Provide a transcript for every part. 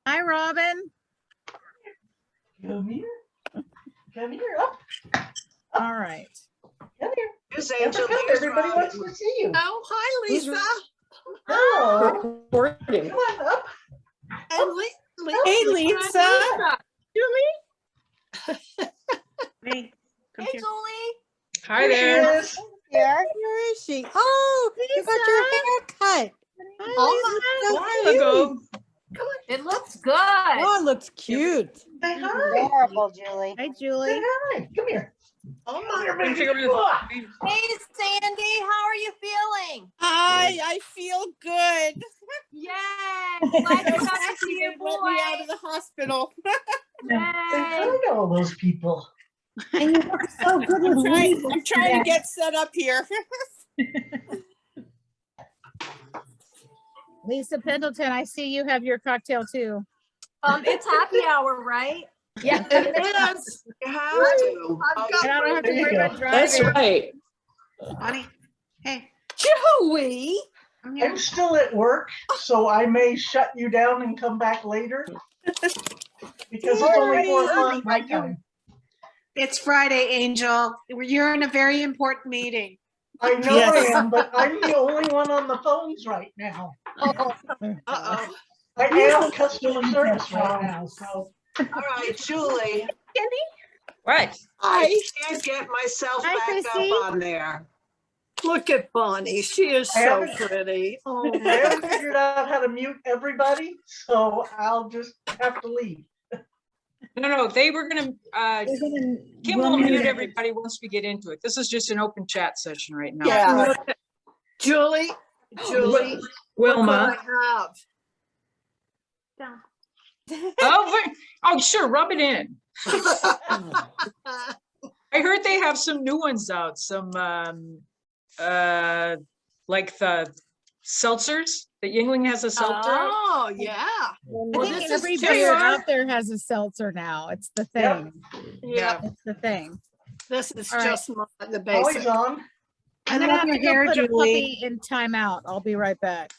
Hi, Robin. Come here. Come here. Up. All right. Come here. There's Come, Angel. come. There's Everybody Robin. wants to see you. Oh, hi, Lisa. Hello. Recording. Come on up. And Hey, Lisa. Hey, Hey, Julie. Hi Here she there. is. Where is she? Oh, you got your hair cut. A while ago. It looks good. Oh, it looks cute. Say hi. Adorable, Julie. Hi, Say Julie. hi. Come here. Oh, Come here, Couldn't baby. figure Ah. Hey, Sandy, how are you feeling? Hi, I feel good. Yay! Glad you got to see your They let me out boy. of the hospital. Say Yay! hi to all those people. And you look so good with I'm trying to get set up here. Lisa Pendleton, I see you have your cocktail too. It's happy hour, right? Yeah. it is. You have to. I've got And I don't have to There you worry go. about driving. That's right. Honey. Hey. Joey. I'm still at work, so I may shut you down and come back later. Because it's only 4 o'clock my time. It's Friday, Angel. You're in a very important meeting. I know Yes. I am, but I'm the only one on the phones right now. Uh-oh. I am customer service right now, so. All right, Julie. What? I Can't get myself Hi, back Chrissy. up on there. look at Bonnie. She is I so haven't- pretty. Oh, I haven't figured out how to mute everybody, so I'll just have to leave. No, they were gonna, Kim will mute everybody once we get into it. This is just an open chat session right now. yeah. Julie. Look Wilma. what I have. Oh, sure, rub it in. I heard they have some new ones out, some, like the seltzers, that Yingling has a seltzer. out. Oh, yeah. I Well, think this every is beer just- out there has a seltzer now. It's the Yep. thing. Yeah, It's the thing. this is All right. just the Always basic. on. I'm I gonna love have your to go hair, put a Julie. puppy in timeout. I'll be right back.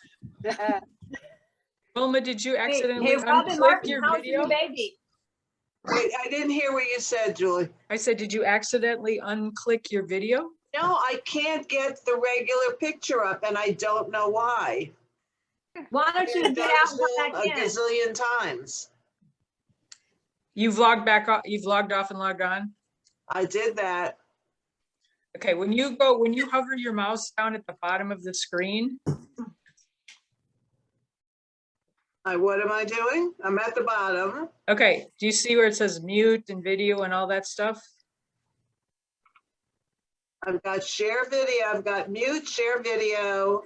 Wilma, did you accidentally Hey, Robin unclick Martin, your how's video? your baby? Wait, I didn't hear what you said, Julie. I said, did you accidentally unclick your video? No, I can't get the regular picture up and I don't know why. Why don't you I've get done out this and come a back in? gazillion times. You've logged back off, you've logged off and logged on? I did that. Okay, when you hover your mouse down at the bottom of the screen, What am I doing? I'm at the bottom. okay, do you see where it says mute and video and all that stuff? I've got share video, I've got mute, share video,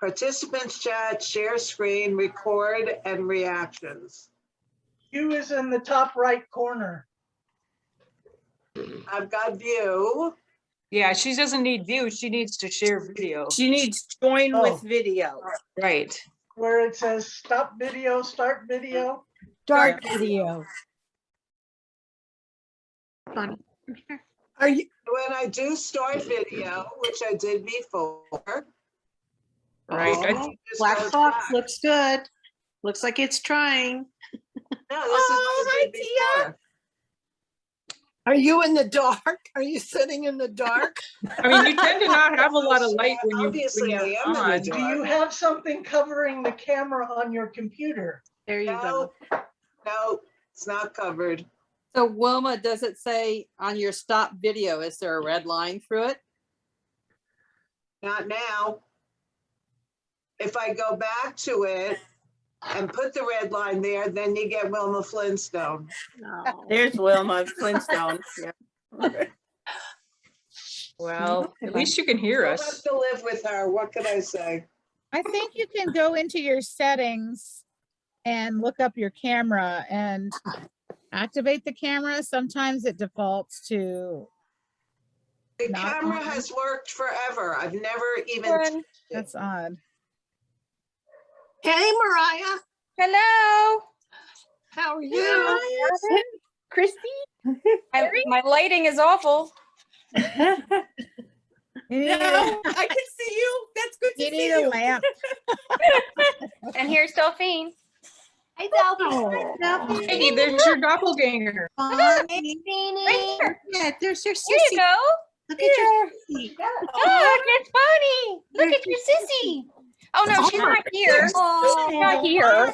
participants chat, share screen, record, and reactions. Q is in the top right corner. I've got view. Yeah, she doesn't need view, she needs to share video. She needs join Oh. with video. Right. Where it says stop video, start video. Start video. Are you? When I do start video, which I did before. Right. it just I- Oh, goes Black back. looks good. Looks like it's trying. No, this is what I did before. Are you in the dark? Are you sitting in the dark? I mean, you tend to not have a lot of light when Obviously, you're I am in the on. Do you have something covering the camera on your computer? There No, no, it's not covered. So Wilma, does it say on your stop video, is there a red line through it? Not now. If I go back to it and put the red line there, then you get Wilma Flintstone. There's Wilma Flintstone. Yeah. Well, at least you can hear I'll have us. to live with her. What can I say? I think you can go into your settings and look up your camera and activate the camera. Sometimes it defaults to, The Not camera on. has worked forever. I've never even. Good. touched it. that's odd. Hey, Mariah, Hello, how are you? Christy. My lighting is awful. You need, No, I can see you. That's good to you see need a you. lamp. And here's Delphine. Hi, Delphi. Hey, there's your doppelganger. Right here. Yeah, there's your Here you go. Look at your sissy. Oh, it's funny. Look at your sissy. Oh no, she's not here. She's not here.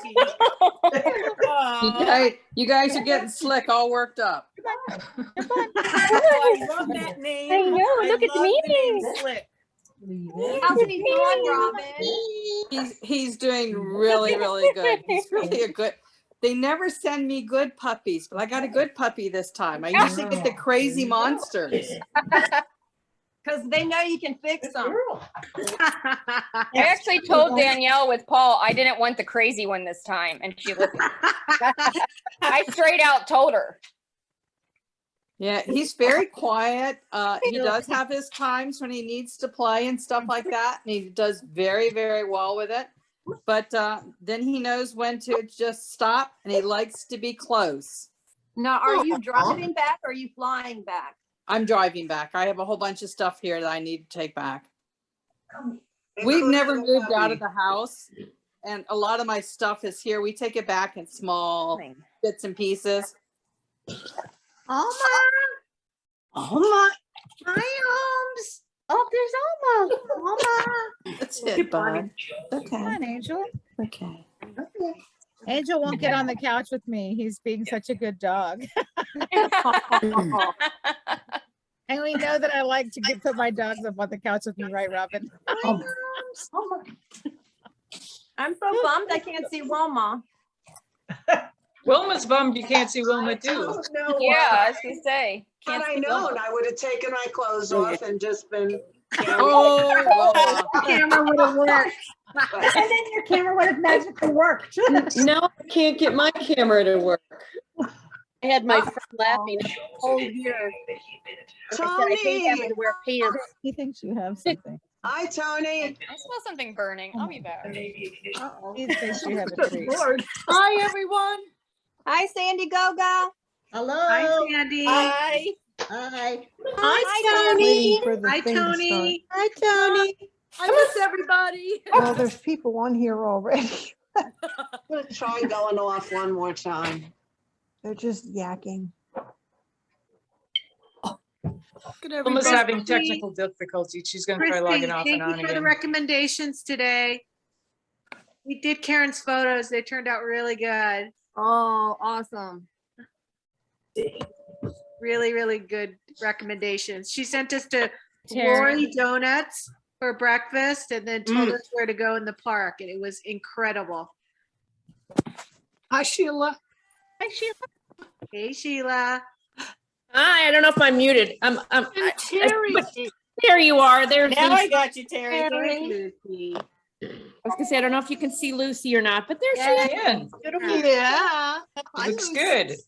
You guys are getting slick, all worked up. I love that name. I know, look at love me. the name Slick. How's he doing, Robin? He's doing really, really good. He's really a good. They never send me good puppies, but I got a good puppy this time. I usually get the crazy monsters. Because they know you can fix them. Girl. I actually told Danielle with Paul I didn't want the crazy one this time, and she listened. I straight out told her. Yeah, he's very quiet. He does have his times when he needs to play and stuff like that. And he does very, very well with it. But then he knows when to just stop, and he likes to be close. Now, are you driving back or are you flying back? I'm driving back. I have a whole bunch of stuff here that I need to take back. We've never moved out of the house, and a lot of my stuff is here. We take it back in small bits and pieces. Alma. Alma. Hi, Holmes. Oh, there's Alma. Alma. That's it, bud. Come Okay. on, Angel. Okay. Angel won't get on the couch with me. He's being such a good dog. And we know that I like to put my dogs up on the couch with me, right, Robin? I'm so bummed I can't see Wilma. Wilma's bummed you can't see Wilma too. No, Yeah, I was gonna say. Had Can't I see known, Wilma. I would have taken my clothes off and just been. Oh, Wilma. Camera would have worked. But And then your camera would have magically worked. No, I can't get my camera to work. I had my friend laughing the whole year. I said I hate having to wear pants. He thinks you have something. Hi, Tony. I smell something burning. I'll be back. He thinks you have a treat. Hi, everyone. Hi, Sandy Gogo. Hello. Hi, Sandy. Hi. Hi. Hi, Tony. Waiting for the Hi, thing to start. Tony. Hi, Tony. I miss everybody. Well, there's people on here already. I'm gonna try going off one more time. They're just yakking. Wilma's having technical difficulties. She's gonna try logging off and on Thank you for the again. recommendations today. We did Karen's photos. They turned out really good. Oh, awesome. Really, really good recommendations. She sent us to Terry. Lori Donuts for breakfast and then told us where to go in the park, and it was incredible. Hi, Sheila. Hi, Sheila. Hey, Sheila. Hi, I don't know if I'm muted. Terry. There you are. There's Now I Lucy. got you, Terry. Lucy. I was gonna say, I don't know if you can see Lucy or not, but there she is. Again, Yeah. looks good.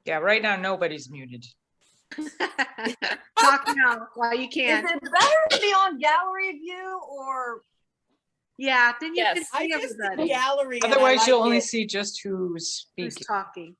Yeah, right now, nobody's muted. Talk now while you Is can. it better to be on gallery view or? Yeah, then you can Yes. see everybody Gallery. Otherwise, you'll only see just who's who's speaking. talking.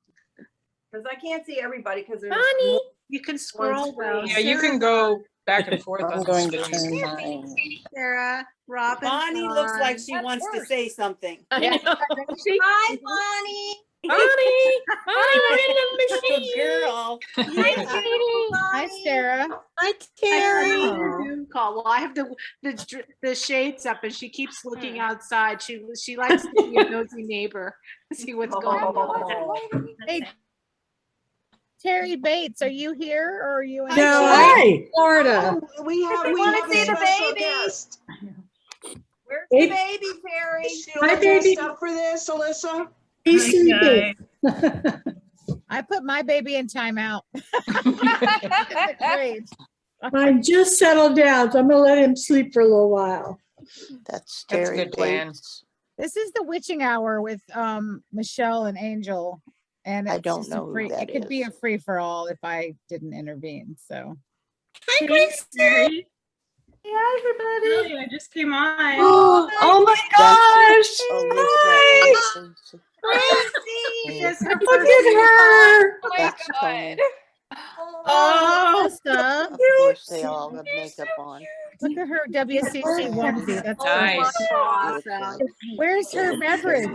Because I can't see everybody because there's. Bonnie. You can scroll though. Yeah, you can go back and forth on I'm the going to screen. turn mine. Sarah, Robin. Bonnie looks like Dawn. she That's wants to worse. say something. I know. Hi, Bonnie. Bonnie. Bonnie, we're in the Good machine. girl. Hi, Sarah. Hi, I Terry. saw her Zoom call. Well, I have the shades up, and she keeps looking outside. She likes to be a nosy neighbor, see what's going on. Hey, Terry Bates, are you here or are you in? Hi, Florida. We have wanna a see the special baby. guest. Where's the baby, Terry? Is Sheila dressed up for this, Alyssa? I put my baby in timeout. Great. I just settled down, so I'm gonna let him sleep for a little while. That's That's a Terry good plan. Bates. This is the witching hour with Michelle and Angel. And I it's don't just a know who free, that it could be a is. free for all if I didn't intervene. So Hi, Gracie. Hi, everybody. I just came on. Oh my gosh. Alyssa and Gracie, this is her Look first at her. Oh my That's God. Tony. Oh, Melissa, Of course, they all have makeup on. Look at her WCC onesie. That's Nice. Awesome. Where's her beverage?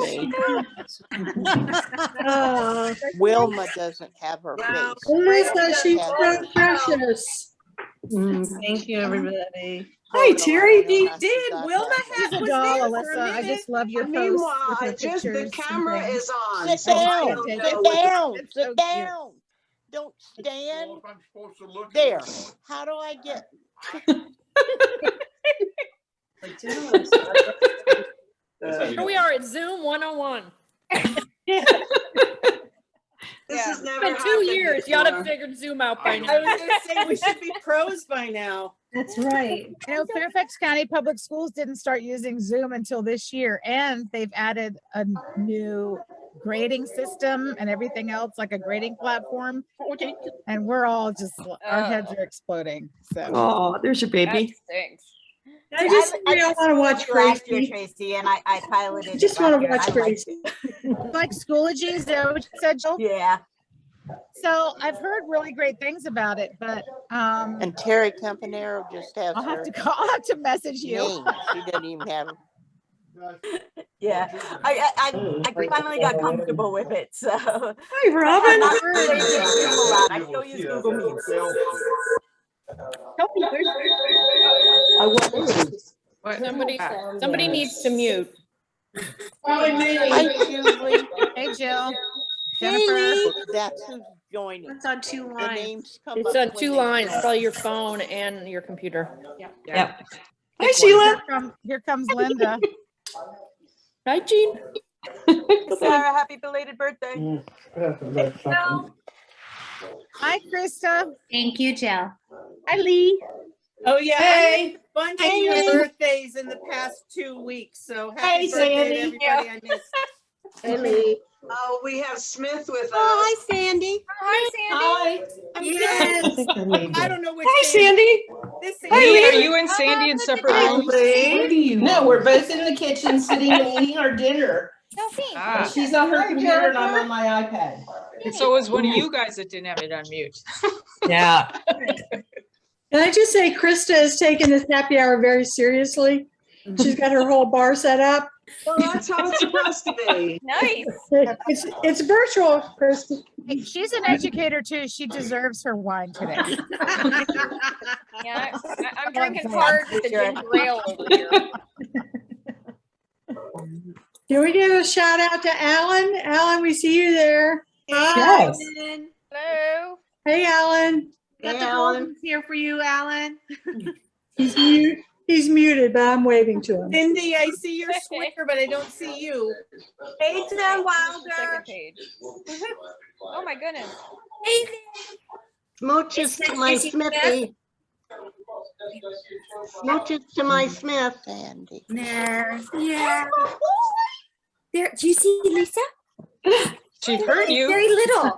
Oh, Wilma doesn't have her Wow. face. Alyssa, she's Yeah. so precious. Thank you, everybody. Hey, Photo, Terry, I don't know you how she did. got Wilma that. She's a was doll, there for a Alyssa. I minute. just love your posts Meanwhile, with her just the pictures and camera things. is on. Sit so I down, don't Sit know sit what- down, It's sit so cute. down. Don't stand. There. How do I get? Here we are at Zoom 101. This Yeah. has It's never been 2 happened years. You ought to before. figured Zoom out by I now. was gonna say we should be pros by now. That's right. You know, Fairfax County Public Schools didn't start using Zoom until this year, and they've added a new grading system and everything else, like a grading platform. And we're all just, our heads are exploding. So Oh, there's your That baby. stinks. I just we all want to watch Last year, Gracie. Tracy, and I piloted I it just want last to year, and watch I liked Gracie. like Schoology, is that what you said, Jill? it. Yeah. So I've heard really great things about it, but And Terry Campanero just has I'll have her to call, I'll have to message you. name. She doesn't even have. Yeah. I finally got comfortable with it. So Hi, I'm Robin. not really using Zoom a lot. I still use Google Meets. Somebody needs to mute. Hi, Julie. Hey, Jill. Jennifer. That's who's joining. It's on two The lines. names come It's up on when 2 they lines, join. probably your phone and your computer. Yep. Hi, Sheila. Here comes Linda. Right, Jean? Sarah, happy belated birthday. Hi, Krista. Thank you, Jill. Hi, Lee. Oh yeah, Hey. I missed a bunch of Hey, your Lee. birthdays in the past 2 weeks. So happy Hey, birthday to Sandy. everybody I missed. Hey, Lee. Oh, we have Smith with us. Hi, Sandy. Hi, Sandy. Hi. Yes. I don't know which Hey, Sandy. This Lee, are Sandy. you and Sandy in separate Hi, rooms? Lee. No, we're both in the kitchen sitting and eating our dinner. No, thanks. Ah, She's on her computer and I'm on my iPad. so it was one of you guys that didn't have it on mute. Yeah. Can I just say Krista has taken this happy hour very seriously. She's got her whole bar set up. Well, that's how it's supposed to be. Nice. It's virtual, Krista. Hey, she's an educator too. She deserves her wine today. Yeah, I'm drinking hard with the ginger ale over here. Can we give a shout out to Alan? Alan, we see you there. Yes. Hello. Hey, Alan. Got the golden's here for you, Alan. He's muted, but I'm waving to him. Cindy, I see your Twitter, but I don't see you. Hey, Tim Second Wilder. page. Oh my goodness. Smooches to my Smithy. Smooches to my Smith. Sandy. There. Yeah. There. Do you see Lisa? She heard you. Very little.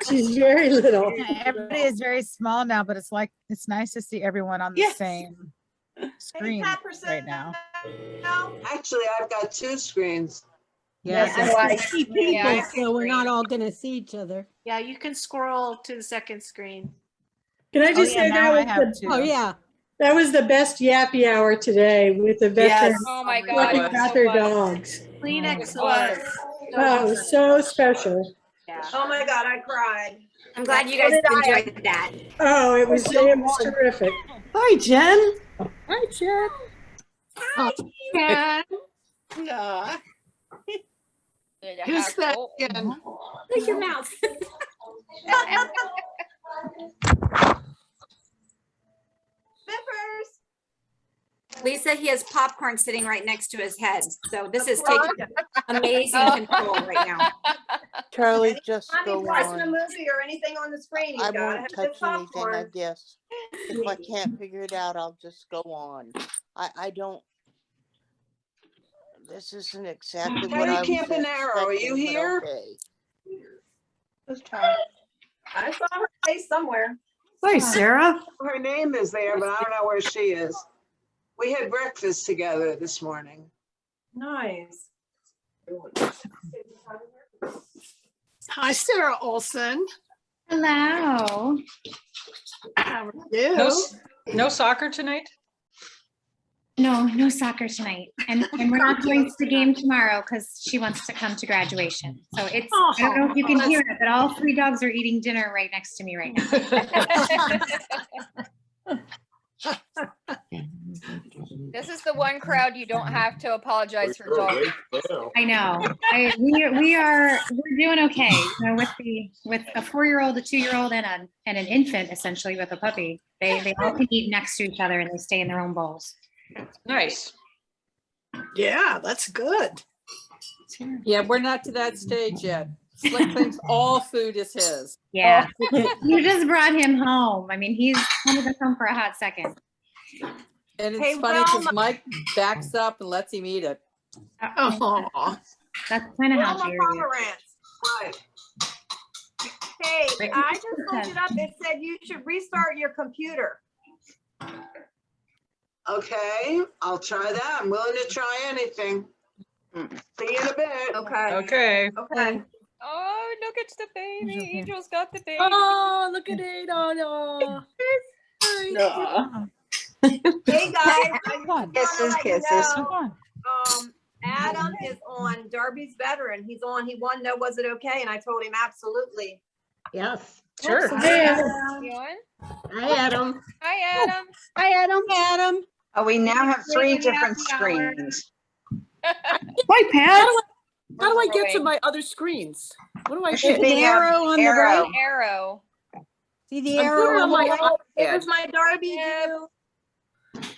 She's very little. Yeah, everybody is very small now, but it's like, it's nice to see everyone on the Yes. same screen right now. Actually, I've got 2 screens. Yes. Yeah, So we're not all gonna see each other. Yeah, you can scroll to the second screen. Can I Oh, just yeah, say now I that have was, two. Oh, yeah. that was the best yappy hour today with the veterans Oh my God. talking it was about so their fun. dogs. Kleenex Oh, was. Oh, it was so special. Yeah. Oh my God, I cried. I'm glad you guys enjoyed that. Oh, it was terrific. Hi, Jen. Hi, Jen. Yeah. Aw. Who's that again? Look your mouth. Lisa, he has popcorn sitting right next to his head. So this is taking amazing control right now. Charlie, just I'm go watching a on. movie or anything on the screen. You I gotta won't have touch the anything, I popcorn. guess. If I can't figure it out, I'll just go on. I don't. This isn't exactly what Terry I was Campanaro, are you expecting, but here? okay. I saw her face somewhere. Hi, Sarah. Her name is there, but I don't know where she is. We had breakfast together this morning. Nice. Hi, Sarah Olson. Hello. How are you? No, No soccer tonight? No, no soccer tonight. And we're not going to the game tomorrow because she wants to come to graduation. So it's, I don't know if you can hear it, but all 3 dogs are eating dinner right next to me right now. This is the one crowd you don't have to apologize for dogs. I know. We're doing okay. You know, with a 4-year-old, a 2-year-old, and an infant, essentially with a puppy. They all can eat next to each other and they stay in their own bowls. Nice. Yeah, that's good. Yeah, we're not to that stage yet. Slick thinks all food is his. Yeah. You just brought him home. I mean, he's only been home for a hot second. And it's Hey, funny because Wilma. Mike backs up and lets him eat it. Oh, That's kind of how Wilma Jerry is. Pomerantz. Right. Hey, I just looked it up. It said you should restart your computer. Okay, I'll try that. I'm willing to try anything. See you in a bit. Okay. Okay. Okay. Oh, look, it's the baby. Angel's got the baby. Oh, look at it. Oh, no. Hey guys, I just Kisses, wanna let you kisses. know, Adam is on Darby's veteran. He won No Was It Okay? And I told him absolutely. yes. Sure. You on? Hi, Adam. Hi, Adam. Hi, Adam. Adam. Oh, we now have 3 Wait, different happy hour. screens. Hi, Pat. How do I get to my other screens? What do I There should do? be The arrow on the arrow. right. Arrow. See the I'm arrow putting on on the my right? There's iPad. my Darby.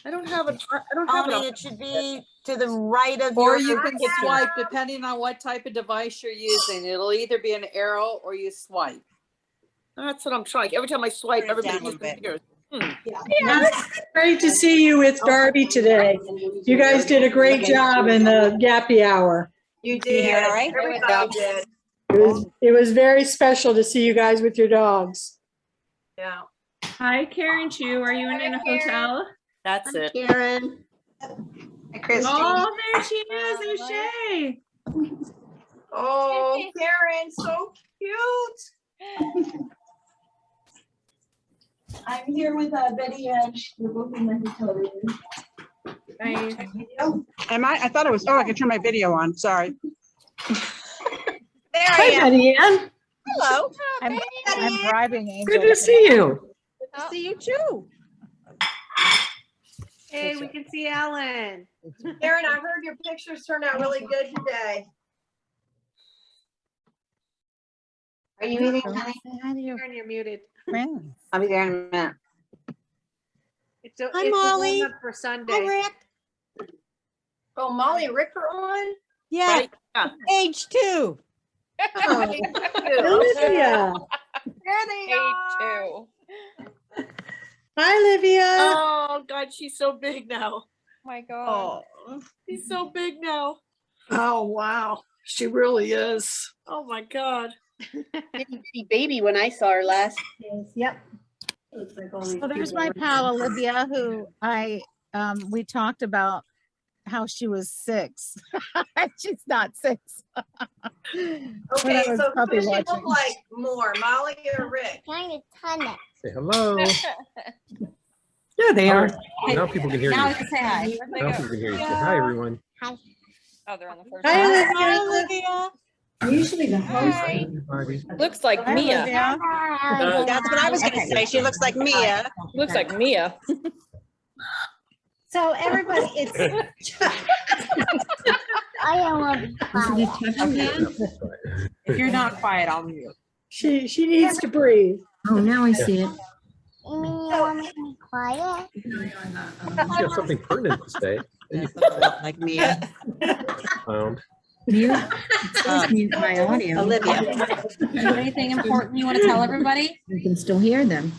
I don't have it up. It should be to the right of Or your you can picture. swipe depending on what type of device you're using. It'll either be an arrow or you swipe. That's what I'm trying. Every time I swipe, Turn it down everybody a little bit. disappears. Great to see you with Darby today. You guys did a great job in the Gappy Hour. You did. Yeah, right? Everybody did. It was very special to see you guys with your dogs. Yeah. Hi, Karen Chu. Are you in a hotel? That's it. Karen. Hi, Christy. Oh, there she is. There's Shay. Oh, Karen, so cute. I'm here with Betty and we're both in the hotel room. Am I thought it was, oh, I could turn my video on. Sorry. There Hi, I am. Betty Ann. Hello. I'm driving Angel. Good to see you. Good to see you too. Hey, we can see Ellen. Karen, I heard your pictures turned out really good today. Are you eating, honey? How do you Karen, you're muted. friends? I'll be there in a minute. It's a, Hi, it's a Molly. warm-up for Hi, Sunday. Rick. Oh, Molly and Rick are on? Yeah, Right? Yeah. age 2. Olivia. There they are. Too. Hi, Olivia. Oh, God, she's so big now. My God. Oh. She's so big now. Oh, wow. She really is. Oh, my God. Itty bitty baby when I saw her last. Yep. So there's my pal Olivia, who we talked about how she was 6. She's not 6. Okay, so who does she look like more, Molly or Rick? Say hello. There they are. Now people can hear Now I you. can say hi. Now people can hear you. Say hi, everyone. Oh, they're on the first Hi, one. Olivia. Hi, Olivia. Usually the host. Hi. Everybody. Looks like Hi, Mia. Olivia. That's what I was gonna say. She looks like Mia. Looks like Mia. So everybody, it's. If you're not quiet, I'll mute. She needs to breathe. Oh, now I see it. If you have something pertinent to say, then you Like Mia. found. Mute. Mute my audio. Olivia. Anything important you want to tell everybody? You can still hear them.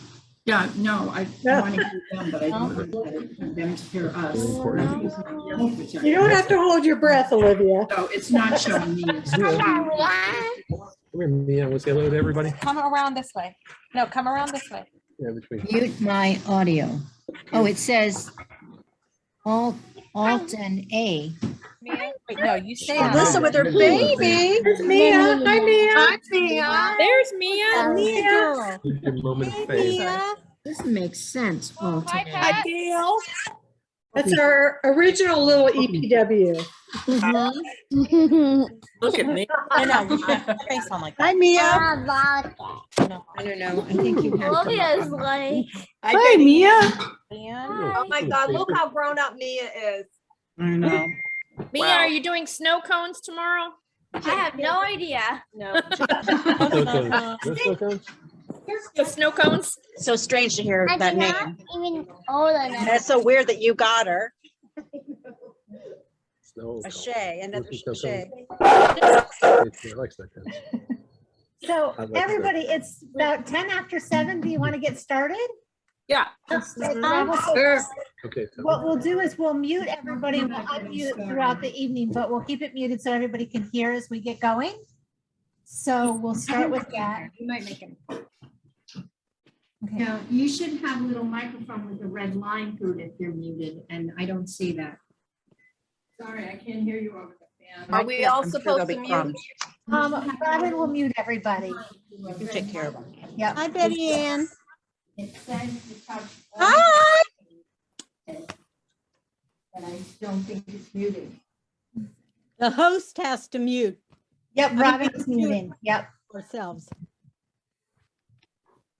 Yeah, no, I Yeah. want to hear them, but I don't want them to hear us. You don't have to hold your breath, Olivia. So it's not showing me. Come here, Mia. We'll say hello to everybody. Come around this way. No, come around this way. Yeah, between. Mute my audio. Oh, it says Alt and A. Wait, no, you say Alyssa with her baby. It's Mia. Hi, Mia. Hi, Mia. There's Mia. Mia girl. Give you a moment of fame. Mia. This makes sense, Alton. Hi, Pat. Gail. That's our original little EPW. Look at me. I know. Your face on like that. Hi, Mia. No, I don't know. I think you have. Olivia's like. Hi, Mia. Oh my God, look how grown up Mia is. I know. Mia, are you doing snow cones tomorrow? I have no idea. No. The snow cones? So strange to hear that name. Even older than And it's so weird that you got her. Snow A Shay, another Shay. So I like everybody, it's about 10 after 7. Do you want to get started? Yeah. Okay. What we'll do is we'll mute everybody. We'll unmute it throughout the evening, but we'll keep it muted so everybody can hear as we get going. So we'll start with that. You might make it. Now, you should have a little microphone with a red line through it if you're muted, and I don't see that. Sorry, I can't hear you over the fan. Are we all supposed to mute? Robin will mute everybody. You can take care of them. Yep. Hi, Betty Ann. It says to touch. Hi. But I don't think it's muted. The host has to mute Yep, Robin is muting. Yep. ourselves.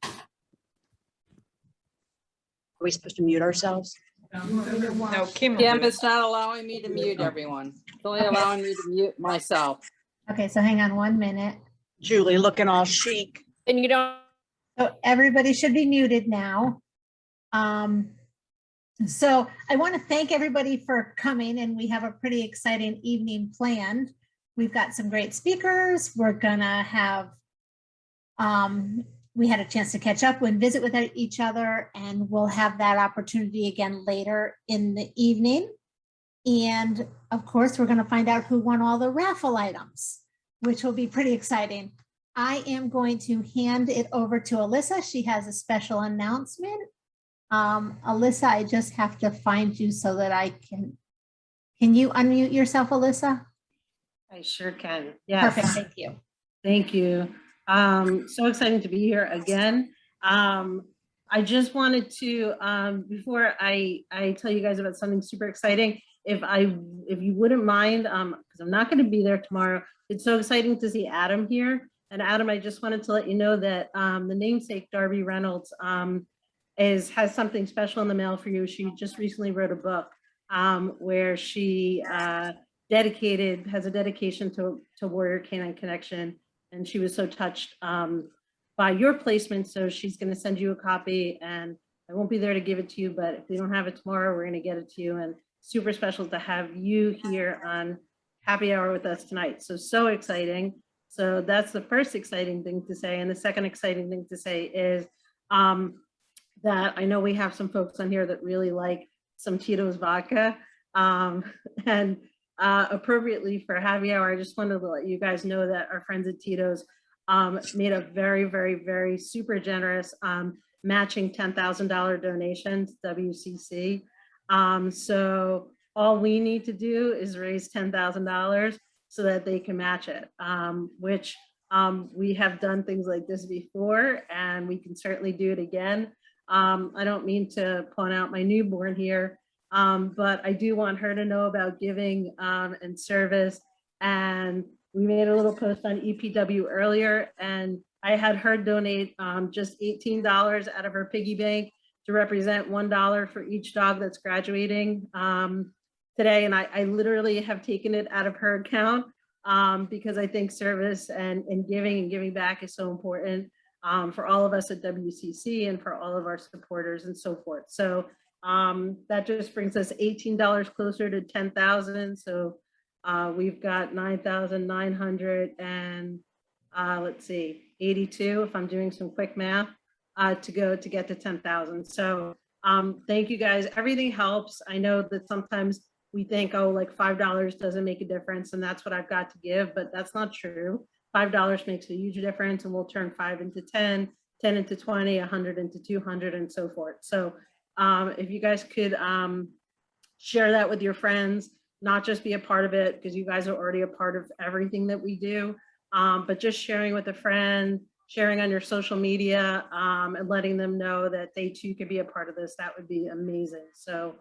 Are we supposed to mute ourselves? No, Kim. Kim, it's not allowing me to mute everyone. It's only allowing me to mute myself. Okay, so hang on 1 minute. Julie looking all chic. And you don't. So everybody should be muted now. So I want to thank everybody for coming, and we have a pretty exciting evening planned. We've got some great speakers. We're gonna have, we had a chance to catch up and visit with each other, and we'll have that opportunity again later in the evening. And of course, we're gonna find out who won all the raffle items, which will be pretty exciting. I am going to hand it over to Alyssa. She has a special announcement. Alyssa, I just have to find you so that I can you unmute yourself, Alyssa? I sure can. Yes. Perfect, thank you. Thank you. So exciting to be here again. I just wanted to, before I tell you guys about something super exciting, if you wouldn't mind, because I'm not going to be there tomorrow, it's so exciting to see Adam here. And Adam, I just wanted to let you know that the namesake Darby Reynolds has something special in the mail for you. She just recently wrote a book where she has a dedication to Warrior Canine Connection. And she was so touched by your placement. So she's going to send you a copy, and I won't be there to give it to you, but if we don't have it tomorrow, we're going to get it to you. And super special to have you here on Happy Hour with us tonight. So exciting. So that's the first exciting thing to say. And the second exciting thing to say is that I know we have some folks on here that really like some Tito's vodka. And appropriately for Happy Hour, I just wanted to let you guys know that our friends at Tito's made a very, very, very super generous matching $10,000 donation to WCC. So all we need to do is raise $10,000 so that they can match it, which we have done things like this before, and we can certainly do it again. I don't mean to point out my newborn here, but I do want her to know about giving and service. And we made a little post on EPW earlier, and I had her donate just $18 out of her piggy bank to represent $1 for each dog that's graduating today. And I literally have taken it out of her account because I think service and giving back is so important for all of us at WCC and for all of our supporters and so forth. So that just brings us $18 closer to 10,000. So we've got 9,900 and let's see, 82, if I'm doing some quick math, to go to get to 10,000. So thank you guys. Everything helps. I know that sometimes we think, oh, like $5 doesn't make a difference, and that's what I've got to give, but that's not true. $5 makes a huge difference, and we'll turn 5 into 10, 10 into 20, 100 into 200, and so forth. So if you guys could share that with your friends, not just be a part of it, because you guys are already a part of everything that we do, but just sharing with a friend, sharing on your social media, and letting them know that they too could be a part of this, that would be amazing. So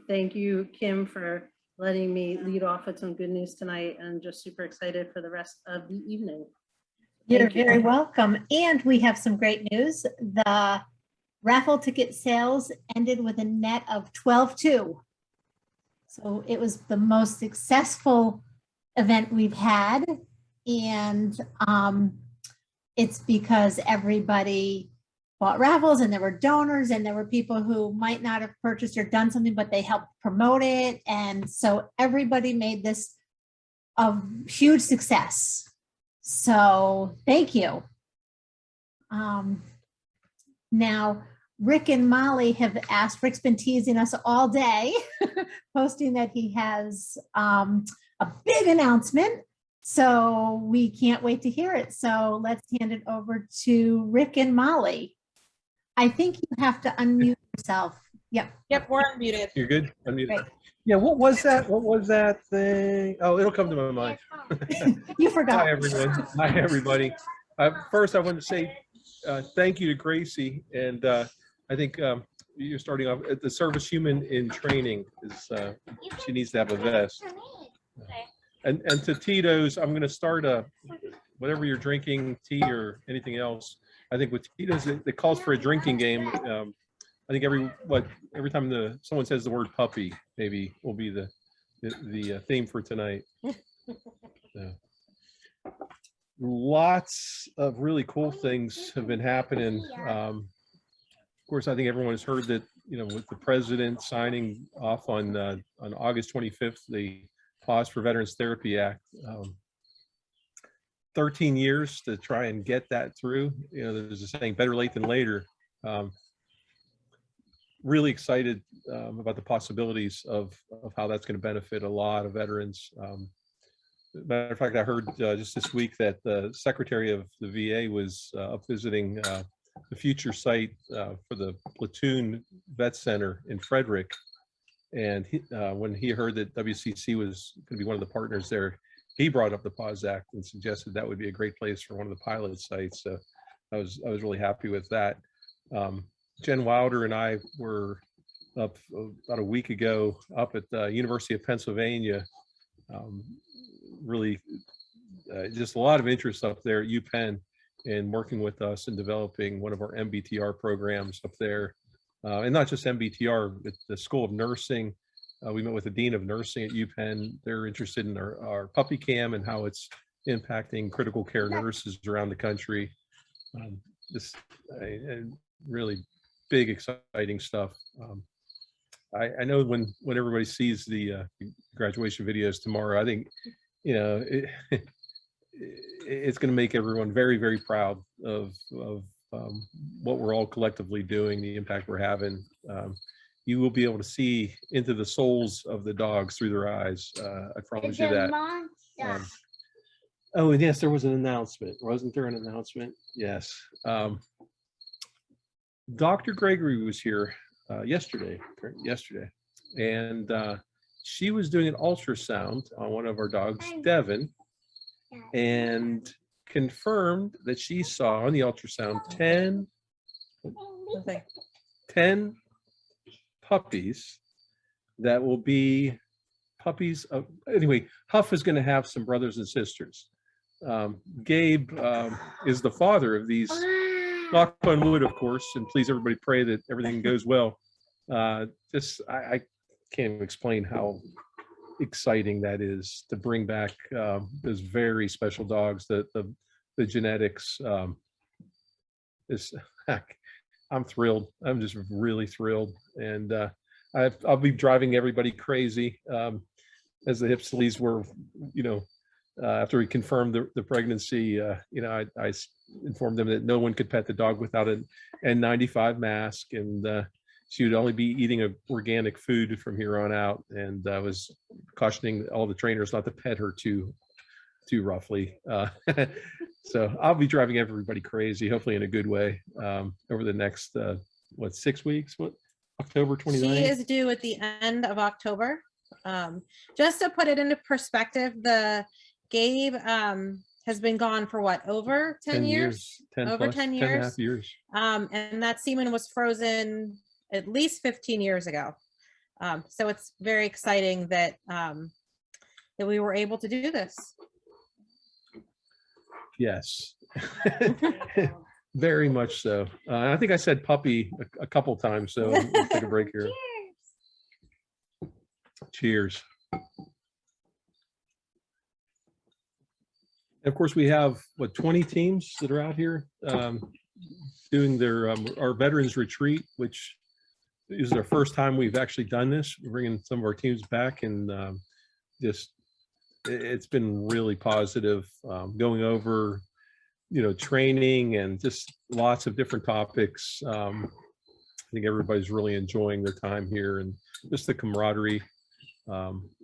thank you, Kim, for letting me lead off with some good news tonight, and just super excited for the rest of the evening. You're Thank you. very welcome. And we have some great news. The raffle ticket sales ended with a net of 12-2. So it was the most successful event we've had. And it's because everybody bought raffles, and there were donors, and there were people who might not have purchased or done something, but they helped promote it. And so everybody made this a huge success. So thank you. Now, Rick and Molly have asked, Rick's been teasing us all day, posting that he has a big announcement. So we can't wait to hear it. So let's hand it over to Rick and Molly. I think you have to unmute yourself. Yep. Yep, we're unmuted. You're good? Unmuted. Great. Yeah, what was that? What was that thing? Oh, it'll come to my mind. You forgot. Hi, everyone. Hi, everybody. First, I want to say thank you to Gracie. And I think you're starting off at the service human in training. Is she needs to have a vest. And to Tito's, I'm going to start whatever you're drinking, tea or anything else. I think with Tito's, it calls for a drinking game. I think every time someone says the word puppy, maybe will be the theme for tonight. So, lots of really cool things have been happening. Of course, I think everyone has heard that, with the president signing off on August 25th, the Pause for Veterans Therapy Act. 13 years to try and get that through. There's a saying, better late than later. Really excited about the possibilities of how that's going to benefit a lot of veterans. Matter of fact, I heard just this week that the secretary of the VA was up visiting the future site for the Platoon Vet Center in Frederick. And when he heard that WCC was going to be one of the partners there, he brought up the Pause Act and suggested that would be a great place for one of the pilot sites. So I was really happy with that. Jen Wilder and I were up about a week ago up at the University of Pennsylvania. Really just a lot of interest up there at UPenn in working with us and developing one of our MBTR programs up there. And not just MBTR, but the School of Nursing. We met with the Dean of Nursing at UPenn. They're interested in our puppy cam and how it's impacting critical care nurses around the country. Really big, exciting stuff. I know when everybody sees the graduation videos tomorrow, I think, it's going to make everyone very, very proud of what we're all collectively doing, the impact we're having. You will be able to see into the souls of the dogs through their eyes. I promise you that. Oh, and yes, there was an announcement. Wasn't there an announcement? Yes. Dr. Gregory was here yesterday, and she was doing an ultrasound on one of our dogs, Devin, and confirmed that she saw on the ultrasound 10 puppies that will be puppies of, anyway, Huff is going to have some brothers and sisters. Gabe is the father of these, knock on wood, of course, and please everybody pray that everything goes well. I can't even explain how exciting that is to bring back those very special dogs. The genetics is, I'm thrilled. I'm just really thrilled, and I'll be driving everybody crazy as the Hipsleys were, after we confirmed the pregnancy. I informed them that no one could pet the dog without an N95 mask, and she would only be eating organic food from here on out. And I was cautioning all the trainers not to pet her too roughly. So I'll be driving everybody crazy, hopefully in a good way, over the next 6 weeks? October 29th? She is due at the end of October. Just to put it into perspective, Gabe has been gone for what, over 10 years? 10 Over plus, 10 10 and a years. half years. And that semen was frozen at least 15 years ago. So it's very exciting that that we were able to do this. Yes. Very much so. I think I said puppy a couple times, so we'll take a break here. Cheers. Of course, we have, what, 20 teams that are out here doing their our veterans retreat, which is our first time we've actually done this. We're bringing some of our teams back, and just it's been really positive, going over, you know, training and just lots of different topics. I think everybody's really enjoying their time here, and just the camaraderie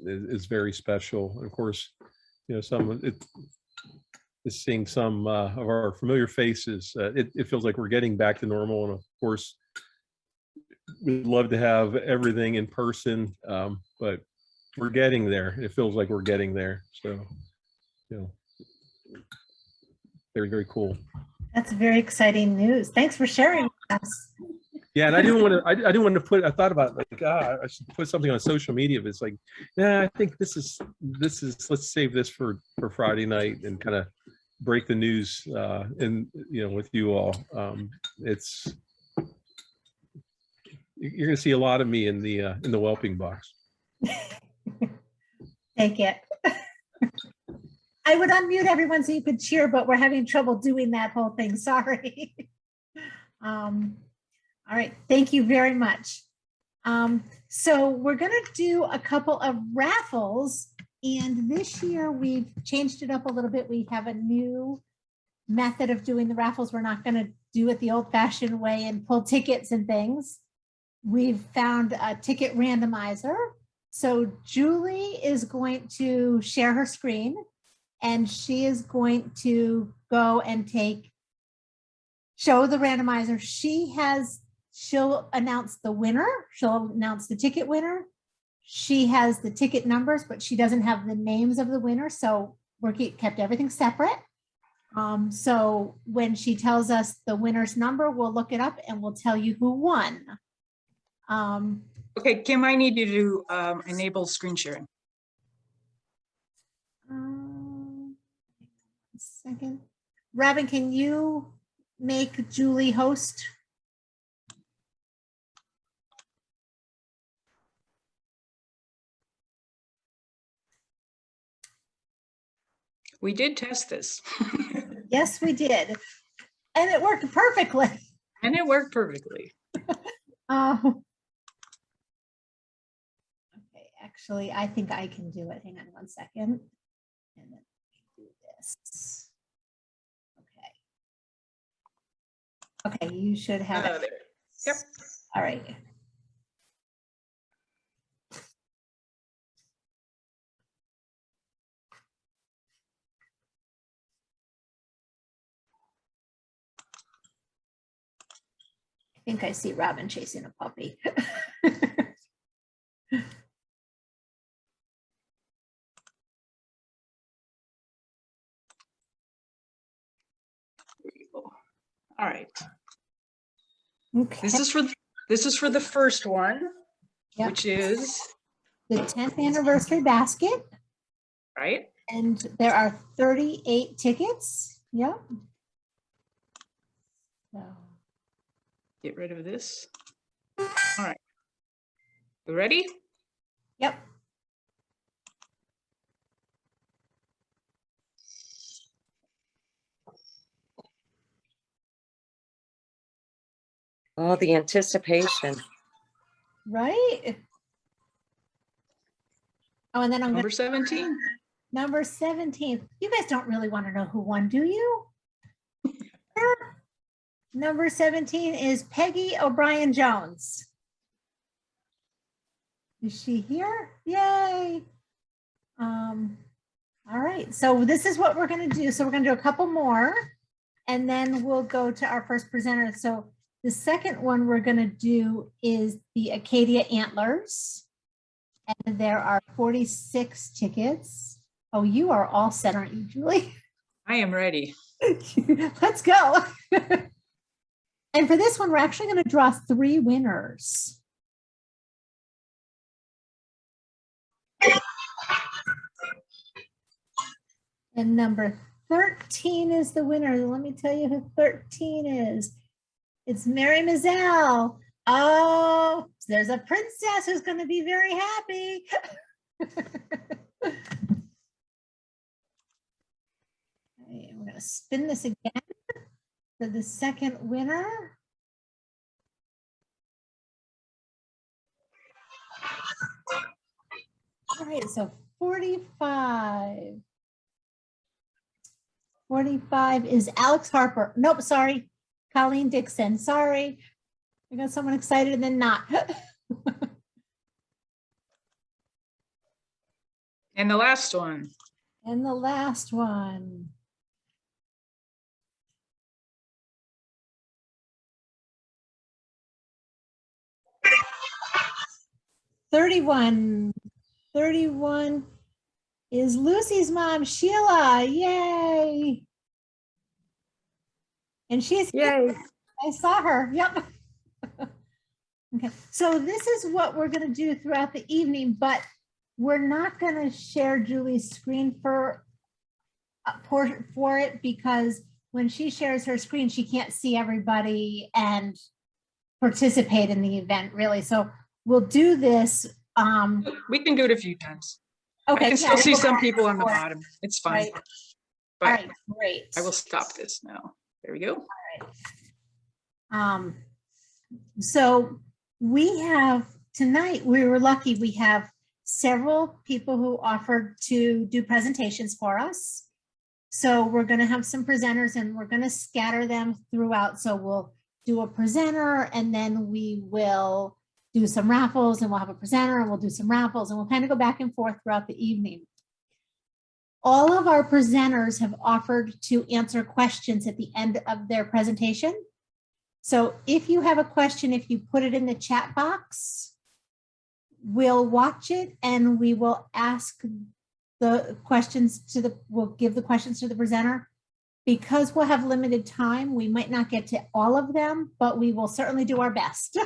is very special. And of course, you know, seeing some of our familiar faces. It feels like we're getting back to normal, and of course, we'd love to have everything in person, but we're getting there. It feels like we're getting there. So, you know, very, very cool. That's very exciting news. Thanks for sharing with us. Yeah, and I didn't want to. I didn't want to put. I thought about, like, I should put something on social media. But it's like, yeah, I think this is. Let's save this for Friday night and kind of break the news, and you know, with you all. It's, you're going to see a lot of me in the whelping box. Take it. I would unmute everyone so you could cheer, but we're having trouble doing that whole thing. Sorry. All right. Thank you very much. So we're going to do a couple of raffles. And this year we've changed it up a little bit. We have a new method of doing the raffles. We're not going to do it the old-fashioned way and pull tickets and things. We've found a ticket randomizer. So Julie is going to share her screen, and she is going to go and show the randomizer. She'll announce the winner. She'll announce the ticket winner. She has the ticket numbers, but she doesn't have the names of the winner. So we're kept everything separate. So when she tells us the winner's number, we'll look it up and we'll tell you who won. Okay, Kim, I need you to enable screen sharing. Second. Robin, can you make Julie host? We did test this. Yes, we did. And it worked perfectly. And it worked perfectly. Okay, actually, I think I can do it. Hang on one second. And then do this. Okay. Okay, you should have it. There. Yep. All right. I think I see Robin chasing a puppy. All right. Okay. This is for the first one, Yep. which is The 10th anniversary basket. right. And there are 38 tickets. Yep. So. Get rid of this. All right. You ready? Yep. Oh, the anticipation. Right. Oh, and then I'm Number 17. Number 17. You guys don't really want to know who won, do you? Number 17 is Peggy O'Brien Jones. Is she here? Yay. All right, so this is what we're going to do. So we're going to do a couple more, and then we'll go to our first presenter. So the second one we're going to do is the Acadia Antlers, and there are 46 tickets. Oh, you are all set, aren't you, Julie? I am ready. Let's go. And for this one, we're actually going to draw 3 winners. And number 13 is the winner. Let me tell you who 13 is. It's Mary Mazel. Oh, there's a princess who's going to be very happy. Okay, we're going to spin this again for the second winner. All right, so 45. 45 is Alex Harper. Nope, sorry. Colleen Dixon. Sorry. I got someone excited and then not. And the last one. And the last one. $31. 31 is Lucy's mom, Sheila. Yay. And she's Yay. I saw her. Yep. Okay. So this is what we're going to do throughout the evening, but we're not going to share Julie's screen for it because when she shares her screen, she can't see everybody and participate in the event really. So we'll do this. We can do it a few times. Okay. I can still see some people on the bottom. It's fine. Right. But All right, great. I will stop this now. There we go. All right. So we have tonight, we were lucky, we have several people who offered to do presentations for us. So we're going to have some presenters and we're going to scatter them throughout. So we'll do a presenter and then we will do some raffles and we'll have a presenter and we'll do some raffles and we'll kind of go back and forth throughout the evening. All of our presenters have offered to answer questions at the end of their presentation. So if you have a question, if you put it in the chat box, we'll watch it and we will ask the questions we'll give the questions to the presenter. Because we'll have limited time, we might not get to all of them, but we will certainly do our best.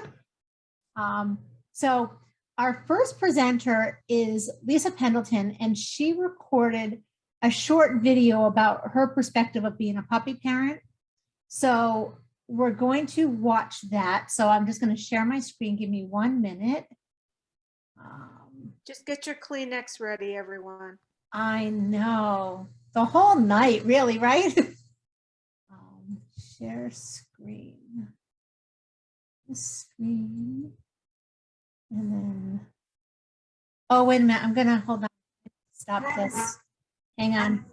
So our first presenter is Lisa Pendleton, and she recorded a short video about her perspective of being a puppy parent. So we're going to watch that. So I'm just going to share my screen. Give me 1 minute. Just get your Kleenex ready, everyone. I know. The whole night, really, right? Share screen. Screen. And then, oh, wait a minute. I'm going to hold on. Stop this. Hang on.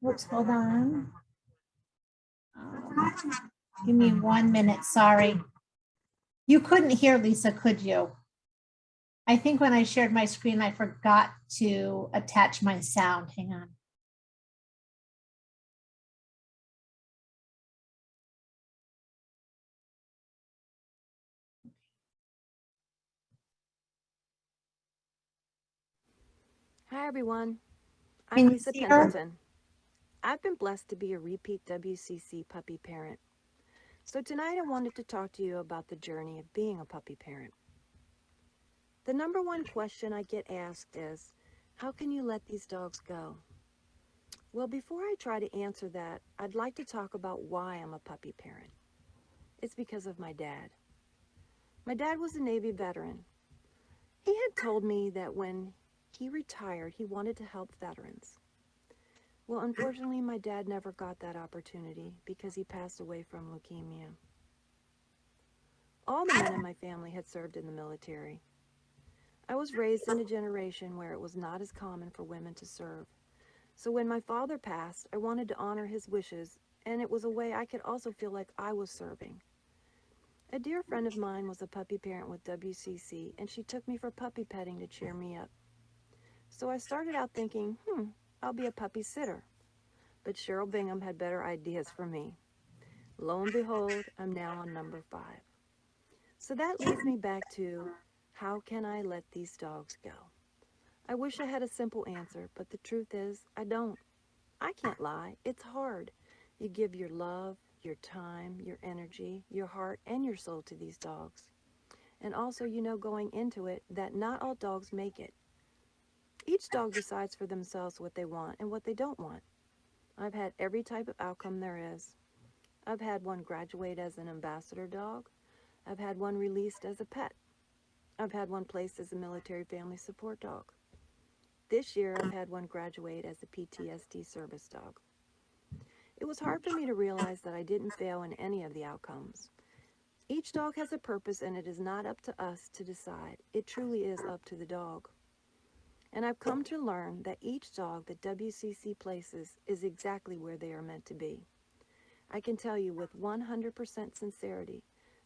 Whoops, hold on. Give me 1 minute. Sorry. You couldn't hear Lisa, could you? I think when I shared my screen, I forgot to attach my sound. Hang on. Hi, everyone. Can I'm you Lisa see her? Pendleton. I've been blessed to be a repeat WCC puppy parent. So tonight I wanted to talk to you about the journey of being a puppy parent. The number one question I get asked is, how can you let these dogs go? Well, before I try to answer that, I'd like to talk about why I'm a puppy parent. It's because of my dad. My dad was a Navy veteran. He had told me that when he retired, he wanted to help veterans. Well, unfortunately, my dad never got that opportunity because he passed away from leukemia. All the men in my family had served in the military. I was raised in a generation where it was not as common for women to serve. So when my father passed, I wanted to honor his wishes, and it was a way I could also feel like I was serving. A dear friend of mine was a puppy parent with WCC, and she took me for puppy petting to cheer me up. So I started out thinking, I'll be a puppy sitter. But Cheryl Bingham had better ideas for me. Lo and behold, I'm now on number 5. So that leads me back to, how can I let these dogs go? I wish I had a simple answer, but the truth is, I don't. I can't lie. It's hard. You give your love, your time, your energy, your heart, and your soul to these dogs. And also, you know going into it that not all dogs make it. Each dog decides for themselves what they want and what they don't want. I've had every type of outcome there is. I've had one graduate as an ambassador dog. I've had one released as a pet. I've had one placed as a military family support dog. This year, I've had one graduate as a PTSD service dog. It was hard for me to realize that I didn't fail in any of the outcomes. Each dog has a purpose, and it is not up to us to decide. It truly is up to the dog. And I've come to learn that each dog that WCC places is exactly where they are meant to be. I can tell you with 100% sincerity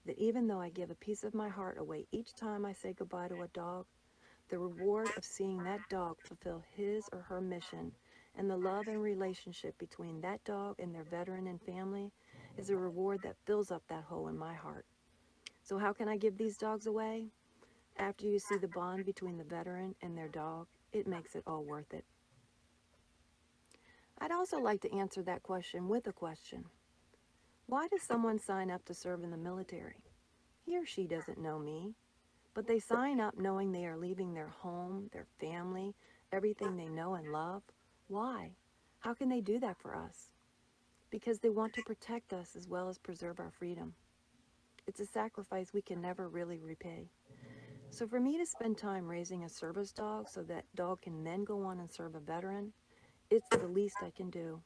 that even though I give a piece of my heart away each time I say goodbye to a dog, the reward of seeing that dog fulfill his or her mission and the love and relationship between that dog and their veteran and family is a reward that fills up that hole in my heart. So how can I give these dogs away? After you see the bond between the veteran and their dog, it makes it all worth it. I'd also like to answer that question with a question. Why does someone sign up to serve in the military? He or she doesn't know me, but they sign up knowing they are leaving their home, their family, everything they know and love. Why? How can they do that for us? Because they want to protect us as well as preserve our freedom. It's a sacrifice we can never really repay. So for me to spend time raising a service dog so that dog can then go on and serve a veteran, it's the least I can do.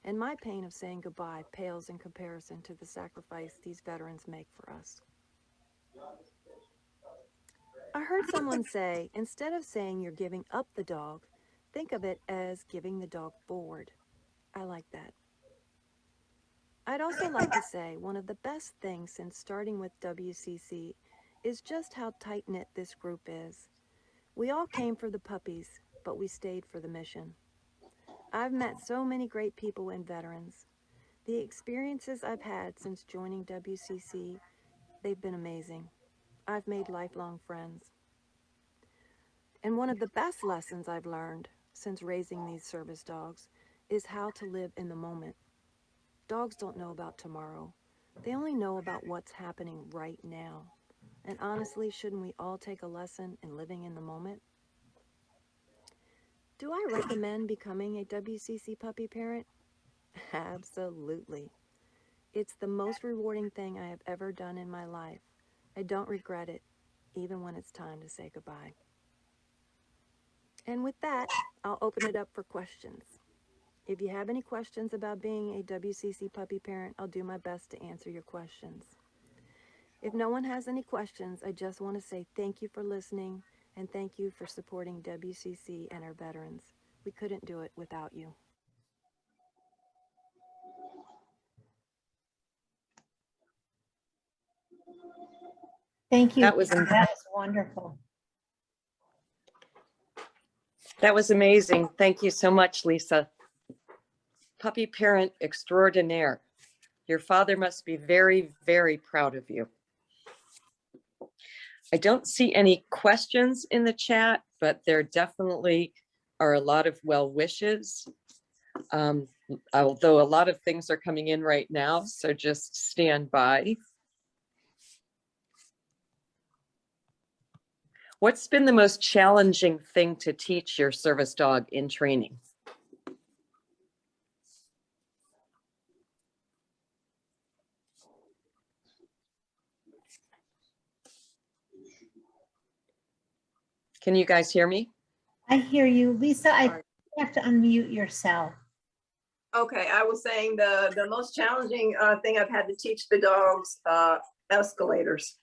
And my pain of saying goodbye pales in comparison to the sacrifice these veterans make for us. I heard someone say, instead of saying you're giving up the dog, think of it as giving the dog forward. I like that. I'd also like to say one of the best things since starting with WCC is just how tight-knit this group is. We all came for the puppies, but we stayed for the mission. I've met so many great people and veterans. The experiences I've had since joining WCC, they've been amazing. I've made lifelong friends. And one of the best lessons I've learned since raising these service dogs is how to live in the moment. Dogs don't know about tomorrow. They only know about what's happening right now. And honestly, shouldn't we all take a lesson in living in the moment? Do I recommend becoming a WCC puppy parent? Absolutely. It's the most rewarding thing I have ever done in my life. I don't regret it, even when it's time to say goodbye. And with that, I'll open it up for questions. If you have any questions about being a WCC puppy parent, I'll do my best to answer your questions. If no one has any questions, I just want to say thank you for listening and thank you for supporting WCC and our veterans. We couldn't do it without you. Thank you. That was Wonderful. That was amazing. Thank you so much, Lisa. Puppy parent extraordinaire. Your father must be very, very proud of you. I don't see any questions in the chat, but there definitely are a lot of well wishes. Although a lot of things are coming in right now, so just stand by. What's been the most challenging thing to teach your service dog in training? Can you guys hear me? I hear you. Lisa, I have to unmute yourself. Okay, I was saying the most challenging thing I've had to teach the dogs, escalators.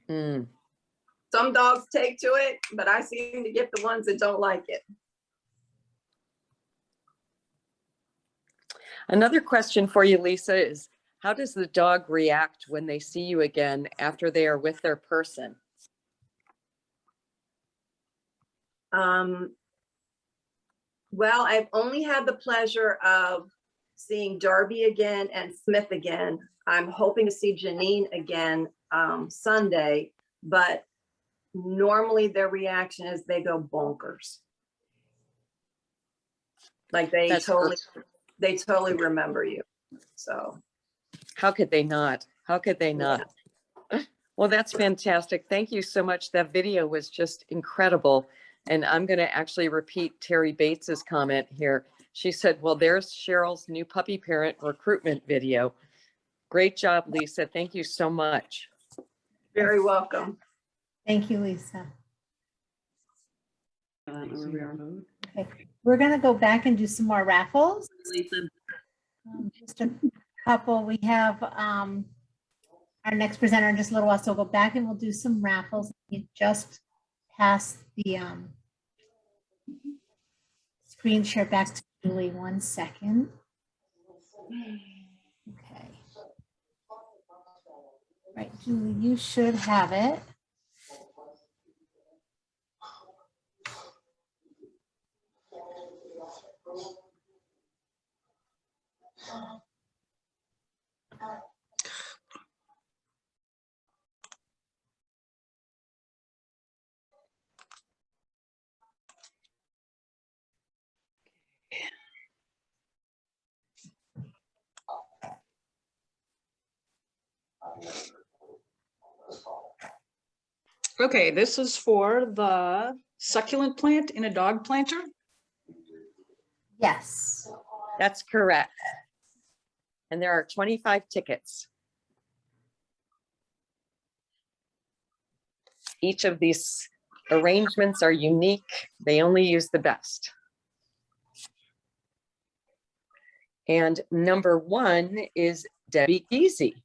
Some dogs take to it, but I seem to get the ones that don't like it. Another question for you, Lisa, is how does the dog react when they see you again after they are with their person? Well, I've only had the pleasure of seeing Darby again and Smith again. I'm hoping to see Janine again Sunday, but normally their reaction is they go bonkers. Like they That's totally remember you. So How could they not? How could they not? Well, that's fantastic. Thank you so much. That video was just incredible. And I'm going to actually repeat Terry Bates's comment here. She said, well, there's Cheryl's new puppy parent recruitment video. Great job, Lisa. Thank you so much. very welcome. Thank you, Lisa. Okay. We're gonna go back and do some more raffles. Lisa. Just a couple. We have our next presenter in just a little while, so we'll go back and we'll do some raffles. You just pass the screen share back to Julie 1 second. Okay. Right, Julie, you should have it. Okay, this is for the succulent plant in a dog planter. Yes. That's correct. And there are 25 tickets. Each of these arrangements are unique. They only use the best. And number 1 is Debbie Geesey.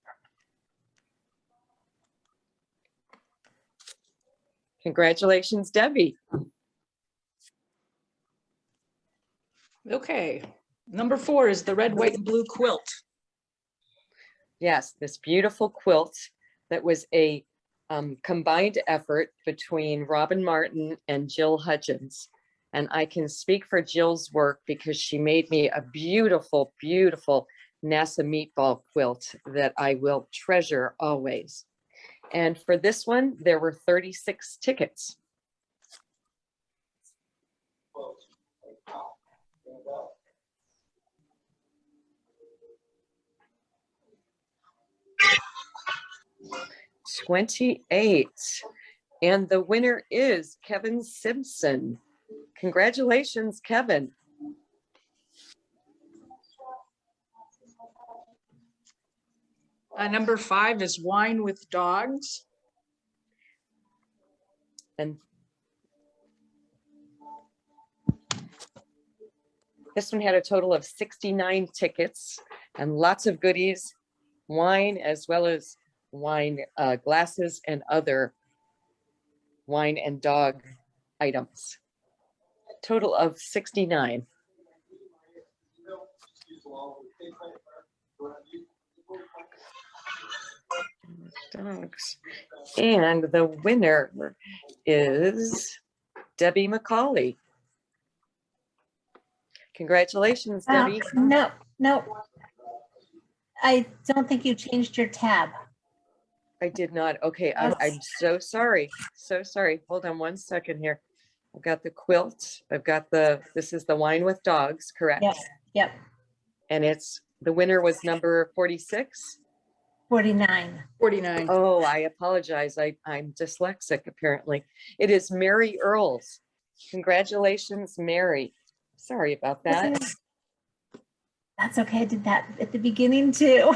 Congratulations, Debbie. Okay, number 4 is the red, white, and blue quilt. Yes, this beautiful quilt that was a combined effort between Robin Martin and Jill Hudgens. And I can speak for Jill's work because she made me a beautiful, beautiful NASA meatball quilt that I will treasure always. And for this one, there were 36 tickets. $28. And the winner is Kevin Simpson. Congratulations, Kevin. Number 5 is wine with dogs. And this one had a total of 69 tickets and lots of goodies, wine, as well as wine glasses and other wine and dog items. Total of 69. Dogs. And the winner is Debbie McCauley. Congratulations, Debbie. No. I don't think you changed your tab. I did not. Okay, I'm so sorry. So sorry. Hold on 1 second here. I've got the quilt. I've got this is the wine with dogs, correct? Yep. And the winner was number 46? 49. 49. Oh, I apologize. I'm dyslexic, apparently. It is Mary Earls. Congratulations, Mary. Sorry about that. That's okay. I did that at the beginning too.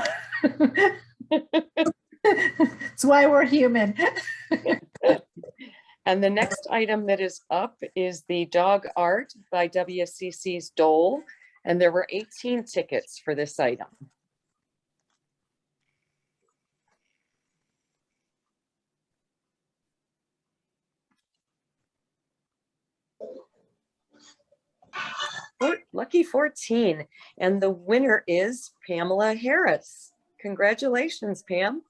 That's why we're human. And the next item that is up is the dog art by WCC's Dole. And there were 18 tickets for this item. Lucky 14. And the winner is Pamela Harris. Congratulations, Pam.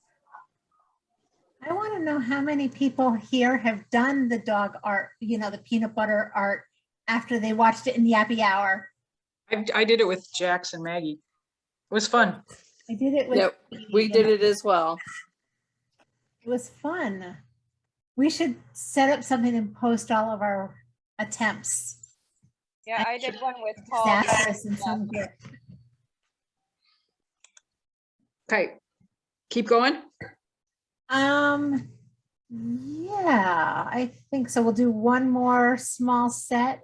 I want to know how many people here have done the dog art, the peanut butter art after they watched it in the happy hour. I did it with Jax and Maggie. It was fun. I did it with. Yep, we did it as well. It was fun. We should set up something and post all of our attempts. Yeah, I did one with Paul. Disastrous in some group. Okay, keep going. Yeah, I think so. We'll do one more small set.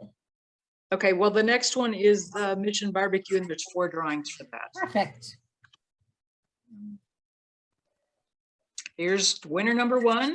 Okay, well, the next one is the Mission Barbecue, and there's 4 drawings for that. Perfect. Here's winner number 1.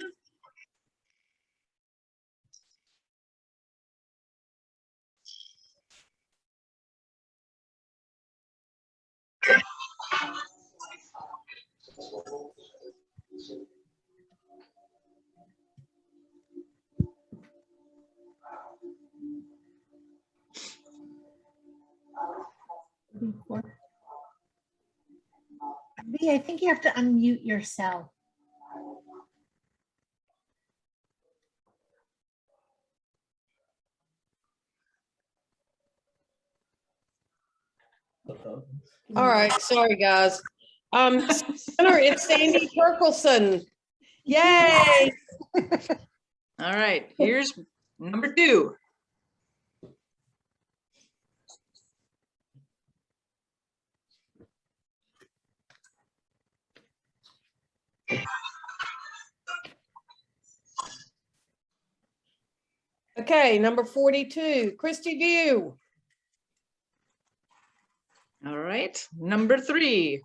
B, I think you have to unmute yourself. All right, sorry, guys. Winner, it's Sandy Turkelson. Yay! All right, here's number 2. Okay, number 42, Christy View. All right, number 3.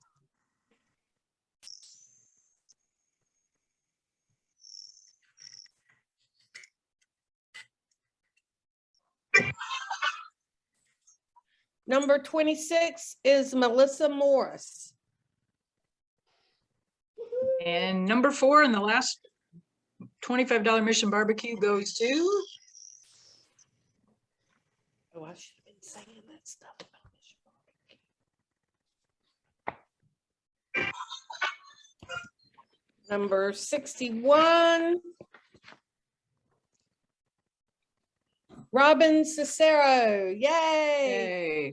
Number 26 is Melissa Morris. And number 4 and the last $25 Mission Barbecue goes to. Oh, I should have been saying that stuff about Mission Barbecue. Number 61. Robin Cicero, yay!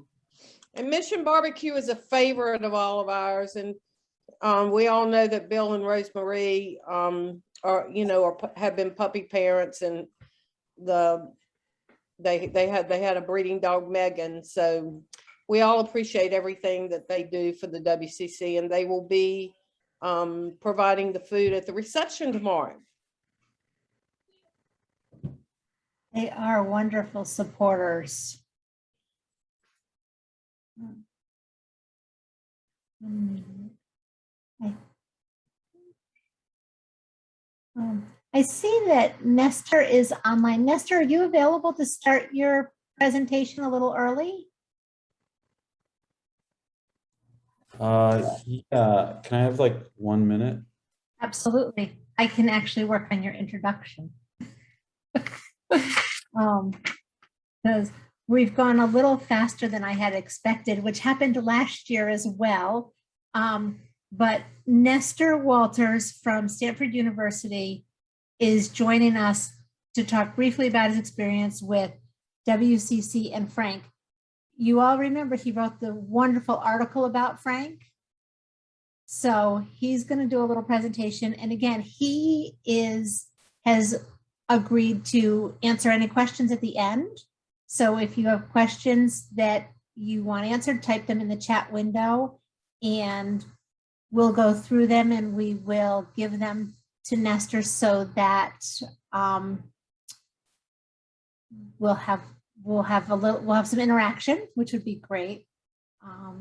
And Mission Barbecue is a favorite of all of ours, and we all know that Bill and Rosemarie have been puppy parents, and they had a breeding dog, Megan. So we all appreciate everything that they do for the WCC, and they will be providing the food at the reception tomorrow. They are wonderful supporters. I see that Nestor is online. Nestor, are you available to start your presentation a little early? Yeah, can I have like 1 minute? Absolutely. I can actually work on your introduction. Because we've gone a little faster than I had expected, which happened last year as well. But Nestor Walters from Stanford University is joining us to talk briefly about his experience with WCC and Frank. You all remember he wrote the wonderful article about Frank. So he's going to do a little presentation. And again, he has agreed to answer any questions at the end. So if you have questions that you want answered, type them in the chat window and we'll go through them and we will give them to Nestor so that we'll have some interaction, which would be great. All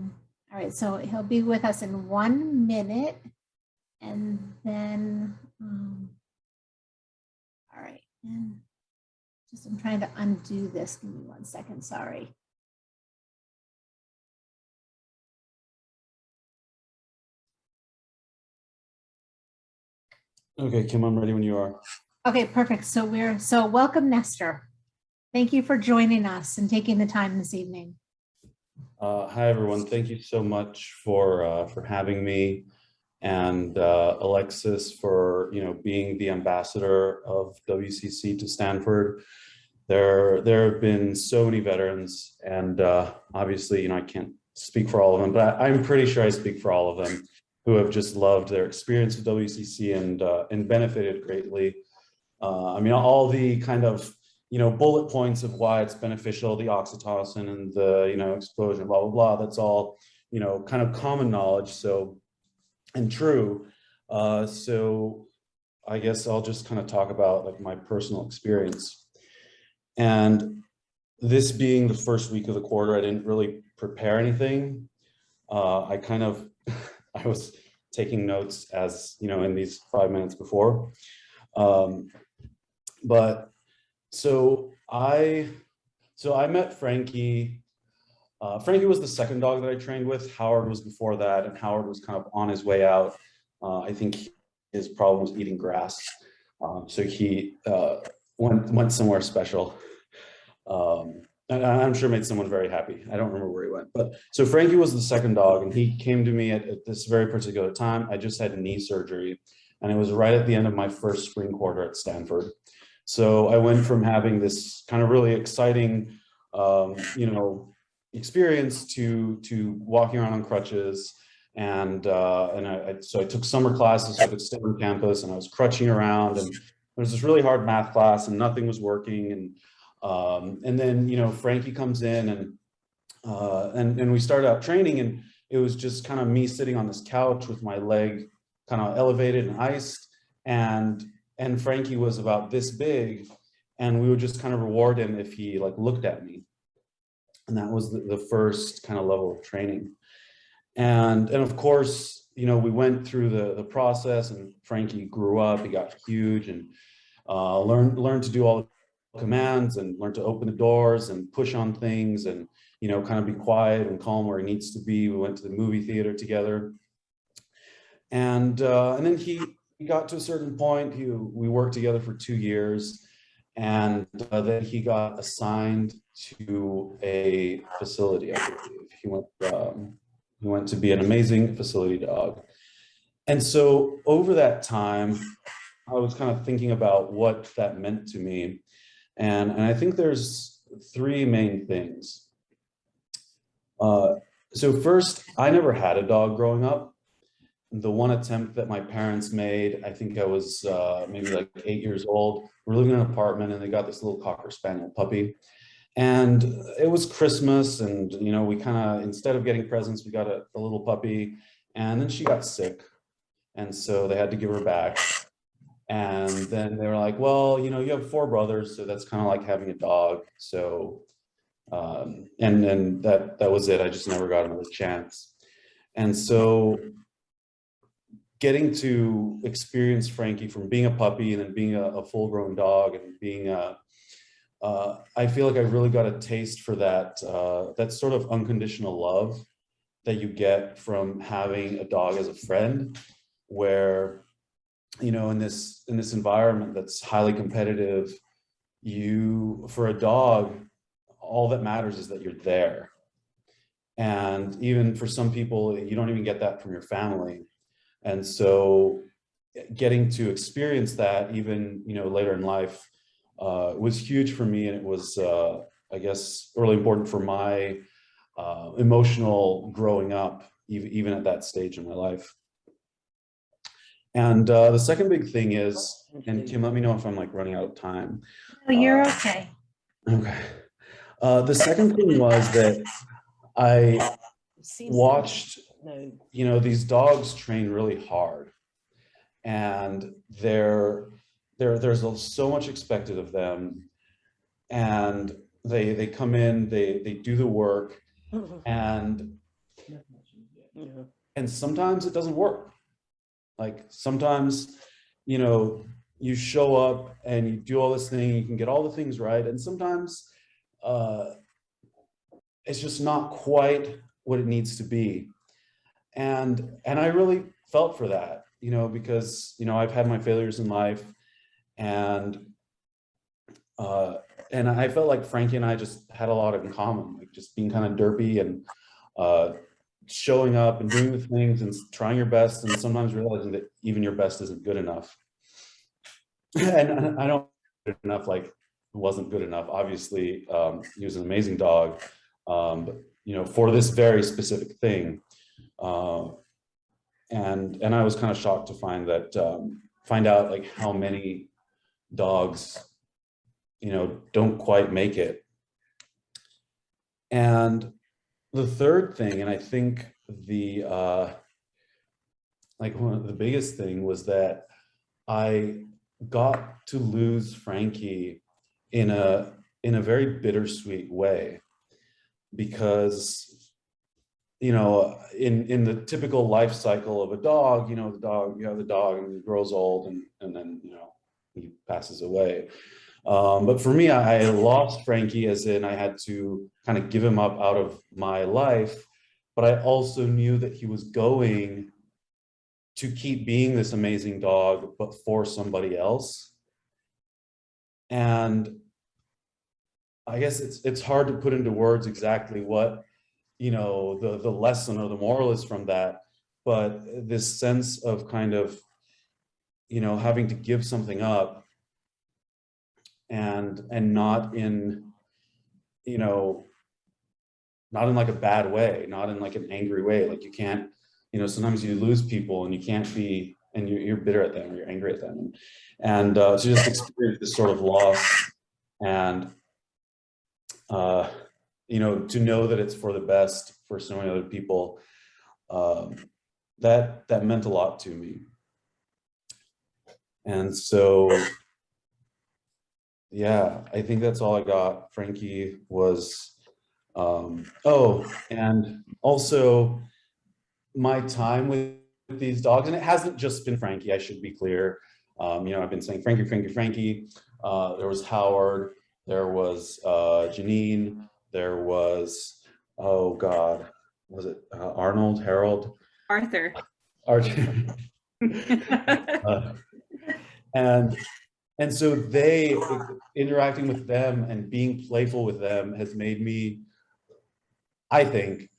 right, so he'll be with us in 1 minute, and then all right, and just I'm trying to undo this. Give me 1 second. Sorry. Okay, Kim, I'm ready when you are. Okay, perfect. So welcome, Nestor. Thank you for joining us and taking the time this evening. Hi, everyone. Thank you so much for having me, and Alexis for being the ambassador of WCC to Stanford. There have been so many veterans, and obviously, I can't speak for all of them, but I'm pretty sure I speak for all of them who have just loved their experience with WCC and benefited greatly. I mean, all the kind of, bullet points of why it's beneficial, the oxytocin and the, exposure, blah, blah, blah. That's all, kind of common knowledge. So, and true. So I guess I'll just kind of talk about like my personal experience. And this being the first week of the quarter, I didn't really prepare anything. I kind of, I was taking notes as, in these 5 minutes before. But so I met Frankie. Frankie was the second dog that I trained with. Howard was before that, and Howard was kind of on his way out. I think his problem was eating grass. So he went somewhere special. And I'm sure made someone very happy. I don't remember where he went. But so Frankie was the second dog, and he came to me at this very particular time. I just had knee surgery, and it was right at the end of my first spring quarter at Stanford. So I went from having this kind of really exciting, experience to walking around on crutches. So I took summer classes so I could stay on campus, and I was crutching around, and there was this really hard math class and nothing was working. And then, Frankie comes in and we started out training, and it was just kind of me sitting on this couch with my leg kind of elevated and iced, and Frankie was about this big, and we would just kind of reward him if he like looked at me. And that was the first kind of level of training. And of course, we went through the process, and Frankie grew up, he got huge, and learned to do all the commands and learned to open the doors and push on things and, kind of be quiet and calm where he needs to be. We went to the movie theater together. And then he got to a certain point, we worked together for 2 years, and then he got assigned to a facility, I believe. He went to be an amazing facility dog. And so over that time, I was kind of thinking about what that meant to me. And I think there's 3 main things. So first, I never had a dog growing up. The one attempt that my parents made, I think I was maybe like 8 years old. We're living in an apartment, and they got this little Cocker Spaniel puppy. And it was Christmas, and we kind of, instead of getting presents, we got a little puppy, and then she got sick, and so they had to give her back. And then they were like, well, you have 4 brothers, so that's kind of like having a dog. So and that was it. I just never got another chance. And so getting to experience Frankie from being a puppy and then being a full-grown dog and being I feel like I really got a taste for that that sort of unconditional love that you get from having a dog as a friend, where in this environment that's highly competitive, for a dog, all that matters is that you're there. And even for some people, you don't even get that from your family. And so getting to experience that even later in life was huge for me, and it was I guess really important for my emotional growing up, even at that stage in my life. And the second big thing is, and Kim, let me know if I'm like running out of time. No, you're okay. Okay. The second thing was that I watched, these dogs train really hard, and there's so much expected of them, and they come in, they do the work, and sometimes it doesn't work. Like sometimes, you show up and you do all this thing, you can get all the things right, and sometimes it's just not quite what it needs to be. And I really felt for that, because I've had my failures in life, and I felt like Frankie and I just had a lot in common, like just being kind of derpy and showing up and doing the things and trying your best, and sometimes realizing that even your best isn't good enough. And I don't enough, like it wasn't good enough. Obviously, he was an amazing dog, but for this very specific thing. And I was kind of shocked to find out like how many dogs, don't quite make it. And the third thing, and I think one of the biggest thing was that I got to lose Frankie in a very bittersweet way, because in the typical life cycle of a dog, you have the dog and he grows old and then he passes away. But for me, I lost Frankie as in I had to kind of give him up out of my life, but I also knew that he was going to keep being this amazing dog, but for somebody else. And I guess it's hard to put into words exactly what the lesson or the moral is from that, but this sense of kind of having to give something up, and not in not in like a bad way, not in like an angry way. Like you can't, sometimes you lose people and you can't be, and you're bitter at them or you're angry at them, and to just experience this sort of loss, and to know that it's for the best for so many other people, that meant a lot to me. And so, yeah, I think that's all I got. Frankie was, oh, and also my time with these dogs, and it hasn't just been Frankie, I should be clear. I've been saying Frankie, Frankie, Frankie. There was Howard, there was Janine, there was, oh God, was it Arnold, Harold? Arthur. Arthur. And so they, interacting with them and being playful with them has made me, I think,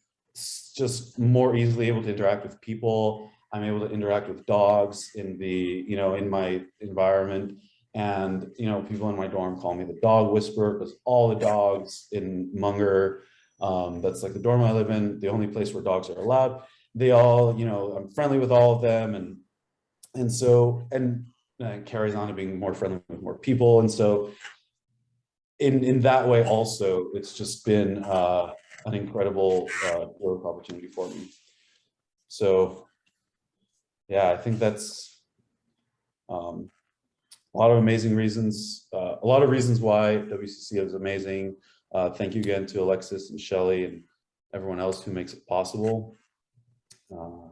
just more easily able to interact with people. I'm able to interact with dogs in in my environment. And, people in my dorm call me the dog whisperer, because all the dogs in Munger, that's like the dorm I live in, the only place where dogs are allowed, they all, I'm friendly with all of them. And so, and it carries on to being more friendly with more people. And so in that way also, it's just been an incredible growth opportunity for me. So yeah, I think that's a lot of amazing reasons, a lot of reasons why WCC is amazing. Thank you again to Alexis and Shelly and everyone else who makes it possible. And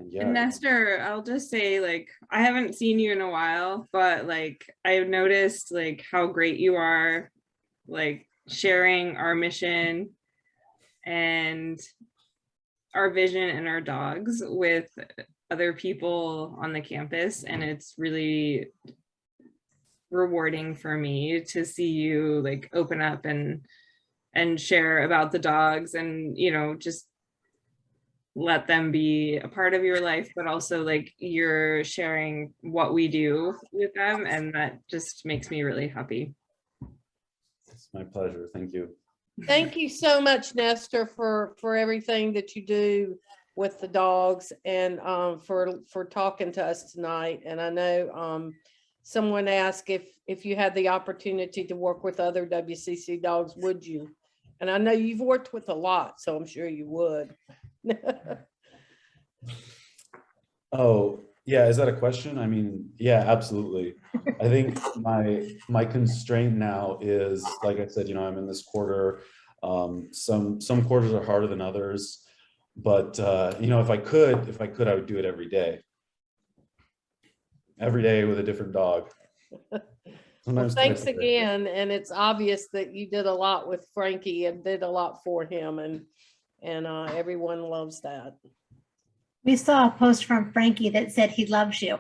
yeah. And Nestor, I'll just say, like, I haven't seen you in a while, but like I've noticed like how great you are, like sharing our mission and our vision and our dogs with other people on the campus, and it's really rewarding for me to see you like open up and share about the dogs, and just let them be a part of your life, but also like you're sharing what we do with them, and that just makes me really happy. It's my pleasure. Thank you. Thank you so much, Nestor, for everything that you do with the dogs, and for talking to us tonight. And I know someone asked if you had the opportunity to work with other WCC dogs, would you? And I know you've worked with a lot, so I'm sure you would. Oh, yeah, is that a question? I mean, yeah, absolutely. I think my constraint now is, like I said, I'm in this quarter. Some quarters are harder than others, but if I could, I would do it every day with a different dog. Well, thanks again. And it's obvious that you did a lot with Frankie and did a lot for him, and everyone loves that. We saw a post from Frankie that said he loves you.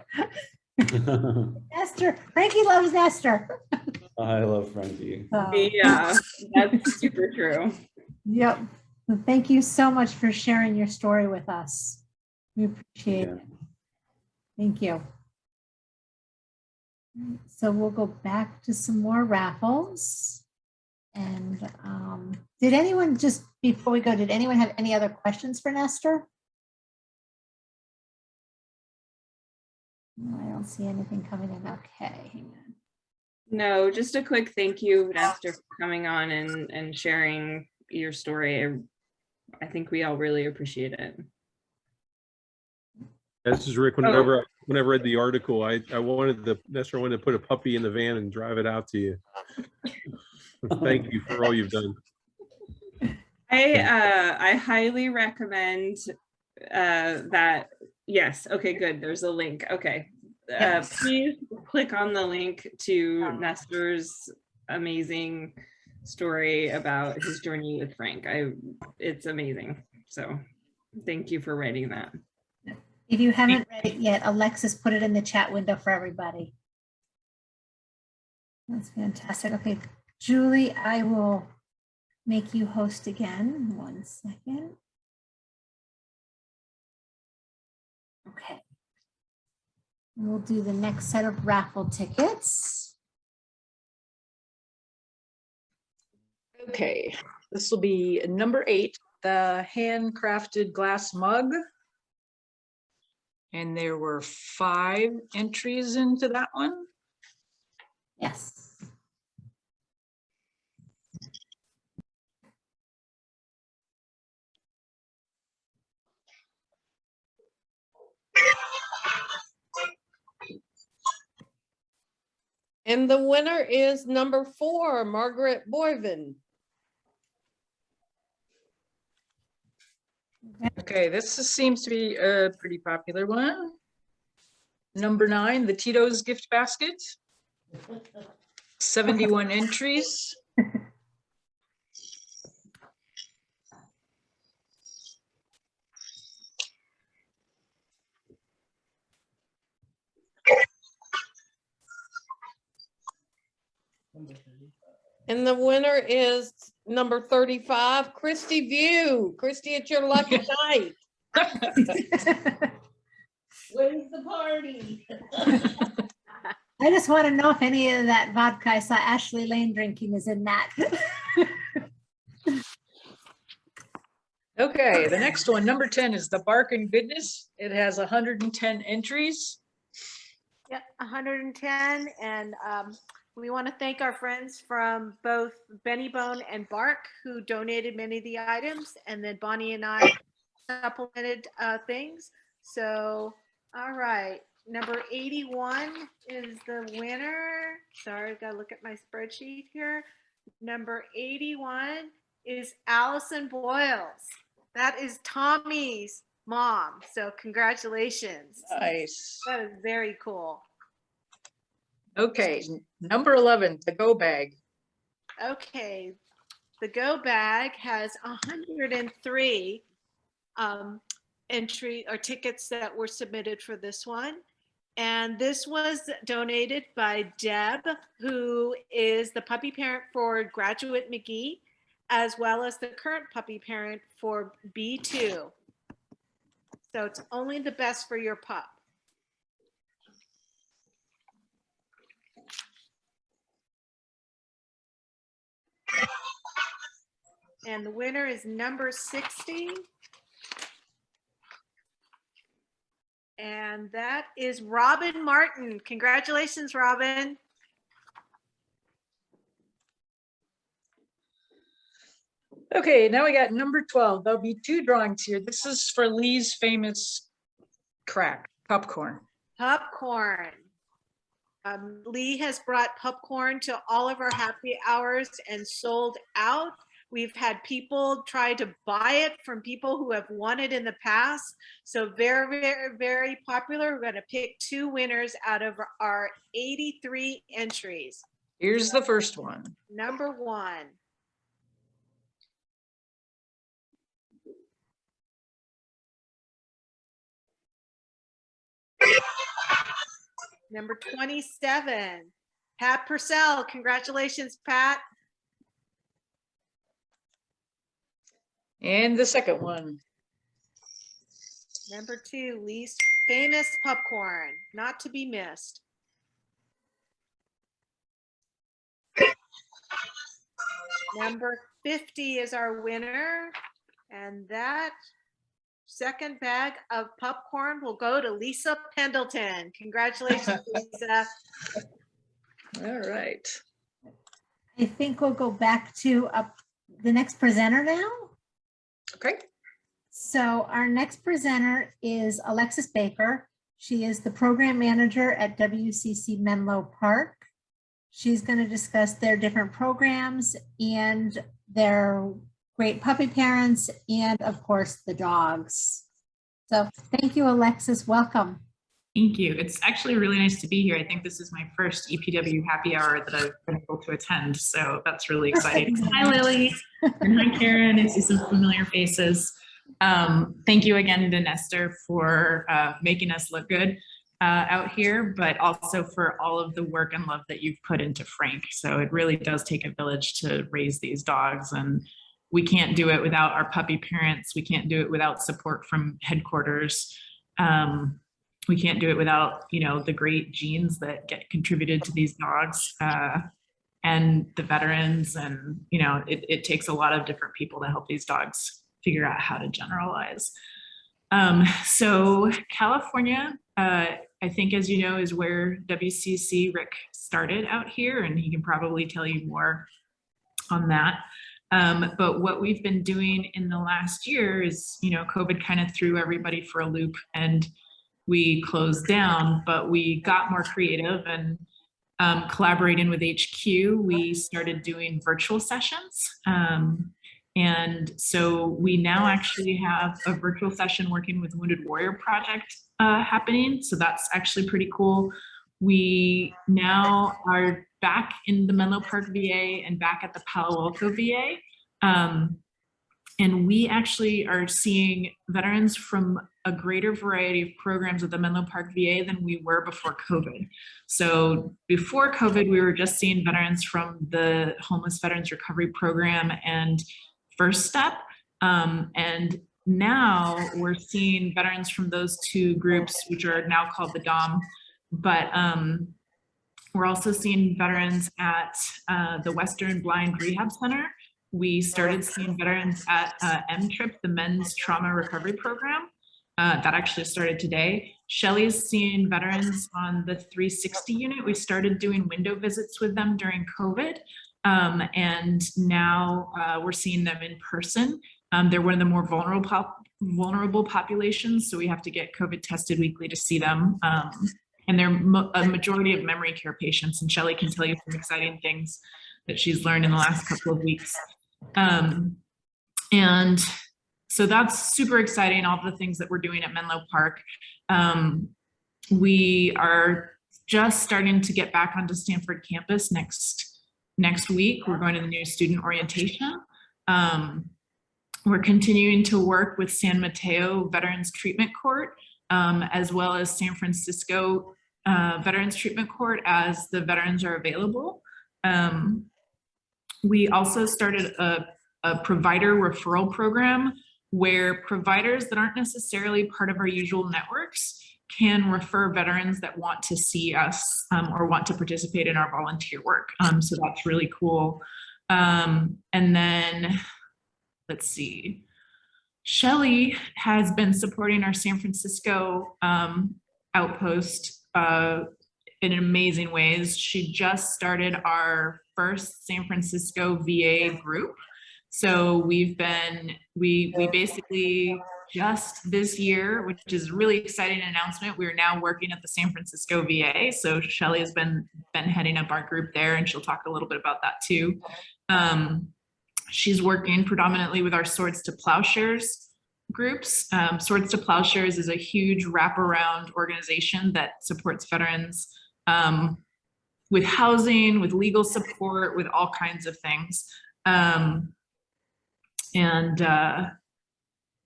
Nestor, Frankie loves Nestor. I love Frankie. Yeah, that's super true. Yep. Well, thank you so much for sharing your story with us. We appreciate it. Thank you. So we'll go back to some more raffles. And did anyone, just before we go, did anyone have any other questions for Nestor? No, I don't see anything coming in. Okay, hang on. No, just a quick thank you, Nestor, for coming on and sharing your story. I think we all really appreciate it. This is Rick. Whenever I read the article, Nestor wanted to put a puppy in the van and drive it out to you. Thank you for all you've done. I highly recommend that. Yes. Okay, good. There's a link. Okay. Please click on the link to Nestor's amazing story about his journey with Frank. It's amazing. So thank you for writing that. If you haven't read it yet, Alexis put it in the chat window for everybody. That's fantastic. Okay, Julie, I will make you host again. 1 second. Okay. We'll do the next set of raffle tickets. Okay, this will be number 8, the handcrafted glass mug. And there were 5 entries into that one. Yes. And the winner is number 4, Margaret Boyven. Okay, seems to be a pretty popular one. Number 9, the Tito's gift basket. 71 entries. And the winner is number 35, Christy View. Christy, it's your lucky night. When's the party? I just want to know if any of that vodka I saw Ashley Lane drinking is in that. Okay, the next one, number 10, is the Bark and Goodness. It has 110 entries. Yep, 110. And we want to thank our friends from both Benny Bone and Bark who donated many of the items. And then Bonnie and I supplemented things. So, all right. Number 81 is the winner. Sorry, I've got to look at my spreadsheet here. Number 81 is Allison Boyles. That is Tommy's mom. So congratulations. Nice. That is very cool. Okay, number 11, the Go Bag. Okay, the Go Bag has 103 entry or tickets that were submitted for this one. And this was donated by Deb, who is the puppy parent for Graduate McGee, as well as the current puppy parent for B2. So it's only the best for your pup. And the winner is number 60. And that is Robin Martin. Congratulations, Robin. Okay, now we got number 12. There'll be 2 drawings here. This is for Lee's famous crack, popcorn. Popcorn. Lee has brought popcorn to all of our happy hours and sold out. We've had people try to buy it from people who have won it in the past. So very, very, very popular. We're going to pick 2 winners out of our 83 entries. Here's the first one. Number 1. Number 27, Pat Purcell. Congratulations, Pat. And the second one. Number 2, Lee's famous popcorn, not to be missed. Number 50 is our winner, and that second bag of popcorn will go to Lisa Pendleton. Congratulations, Lisa. All right. I think we'll go back to the next presenter now. Okay. So our next presenter is Alexis Baker. She is the program manager at WCC Menlo Park. She's going to discuss their different programs and their great puppy parents and, of course, the dogs. So thank you, Alexis. Welcome. Thank you. It's actually really nice to be here. I think this is my first EPW happy hour that I've been able to attend, so that's really exciting. Hi, Lily. And hi, Karen. I see some familiar faces. Thank you again to Nestor for making us look good out here, but also for all of the work and love that you've put into Frank. So it really does take a village to raise these dogs, and we can't do it without our puppy parents. We can't do it without support from headquarters. We can't do it without, you know, the great genes that get contributed to these dogs and the veterans. And, you know, it takes a lot of different people to help these dogs figure out how to generalize. So California, I think, as you know, is where WCC Rick started out here, and he can probably tell you more on that. But what we've been doing in the last year is, you know, COVID kind of threw everybody for a loop and we closed down, but we got more creative and collaborating with HQ, we started doing virtual sessions. And so we now actually have a virtual session working with Wounded Warrior Project happening. So that's actually pretty cool. We now are back in the Menlo Park VA and back at the Palo Alto VA. And we actually are seeing veterans from a greater variety of programs at the Menlo Park VA than we were before COVID. So before COVID, we were just seeing veterans from the Homeless Veterans Recovery Program and First Step. And now we're seeing veterans from those two groups, which are now called the DOM. But we're also seeing veterans at the Western Blind Rehab Center. We started seeing veterans at MTRIP, the Men's Trauma Recovery Program. That actually started today. Shelly's seeing veterans on the 360 unit. We started doing window visits with them during COVID. And now we're seeing them in person. They're one of the more vulnerable populations, so we have to get COVID tested weekly to see them. And they're a majority of memory care patients, and Shelly can tell you some exciting things that she's learned in the last couple of weeks. And so that's super exciting, all the things that we're doing at Menlo Park. We are just starting to get back onto Stanford campus next week. We're going to the new student orientation. We're continuing to work with San Mateo Veterans Treatment Court, as well as San Francisco Veterans Treatment Court as the veterans are available. We also started a provider referral program where providers that aren't necessarily part of our usual networks can refer veterans that want to see us or want to participate in our volunteer work. So that's really cool. And then, let's see, Shelly has been supporting our San Francisco outpost in amazing ways. She just started our first San Francisco VA group. So we basically just this year, which is a really exciting announcement, we're now working at the San Francisco VA. So Shelly has been heading up our group there, and she'll talk a little bit about that too. She's working predominantly with our Swords to Plowshares groups. Swords to Plowshares is a huge wraparound organization that supports veterans with housing, with legal support, with all kinds of things.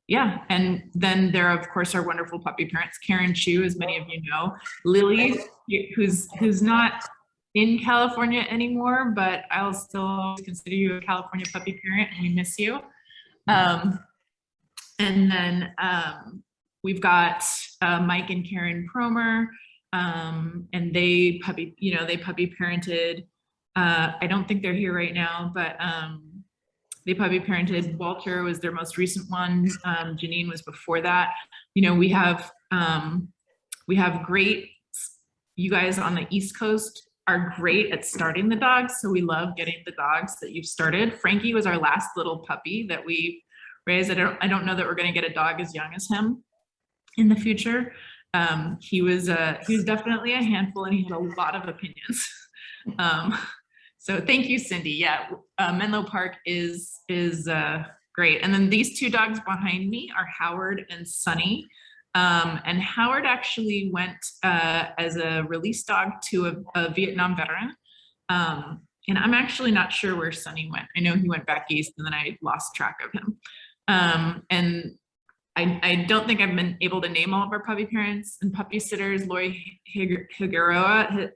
Yeah, and then there are, of course, our wonderful puppy parents, Karen Chu, as many of you know, Lily, who's not in California anymore, but I'll still consider you a California puppy parent, and we miss you. And then we've got Mike and Karen Promer, and they puppy parented. I don't think they're here right now, but they puppy parented. Walter was their most recent one. Janine was before that. You know, we have great, you guys on the East Coast are great at starting the dogs. So we love getting the dogs that you've started. Frankie was our last little puppy that we raised. I don't know that we're going to get a dog as young as him in the future. He was definitely a handful, and he had a lot of opinions. So thank you, Cindy. Yeah, Menlo Park is great. And then these two dogs behind me are Howard and Sunny. And Howard actually went as a release dog to a Vietnam veteran. And I'm actually not sure where Sunny went. I know he went back east, and then I lost track of him. And I don't think I've been able to name all of our puppy parents and puppy sitters. Lori Higuera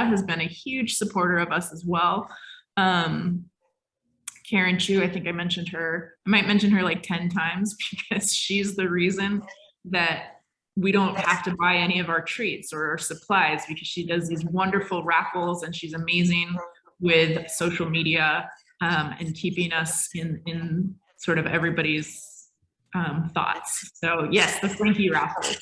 has been a huge supporter of us as well. Karen Chu, I think I mentioned her. I might mention her like 10 times because she's the reason that we don't have to buy any of our treats or our supplies, because she does these wonderful raffles, and she's amazing with social media and keeping us in sort of everybody's thoughts. So yes, the Frankie raffles.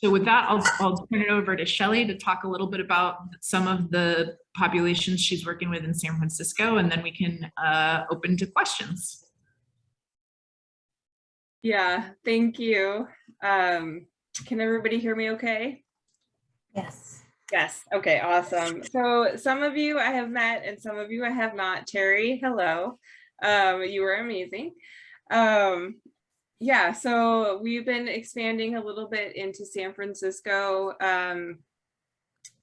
So with that, I'll turn it over to Shelley to talk a little bit about some of the populations she's working with in San Francisco, and then we can open to questions. Yeah, thank you. Can everybody hear me okay? Yes. Yes, okay, awesome. So some of you I have met and some of you I have not. Terry, hello. You were amazing. Yeah, so we've been expanding a little bit into San Francisco.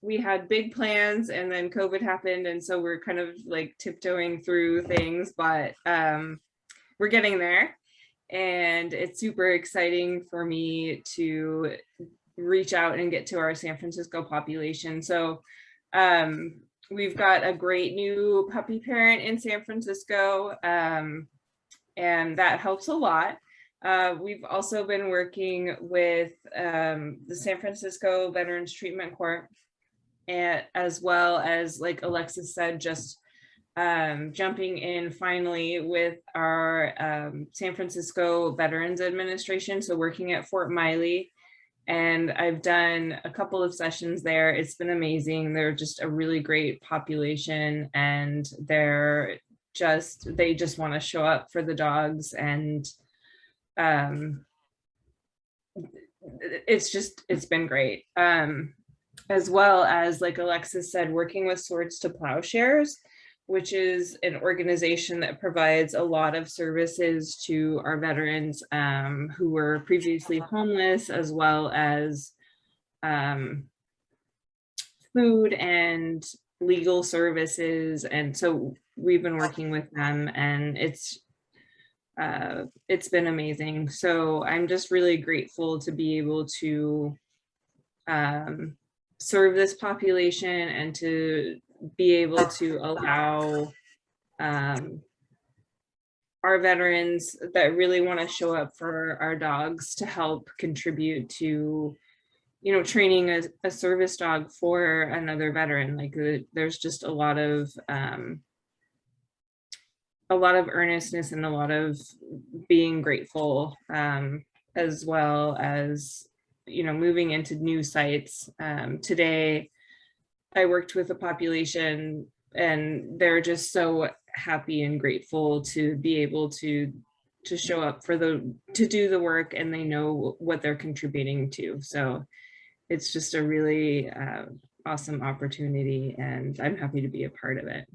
We had big plans, and then COVID happened, and so we're kind of like tiptoeing through things, but we're getting there. And it's super exciting for me to reach out and get to our San Francisco population. So we've got a great new puppy parent in San Francisco, and that helps a lot. We've also been working with the San Francisco Veterans Treatment Corps, and as well as, like Alexis said, just jumping in finally with our San Francisco Veterans Administration, so working at Fort Miley. And I've done a couple of sessions there. It's been amazing. They're just a really great population, and they just want to show up for the dogs, and it's been great. As well as, like Alexis said, working with Swords to Plowshares, which is an organization that provides a lot of services to our veterans who were previously homeless, as well as food and legal services. And so we've been working with them, and it's been amazing. So I'm just really grateful to be able to serve this population and to be able to allow our veterans that really want to show up for our dogs to help contribute to, you know, training a service dog for another veteran. Like there's just a lot of earnestness and a lot of being grateful, as well as, you know, moving into new sites. Today, I worked with a population, and they're just so happy and grateful to be able to show up to do the work, and they know what they're contributing to. So it's just a really awesome opportunity, and I'm happy to be a part of it.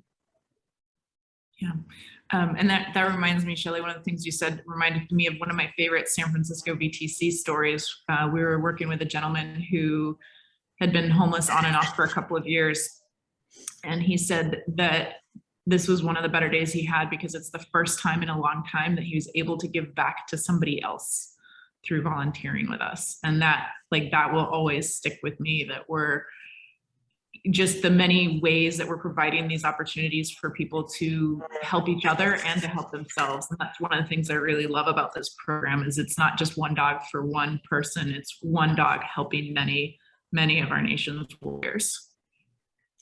Yeah. And that reminds me, Shelley, one of the things you said reminded me of one of my favorite San Francisco VTC stories. We were working with a gentleman who had been homeless on and off for a couple of years. And he said that this was one of the better days he had, because it's the first time in a long time that he was able to give back to somebody else through volunteering with us. And that will always stick with me, that we're just the many ways that we're providing these opportunities for people to help each other and to help themselves. And that's one of the things I really love about this program, is it's not just one dog for one person, it's one dog helping many, many of our nation's warriors.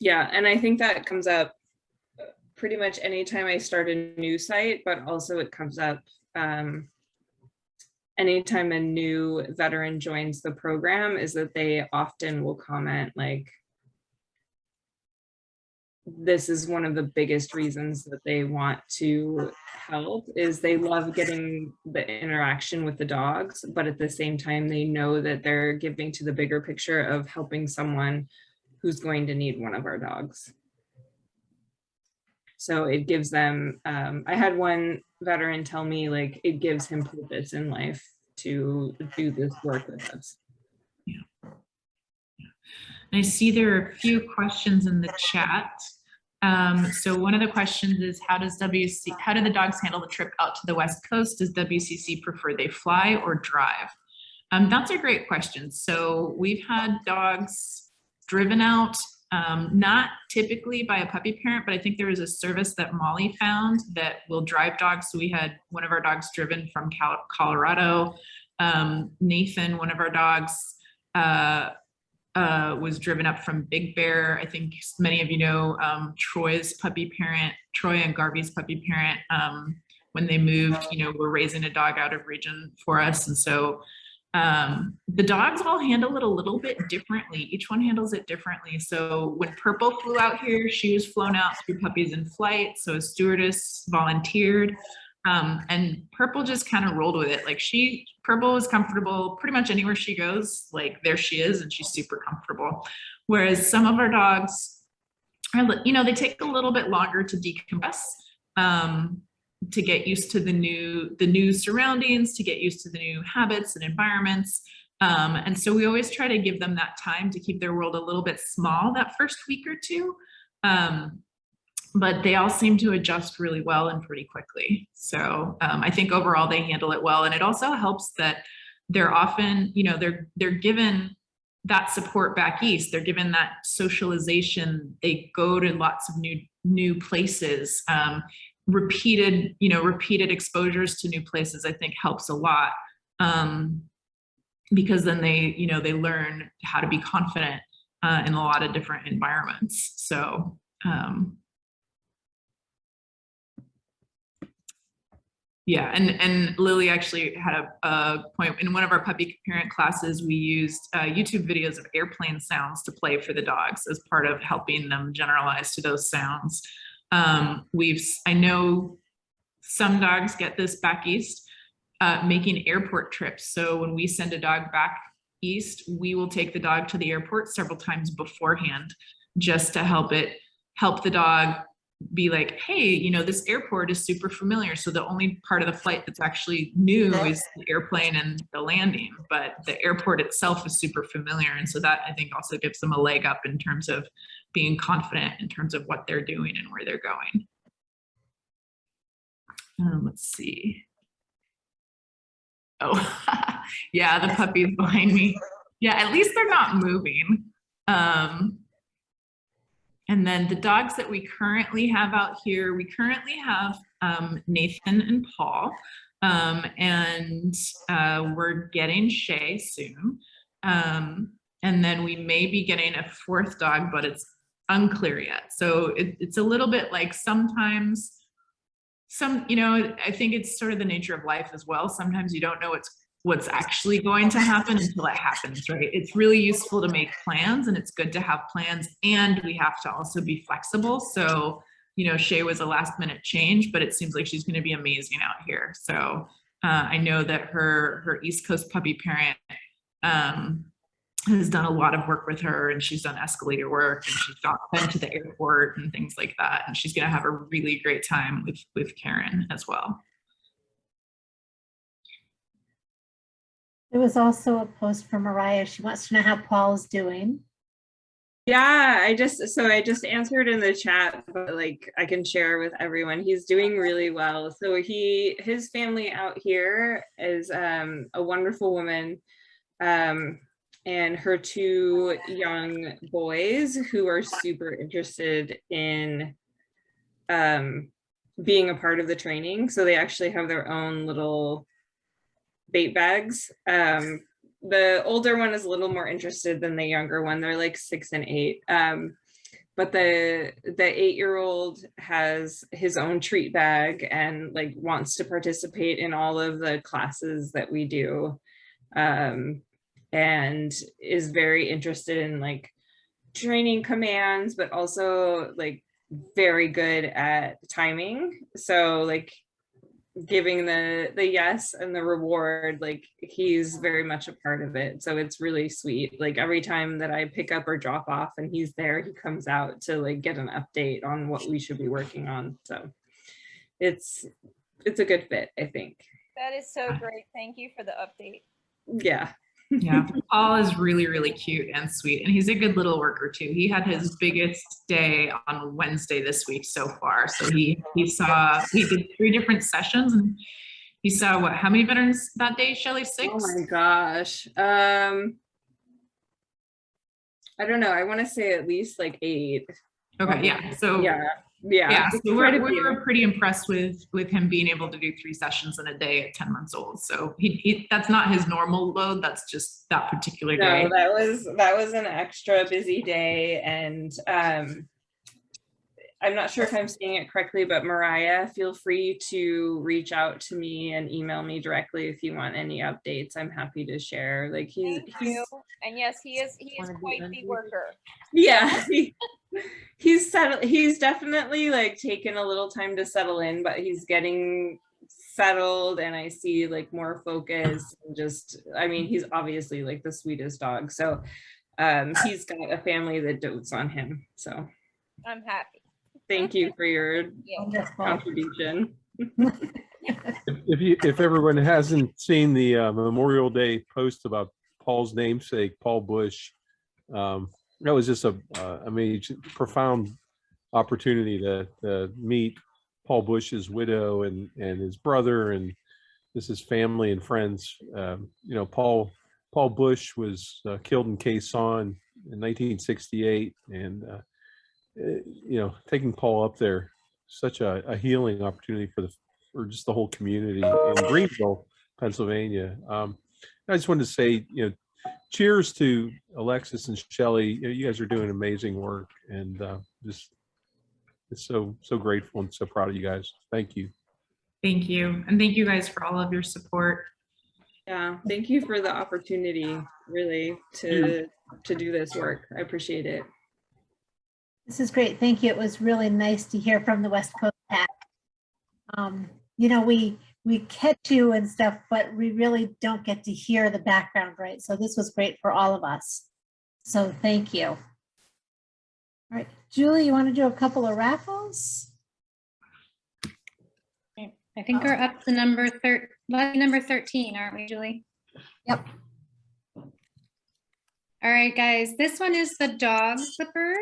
Yeah, and I think that comes up pretty much anytime I start a new site, but also it comes up anytime a new veteran joins the program, is that they often will comment like, this is one of the biggest reasons that they want to help, is they love getting the interaction with the dogs, but at the same time, they know that they're giving to the bigger picture of helping someone who's going to need one of our dogs. So it gives them, I had one veteran tell me, like, it gives him purpose in life to do this work with us. And I see there are a few questions in the chat. So one of the questions is, how do the dogs handle the trip out to the West Coast? Does WCC prefer they fly or drive? That's a great question. So we've had dogs driven out, not typically by a puppy parent, but I think there is a service that Molly found that will drive dogs. So we had one of our dogs driven from Colorado. Nathan, one of our dogs, was driven up from Big Bear. I think many of you know Troy's puppy parent, Troy and Garvey's puppy parent, when they moved, were raising a dog out of region for us. And so the dogs all handle it a little bit differently. Each one handles it differently. So when Purple flew out here, she was flown out through Puppies in Flight. So a stewardess volunteered. And Purple just kind of rolled with it. Like Purple is comfortable pretty much anywhere she goes, like there she is, and she's super comfortable. Whereas some of our dogs are, they take a little bit longer to decompress, to get used to the new surroundings, to get used to the new habits and environments. And so we always try to give them that time to keep their world a little bit small that first week or two. But they all seem to adjust really well and pretty quickly. So I think overall they handle it well. And it also helps that they're often, they're given that support back east. They're given that socialization. They go to lots of new places. Repeated exposures to new places, I think helps a lot. Because then they learn how to be confident in a lot of different environments. So yeah, and Lily actually had a point. In one of our puppy parent classes, we used YouTube videos of airplane sounds to play for the dogs as part of helping them generalize to those sounds. I know some dogs get this back east, making airport trips. So when we send a dog back east, we will take the dog to the airport several times beforehand, just to help the dog be like, hey, this airport is super familiar. So the only part of the flight that's actually new is the airplane and the landing, but the airport itself is super familiar. And so that, I think, also gives them a leg up in terms of being confident in terms of what they're doing and where they're going. Let's see. Oh, yeah, the puppies behind me. Yeah, at least they're not moving. And then the dogs that we currently have out here, we currently have Nathan and Paul, and we're getting Shay soon. And then we may be getting a fourth dog, but it's unclear yet. So it's a little bit like sometimes I think it's sort of the nature of life as well. Sometimes you don't know what's actually going to happen until it happens, right? It's really useful to make plans, and it's good to have plans, and we have to also be flexible. So, Shay was a last minute change, but it seems like she's going to be amazing out here. So I know that her East Coast puppy parent has done a lot of work with her, and she's done escalator work, and she's been to the airport and things like that. And she's going to have a really great time with Karen as well. There was also a post from Mariah. She wants to know how Paul's doing. Yeah, I just answered in the chat, but I can share with everyone. He's doing really well. So his family out here is a wonderful woman, and her two young boys who are super interested in being a part of the training. So they actually have their own little bait bags. The older one is a little more interested than the younger one. They're like 6 and 8. But the 8-year-old has his own treat bag and wants to participate in all of the classes that we do. And is very interested in training commands, but also very good at timing. So like giving the yes and the reward, like he's very much a part of it. So it's really sweet. Like every time that I pick up or drop off and he's there, he comes out to like get an update on what we should be working on. So it's a good fit, I think. That is so great. Thank you for the update. Yeah. Yeah, Paul is really, really cute and sweet, and he's a good little worker too. He had his biggest day on Wednesday this week so far. So he did 3 different sessions, and he saw what? How many veterans that day, Shelley? 6? Oh my gosh. I don't know. I want to say at least like 8. Okay, yeah. So yeah. So we're pretty impressed with him being able to do 3 sessions in a day at 10 months old. So he that's not his normal load. That's just that particular day. No, that was an extra busy day, and I'm not sure if I'm saying it correctly, but Mariah, feel free to reach out to me and email me directly if you want any updates. I'm happy to share. Like Thank you. And yes, he is quite the worker. Yeah. He's settled. He's definitely like taken a little time to settle in, but he's getting settled, and I see like more focus, and just, I mean, he's obviously like the sweetest dog. So he's got a family that dotes on him. So I'm happy. Thank you for your contribution. If everyone hasn't seen the Memorial Day post about Paul's namesake, Paul Bush, that was just profound opportunity to meet Paul Bush's widow and his brother, and this is family and friends. Paul Bush was killed in Quezon in 1968, and taking Paul up there, such a healing opportunity for just the whole community in Greenville, Pennsylvania. I just wanted to say, cheers to Alexis and Shelley. You guys are doing amazing work, and just it's so grateful and so proud of you guys. Thank you. Thank you, and thank you guys for all of your support. Yeah, thank you for the opportunity, really, to do this work. I appreciate it. This is great. Thank you. It was really nice to hear from the West Coast Pack. We catch you and stuff, but we really don't get to hear the background, right? So this was great for all of us. So thank you. All right, Julie, you want to do a couple of raffles? I think we're up to number 13, aren't we, Julie? Yep. All right, guys, this one is the dog slipper,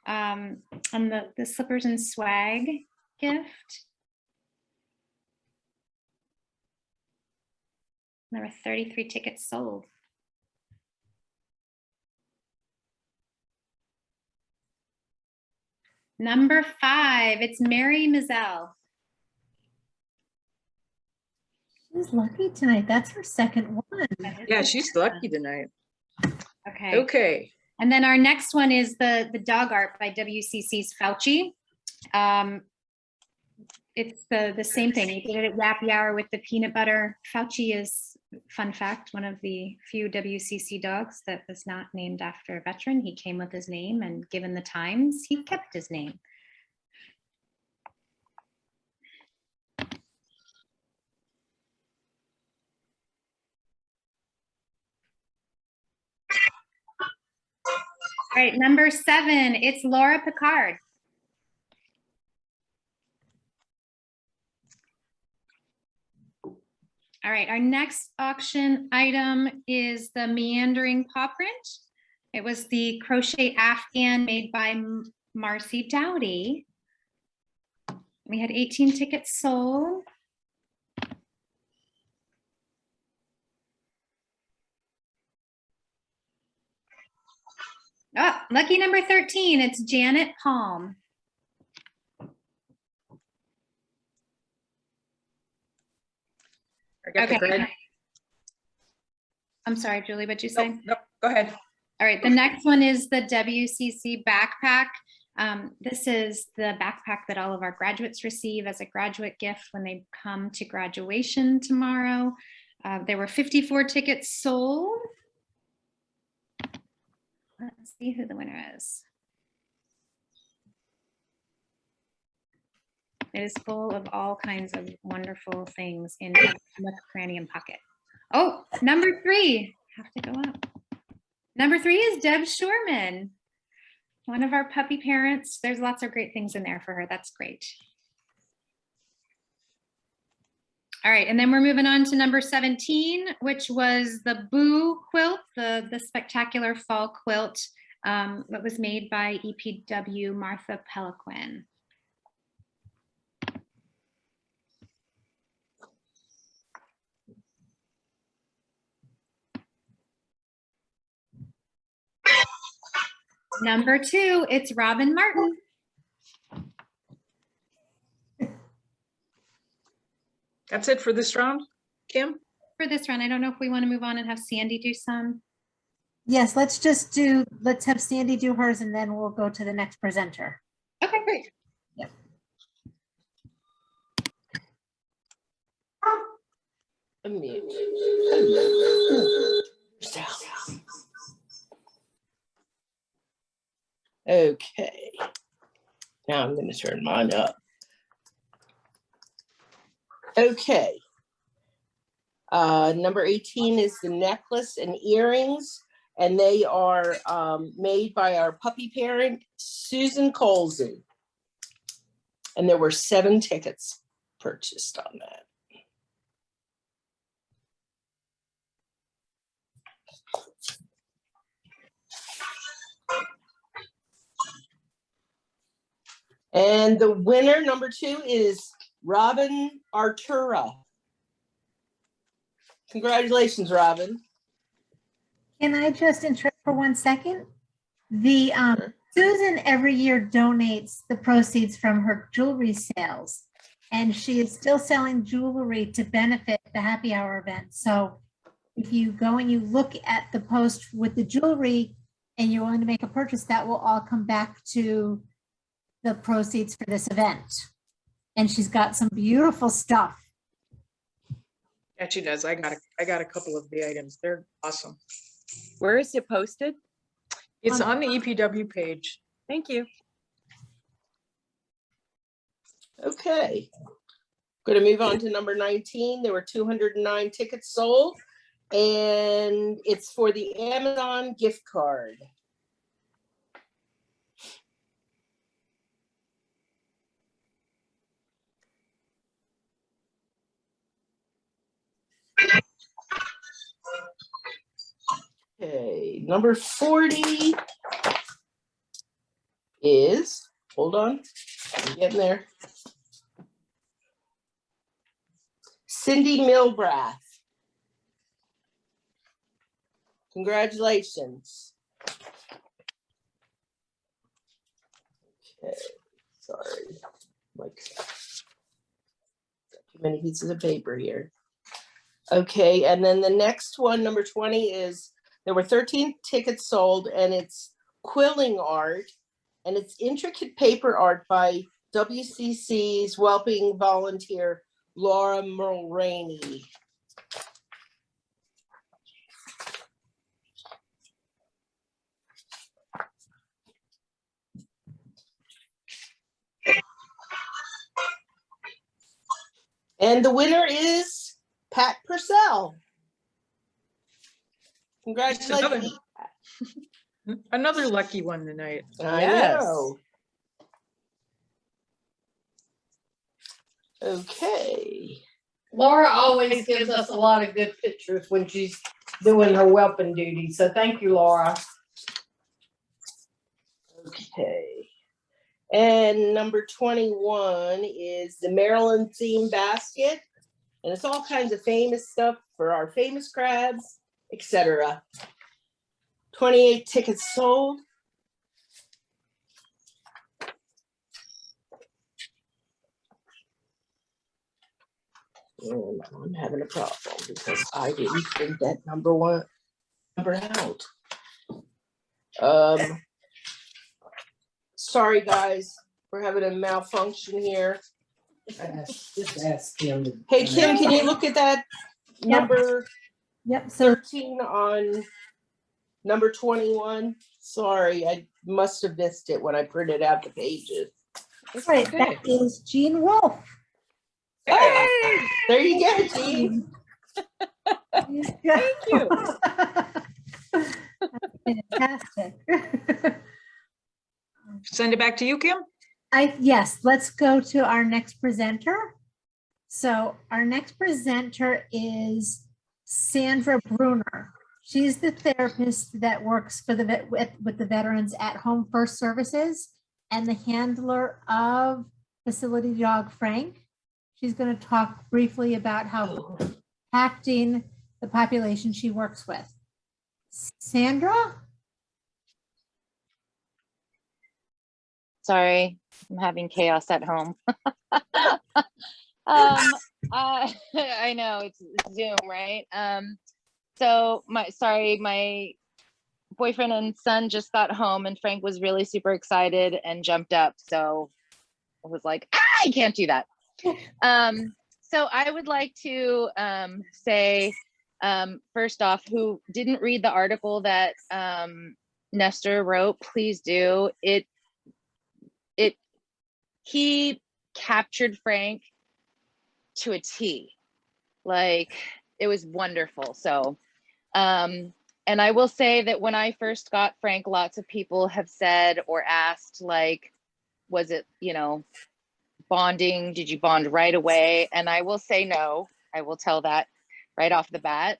and the slippers and swag gift. There were 33 tickets sold. Number 5, it's Mary Mizell. She's lucky tonight. That's her second one. Yeah, she's lucky tonight. Okay. Okay. And then our next one is the dog art by WCC's Fauci. It's the same thing. We did it at Happy Hour with the peanut butter. Fauci is, fun fact, one of the few WCC dogs that was not named after a veteran. He came with his name, and given the times, he kept his name. All right, number 7, it's Laura Picard. All right, our next auction item is the meandering paw print. It was the crochet Afghan made by Marcy Dowdy. We had 18 tickets sold. Oh, lucky number 13, it's Janet Palm. Okay. I'm sorry, Julie, what'd you say? Nope, go ahead. All right, the next one is the WCC backpack. This is the backpack that all of our graduates receive as a graduate gift when they come to graduation tomorrow. There were 54 tickets sold. Let's see who the winner is. It is full of all kinds of wonderful things in every nook, cranny, and pocket. Oh, number 3. Have to go up. Number 3 is Deb Shorman, one of our puppy parents. There's lots of great things in there for her. That's great. All right, and then we're moving on to number 17, which was the Boo quilt, the spectacular fall quilt that was made by EPW Martha Peliquin. Number 2, it's Robin Martin. That's it for this round, Kim? For this round, I don't know if we want to move on and have Sandy do some. Yes, let's have Sandy do hers and then we'll go to the next presenter. Okay, great. Yep. Okay. Now I'm going to turn mine up. Okay. Number 18 is the necklace and earrings, and they are made by our puppy parent, Susan Colsey. And there were 7 tickets purchased on that. And the winner, number 2, is Robin Artura. Congratulations, Robin. Can I just interrupt for 1 second? The Susan every year donates the proceeds from her jewelry sales, and she is still selling jewelry to benefit the happy hour event. So if you go and you look at the post with the jewelry and you're willing to make a purchase, that will all come back to the proceeds for this event. And she's got some beautiful stuff. Yeah, she does. I got a couple of the items. They're awesome. Where is it posted? It's on the EPW page. Thank you. Okay. Going to move on to number 19. There were 209 tickets sold, and it's for the Amazon gift card. Okay, number 40 is, hold on, I'm getting there. Cindy Milbrath. Congratulations. Okay, sorry. Like, too many pieces of paper here. Okay, and then the next one, number 20, is there were 13 tickets sold, and it's quilling art, and it's intricate paper art by WCC's whelping volunteer, Laura Mulraney. And the winner is Pat Purcell. Congratulations. Another lucky one tonight. I know. Okay. Laura always gives us a lot of good pictures when she's doing her whelping duty. So thank you, Laura. Okay. And number 21 is the Maryland theme basket. And it's all kinds of famous stuff for our famous crabs, etc. 28 tickets sold. And I'm having a problem because I didn't print that number out. Sorry guys, we're having a malfunction here. Just ask Kim. Hey Kim, can you look at that number? Yep. So 13 on number 21. Sorry, I must have missed it when I printed out the pages. That's right. That is Jean Wolf. Hey, there you go, Jean. Thank you. Fantastic. Send it back to you, Kim. Yes, let's go to our next presenter. So our next presenter is Sandra Bruner. She's the therapist that works for the with the veterans at Home First Services and the handler of facility dog Frank. She's going to talk briefly about how impacting the population she works with. Sandra? Sorry, I'm having chaos at home. I know it's Zoom, right? So my boyfriend and son just got home and Frank was really super excited and jumped up. So I was like, I can't do that. So I would like to say, first off, who didn't read the article that Nestor wrote, please do. He captured Frank to a T. Like, it was wonderful. So, and I will say that when I first got Frank, lots of people have said or asked, like, was it, bonding? Did you bond right away? And I will say no. I will tell that right off the bat.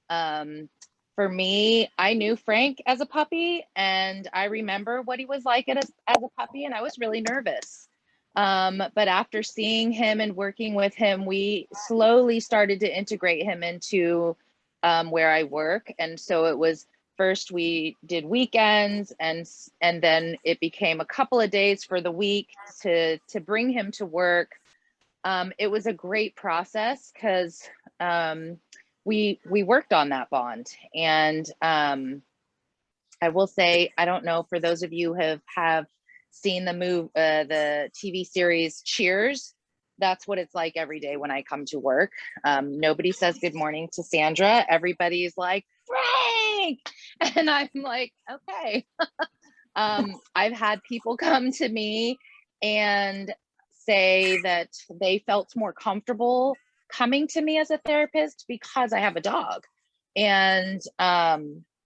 For me, I knew Frank as a puppy, and I remember what he was like as a puppy, and I was really nervous. But after seeing him and working with him, we slowly started to integrate him into where I work. And so it was first we did weekends, and then it became a couple of days for the week to bring him to work. It was a great process because we worked on that bond. And I will say, I don't know, for those of you who have seen the TV series Cheers, that's what it's like every day when I come to work. Nobody says good morning to Sandra. Everybody's like, Frank! And I'm like, okay. I've had people come to me and say that they felt more comfortable coming to me as a therapist because I have a dog. And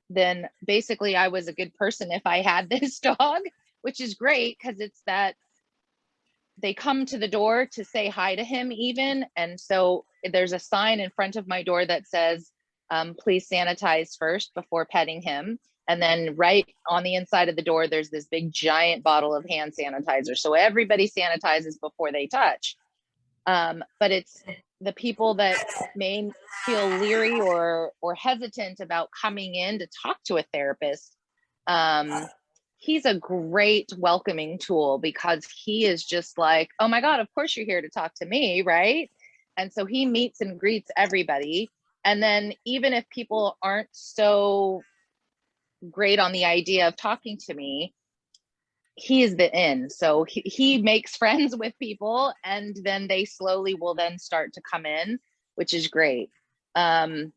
then basically I was a good person if I had this dog, which is great because it's that they come to the door to say hi to him even. And so there's a sign in front of my door that says, please sanitize first before petting him. And then right on the inside of the door, there's this big giant bottle of hand sanitizer. So everybody sanitizes before they touch. But it's the people that may feel leery or hesitant about coming in to talk to a therapist. He's a great welcoming tool because he is just like, oh my God, of course you're here to talk to me, right? And so he meets and greets everybody. And then even if people aren't so great on the idea of talking to me, he is the in. So he makes friends with people, and then they slowly will then start to come in, which is great. And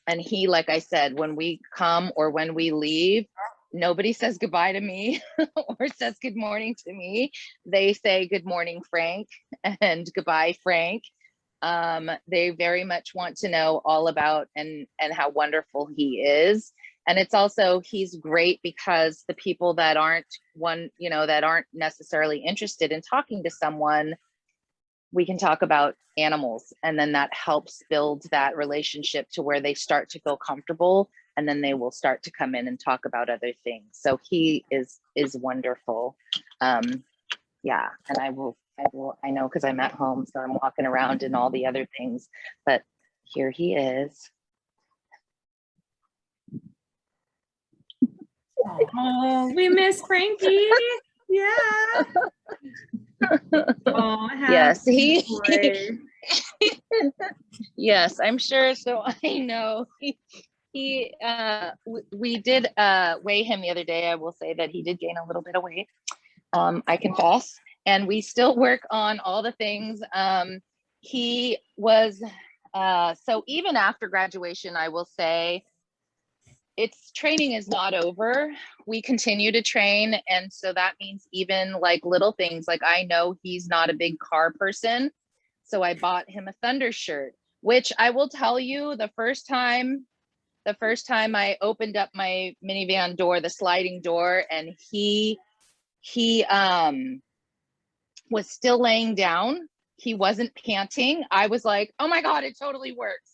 he, like I said, when we come or when we leave, nobody says goodbye to me or says good morning to me. They say good morning, Frank, and goodbye, Frank. They very much want to know all about and how wonderful he is. And it's also, he's great because the people that aren't that aren't necessarily interested in talking to someone, we can talk about animals, and then that helps build that relationship to where they start to feel comfortable, and then they will start to come in and talk about other things. So he is wonderful. Yeah, and I know because I'm at home, so I'm walking around and all the other things, but here he is. Oh, we miss Frankie. Yeah. Oh, Yes, yes, I'm sure. So I know we did weigh him the other day. I will say that he did gain a little bit of weight. I confess, and we still work on all the things. He was so even after graduation, I will say it's training is not over. We continue to train. And so that means even like little things, like I know he's not a big car person. So I bought him a Thunder shirt, which I will tell you the first time I opened up my minivan door, the sliding door, and he was still laying down. He wasn't panting. I was like, oh my God, it totally works.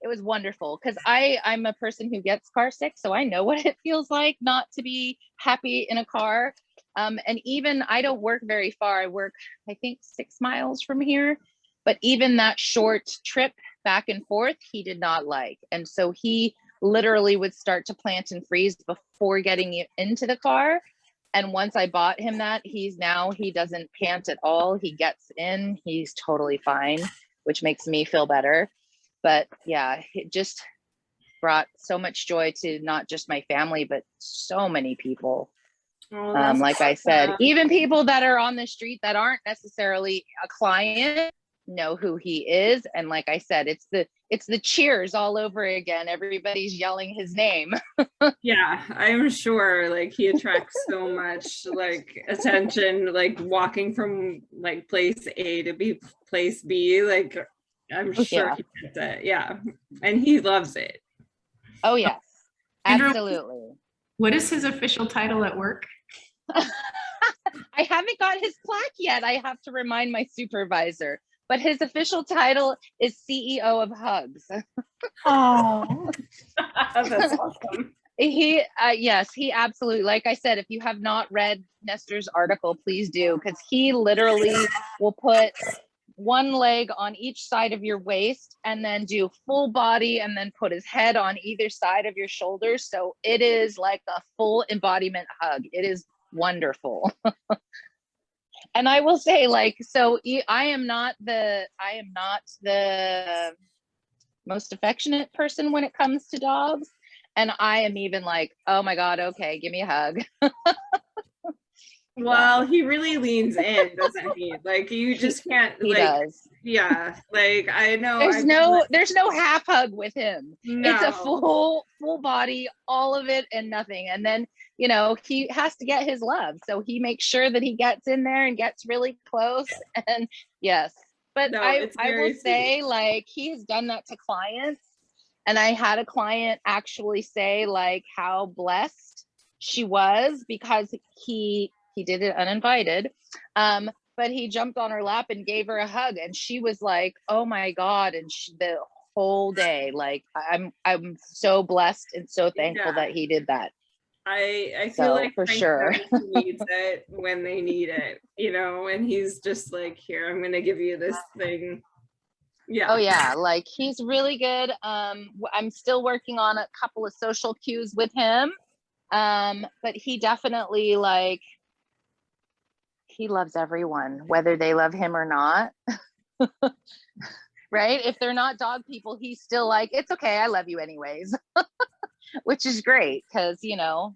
It was wonderful because I'm a person who gets car sick, so I know what it feels like not to be happy in a car. And even I don't work very far. I work, I think, 6 miles from here. But even that short trip back and forth, he did not like. And so he literally would start to plant and freeze before getting into the car. And once I bought him that, he doesn't pant at all. He gets in, he's totally fine, which makes me feel better. But yeah, it just brought so much joy to not just my family, but so many people. Oh, like I said, even people that are on the street that aren't necessarily a client know who he is. And like I said, it's the cheers all over again. Everybody's yelling his name. Yeah, I'm sure like he attracts so much like attention, like walking from like place A to place B, like I'm sure he gets it. Yeah. And he loves it. Oh yes, Sandra, absolutely. What is his official title at work? I haven't got his plaque yet. I have to remind my supervisor, but his official title is CEO of Hugs. Oh, that's awesome. Yes, he absolutely, like I said, if you have not read Nestor's article, please do, because he literally will put one leg on each side of your waist and then do full body and then put his head on either side of your shoulders. So it is like a full embodiment hug. It is wonderful. And I will say, like, so I am not the most affectionate person when it comes to dogs. And I am even like, oh my God, okay, give me a hug. Well, he really leans in, doesn't he? Like you just can't. He like, does. Yeah, like I know. There's no half hug with him. No. It's a full body, all of it and nothing. And then, you know, he has to get his love. So he makes sure that he gets in there and gets really close. And yes, but No, I it's will very say, like, he has done that to clients. And I had a client actually say like how blessed she was because he did it uninvited. But he jumped on her lap and gave her a hug, and she was like, oh my God. And the whole day, like, I'm so blessed and so thankful that he did that. I feel So, like for Frank sure. needs it when they need it, you know, and he's just like, here, I'm gonna give you this thing. Yeah. Oh yeah, like he's really good. I'm still working on a couple of social cues with him. But he definitely, like, he loves everyone, whether they love him or not. Right? If they're not dog people, he's still like, it's okay, I love you anyways. Which is great because, you know,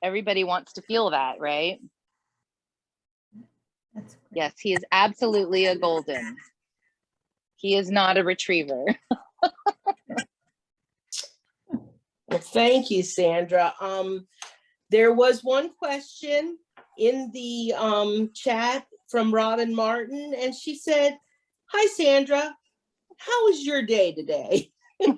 everybody wants to feel that, right? Yes, he is absolutely a golden. He is not a retriever. Well, thank you, Sandra. There was one question in the chat from Robin Martin, and she said, hi, Sandra, how was your day today? It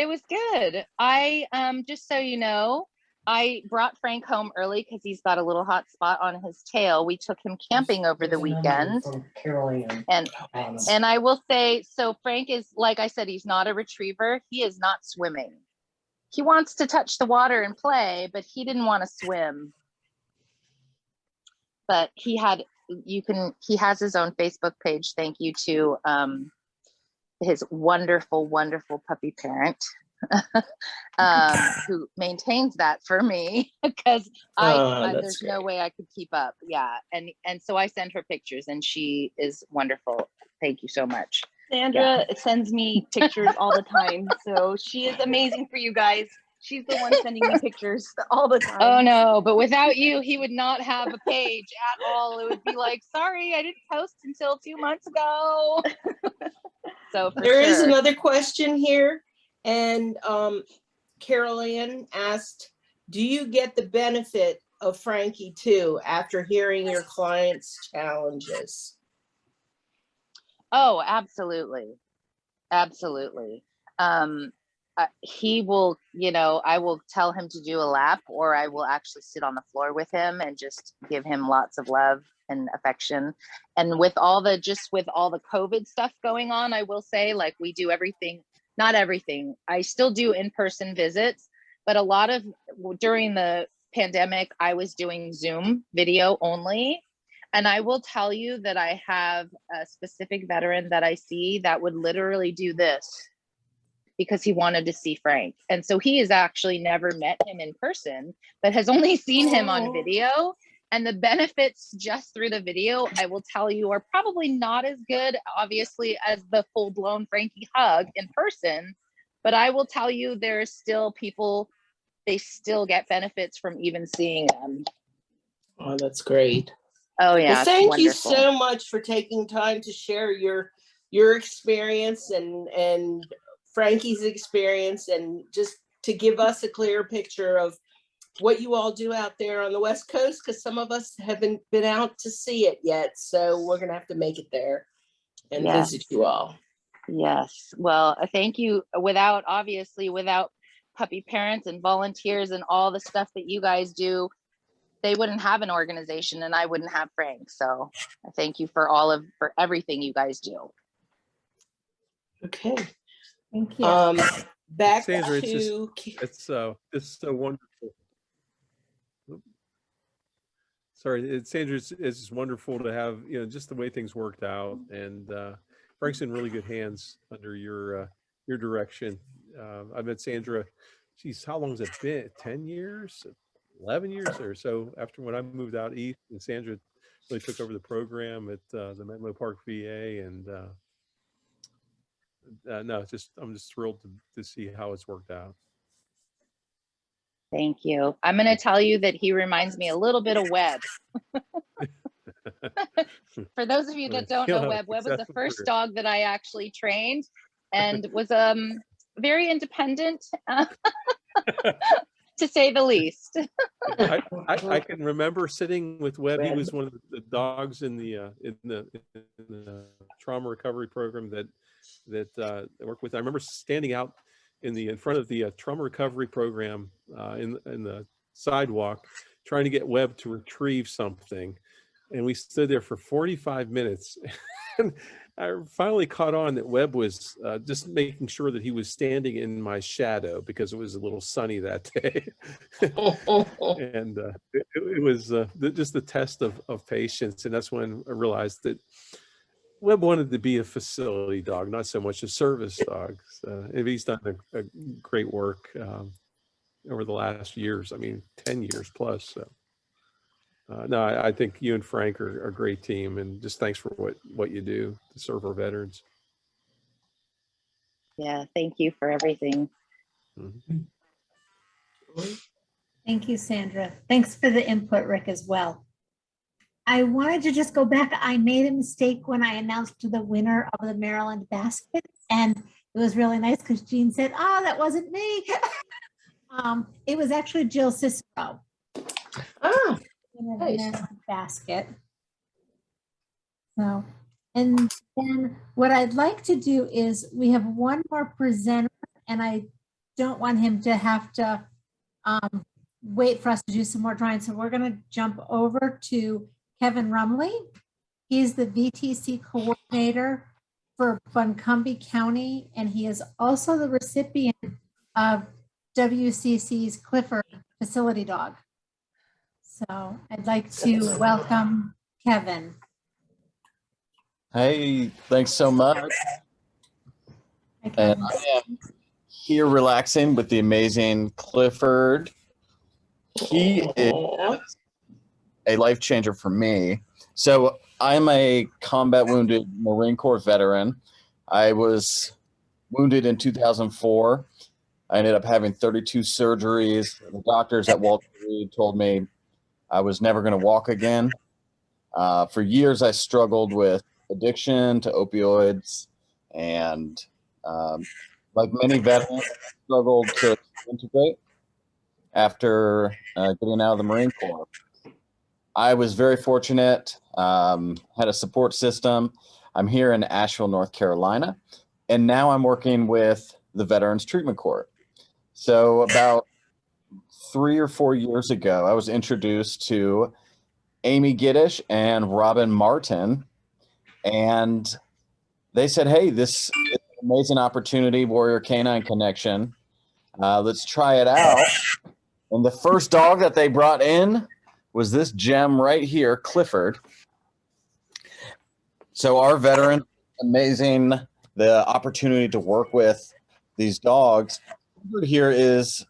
was good. I just so you know, I brought Frank home early because he's got a little hot spot on his tail. We took him camping over the weekend. And I will say, so Frank is, like I said, he's not a retriever. He is not swimming. He wants to touch the water and play, but he didn't want to swim. But he has his own Facebook page. Thank you to his wonderful, wonderful puppy parent who maintains that for me because there's no way I could keep up. Yeah. And so I send her pictures and she is wonderful. Thank you so much. Sandra sends me pictures all the time. So she is amazing for you guys. She's the one sending me pictures all the time. Oh no, but without you, he would not have a page at all. It would be like, sorry, I didn't post until 2 months ago. So There is another question here, And Carol Ann asked, do you get the benefit of Frankie too after hearing your clients' challenges? Oh, absolutely. Absolutely. He will, you know, I will tell him to do a lap, or I will actually sit on the floor with him and just give him lots of love and affection. And with all the, just with all the COVID stuff going on, I will say, like, we do everything, not everything. I still do in-person visits, but a lot of, during the pandemic, I was doing Zoom video only. And I will tell you that I have a specific veteran that I see that would literally do this because he wanted to see Frank. And so he has actually never met him in person, but has only seen him on video. And the benefits just through the video, I will tell you, are probably not as good, obviously, as the full-blown Frankie hug in person. But I will tell you, there are still people, they still get benefits from even seeing them. Oh, that's great. Oh yeah. Well, thank you wonderful. so much for taking time to share your experience and Frankie's experience, and just to give us a clear picture of what you all do out there on the West Coast, because some of us haven't been out to see it yet. So we're gonna have to make it there and Yes. visit you all. Yes. Well, thank you. Without, obviously, without puppy parents and volunteers and all the stuff that you guys do, they wouldn't have an organization and I wouldn't have Frank. So I thank you for for everything you guys do. Okay. Thank you. Back Sandra, to it's so wonderful. Sorry, Sandra, it's just wonderful to have, you know, just the way things worked out, and Frank's in really good hands under your direction. I met Sandra, geez, how long has it been? 10 years, 11 years or so after when I moved out east, and Sandra really took over the program at the Menlo Park VA, and no, I'm just thrilled to see how it's worked out. Thank you. I'm going to tell you that he reminds me a little bit of Webb. For those of you that don't know Webb, Webb was the first dog that I actually trained, and was very independent, to say the least. I can remember sitting with Webb. He was one of the dogs in the trauma recovery program that I worked with. I remember standing out in front of the trauma recovery program in the sidewalk, trying to get Webb to retrieve something, and we stood there for 45 minutes. And I finally caught on that Webb was just making sure that he was standing in my shadow because it was a little sunny that day. And it was just the test of patience. And that's when I realized that Webb wanted to be a facility dog, not so much a service dog. So, and he's done a great work over the last years. I mean, 10 years plus. So. No, I think you and Frank are a great team, and just thanks for what you do to serve our veterans. Yeah, thank you for everything. Thank you, Sandra. Thanks for the input, Rick, as well. I wanted to just go back. I made a mistake when I announced the winner of the Maryland basket, and it was really nice because Jean said, "Oh, that wasn't me." It was actually Jill Cicero. Oh. Nice. Basket. So, and then what I'd like to do is we have one more presenter, and I don't want him to have to wait for us to do some more drawings. So we're going to jump over to Kevin Rumley. He's the VTC coordinator for Buncombe County, and he is also the recipient of WCC's Clifford facility dog. So I'd like to welcome Kevin. Hey, thanks so much. And I am here relaxing with the amazing Clifford. He is a life changer for me. So I'm a combat wounded Marine Corps veteran. I was wounded in 2004. I ended up having 32 surgeries. The doctors at Walter Reed told me I was never going to walk again. For years, I struggled with addiction to opioids and like many veterans, struggled to integrate after getting out of the Marine Corps. I was very fortunate, had a support system. I'm here in Asheville, North Carolina, and now I'm working with the Veterans Treatment Court. So about 3 or 4 years ago, I was introduced to Amy Giddish and Robin Martin, and they said, hey, this is an amazing opportunity, Warrior Canine Connection. Let's try it out. And the first dog that they brought in was this gem right here, Clifford. So our veteran, amazing, the opportunity to work with these dogs. Clifford here is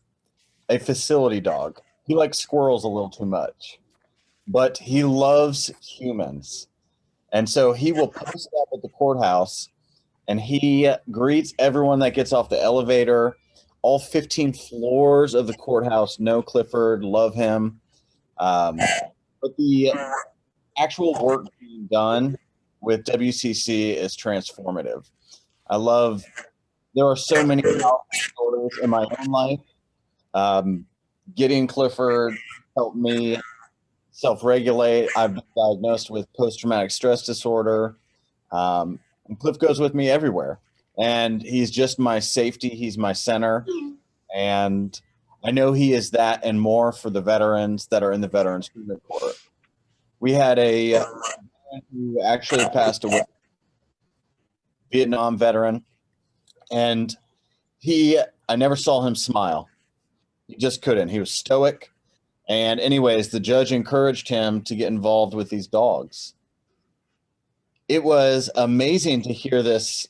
a facility dog. He likes squirrels a little too much, but he loves humans. And so he will post up at the courthouse and he greets everyone that gets off the elevator. All 15 floors of the courthouse know Clifford, love him. But the actual work being done with WCC is transformative. There are so many powerful stories in my own life. Getting Clifford helped me self-regulate. I've been diagnosed with post-traumatic stress disorder. And Cliff goes with me everywhere. And he's just my safety. He's my center. And I know he is that and more for the veterans that are in the Veterans Treatment Court. We had a veteran who actually passed away, Vietnam veteran, and I never saw him smile. He just couldn't. He was stoic. And anyways, the judge encouraged him to get involved with these dogs. It was amazing to hear this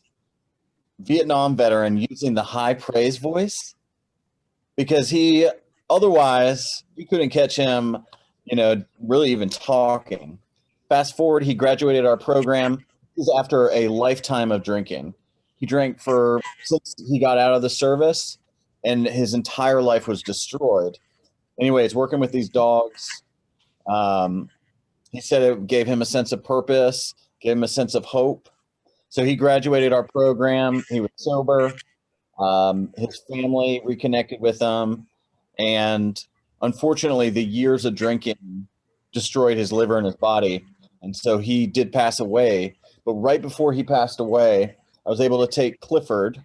Vietnam veteran using the high praise voice, because otherwise you couldn't catch him, really even talking. Fast forward, he graduated our program. This is after a lifetime of drinking. He drank since he got out of the service, and his entire life was destroyed. Anyways, working with these dogs, he said it gave him a sense of purpose, gave him a sense of hope. So he graduated our program. He was sober. His family reconnected with him. And unfortunately, the years of drinking destroyed his liver and his body. And so he did pass away. But right before he passed away, I was able to take Clifford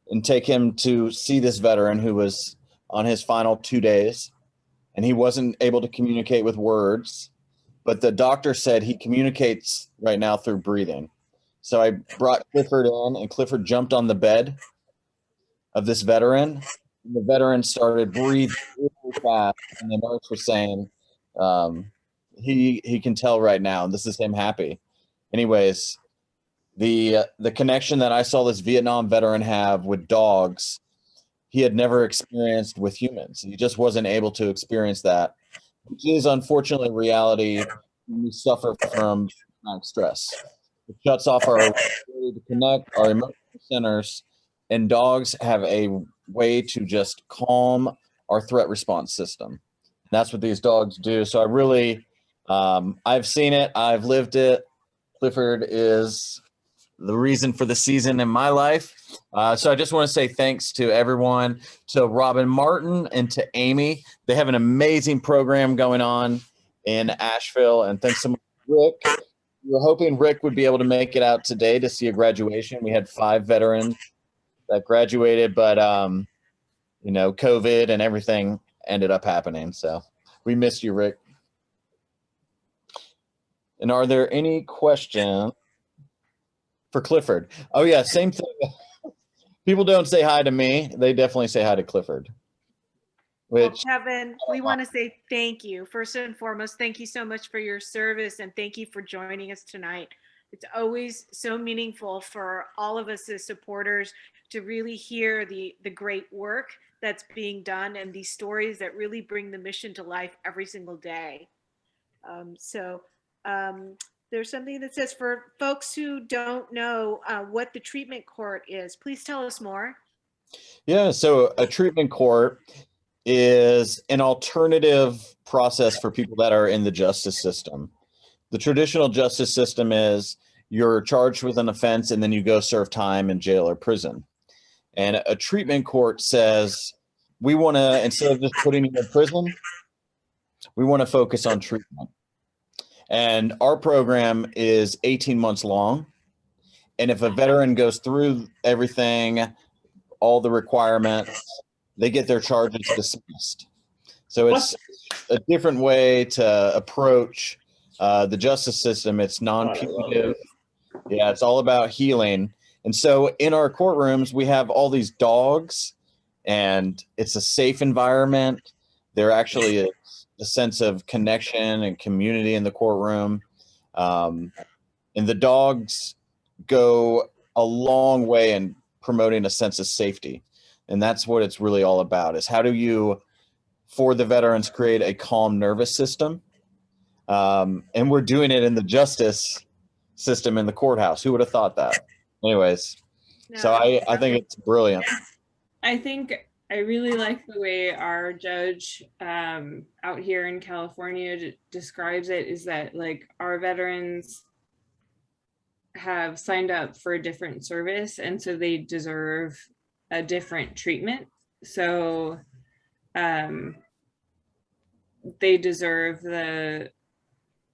and take him to see this veteran who was on his final 2 days. And he wasn't able to communicate with words, but the doctor said he communicates right now through breathing. So I brought Clifford in, and Clifford jumped on the bed of this veteran. And the veteran started breathing really fast, and the nurse was saying, he can tell right now, and this is him happy. Anyways, the connection that I saw this Vietnam veteran have with dogs, he had never experienced with humans. He just wasn't able to experience that, which is unfortunately reality when we suffer from chronic stress. It shuts off our ability to connect, our emotional centers, and dogs have a way to just calm our threat response system. And that's what these dogs do. So I really, I've seen it, I've lived it. Clifford is the reason for the season in my life. So I just want to say thanks to everyone, to Robin Martin and to Amy. They have an amazing program going on in Asheville. And thanks so much, Rick. We were hoping Rick would be able to make it out today to see a graduation. We had 5 veterans that graduated, but COVID and everything ended up happening. So we missed you, Rick. And are there any questions for Clifford? Oh yeah, same thing. People don't say hi to me. They definitely say hi to Clifford. Well, Kevin, we want to say thank you. First and foremost, thank you so much for your service, and thank you for joining us tonight. It's always so meaningful for all of us as supporters to really hear the great work that's being done and these stories that really bring the mission to life every single day. There's something that says, for folks who don't know what the treatment court is, please tell us more. Yeah, so a treatment court is an alternative process for people that are in the justice system. The traditional justice system is you're charged with an offense and then you go serve time in jail or prison. And a treatment court says, we want to, instead of just putting you in prison, we want to focus on treatment. And our program is 18 months long. And if a veteran goes through everything, all the requirements, they get their charges dismissed. So it's a different way to approach the justice system. It's non-punitive. Yeah, it's all about healing. And so in our courtrooms, we have all these dogs, and it's a safe environment. There actually is a sense of connection and community in the courtroom. And the dogs go a long way in promoting a sense of safety. And that's what it's really all about, is how do you, for the veterans, create a calm nervous system? And we're doing it in the justice system in the courthouse. Who would have thought that? Anyways, so I think it's brilliant. I think I really like the way our judge out here in California describes it, is that like our veterans have signed up for a different service, and so they deserve a different treatment. So they deserve the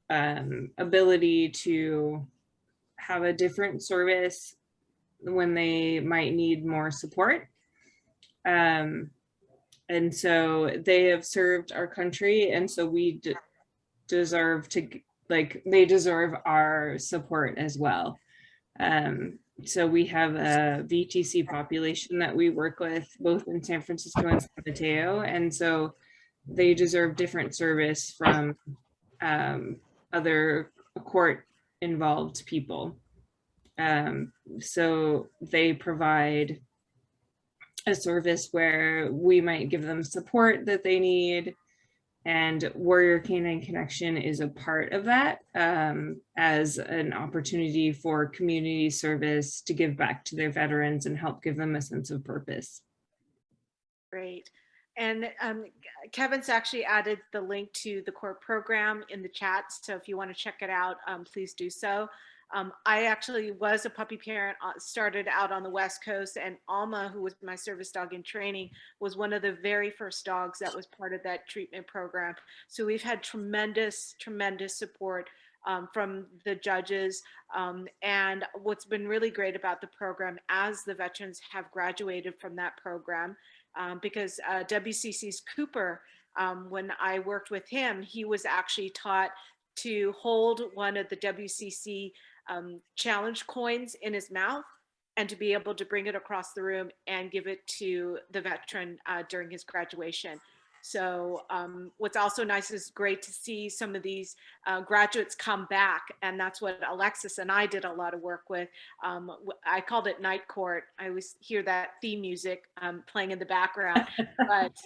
ability to have a different service when they might need more support. And so they have served our country, and so we deserve to, like, they deserve our support as well. So we have a VTC population that we work with both in San Francisco and San Mateo, and so they deserve different service from other court involved people. So they provide a service where we might give them support that they need, and Warrior Canine Connection is a part of that, as an opportunity for community service to give back to their veterans and help give them a sense of purpose. Great. And Kevin's actually added the link to the court program in the chat. So if you want to check it out, please do so. I actually was a puppy parent, started out on the West Coast, and Alma, who was my service dog in training, was one of the very first dogs that was part of that treatment program. So we've had tremendous, tremendous support from the judges. And what's been really great about the program, as the veterans have graduated from that program, because WCC's Cooper, when I worked with him, he was actually taught to hold one of the WCC challenge coins in his mouth and to be able to bring it across the room and give it to the veteran during his graduation. So what's also nice is great to see some of these graduates come back, and that's what Alexis and I did a lot of work with. I called it Night Court. I always hear that theme music playing in the background, but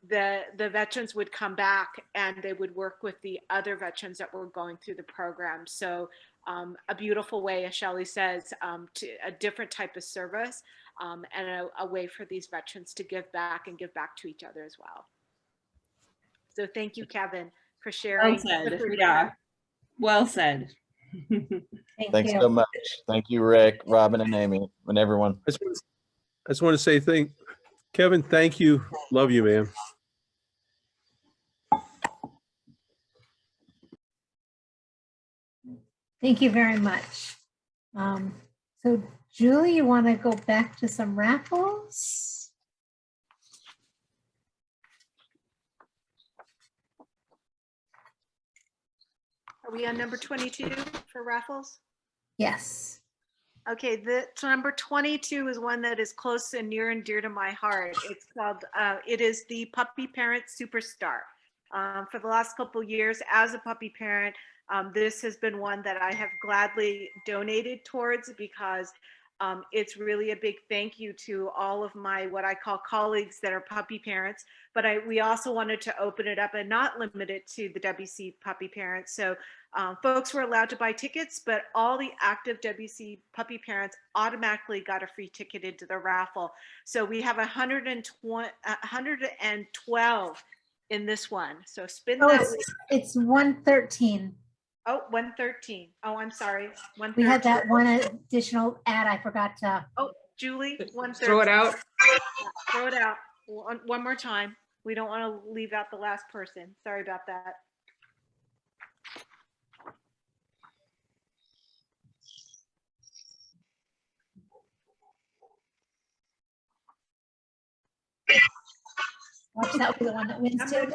the veterans would come back and they would work with the other veterans that were going through the program. So a beautiful way, as Shelley says, to a different type of service, and a way for these veterans to give back and give back to each other as well. So thank you, Kevin, for sharing. Well said. Yeah, well said. Thanks so much. Thank you, Rick, Robin, and Amy, and everyone. I just want to say Kevin, thank you. Love you, man. Thank you very much. So Julie, you want to go back to some raffles? Are we on number 22 for raffles? Yes. Okay, so number 22 is one that is close and near and dear to my heart. It's called, it is the Puppy Parent Superstar. For the last couple of years as a puppy parent, this has been one that I have gladly donated towards, because it's really a big thank you to all of my, what I call colleagues that are puppy parents, but we also wanted to open it up and not limit it to the WC puppy parents. So folks were allowed to buy tickets, but all the active WC puppy parents automatically got a free ticket into the raffle. So we have 112 in this one. So spin that wheel. It's 113. Oh, 113. Oh, I'm sorry. 113. We had that one additional ad I forgot to. Oh, Julie, 113. Throw it out. Throw it out. One more time. We don't want to leave out the last person. Sorry about that. Watch that be the one that wins too.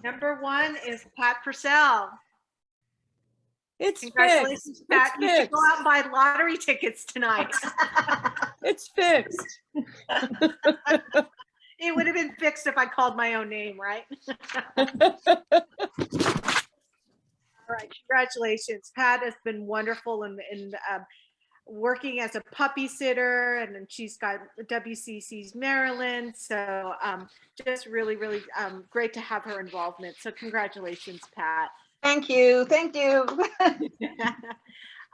Number one is Pat Purcell. It's Congratulations, fixed. Pat. It's You should fixed. go out and buy lottery tickets tonight. It's fixed. It would have been fixed if I called my own name, right? All right, congratulations. Pat has been wonderful in working as a puppy sitter, and then she's got WCC's Maryland. So just really, really great to have her involvement. So congratulations, Pat. Thank you. Thank you.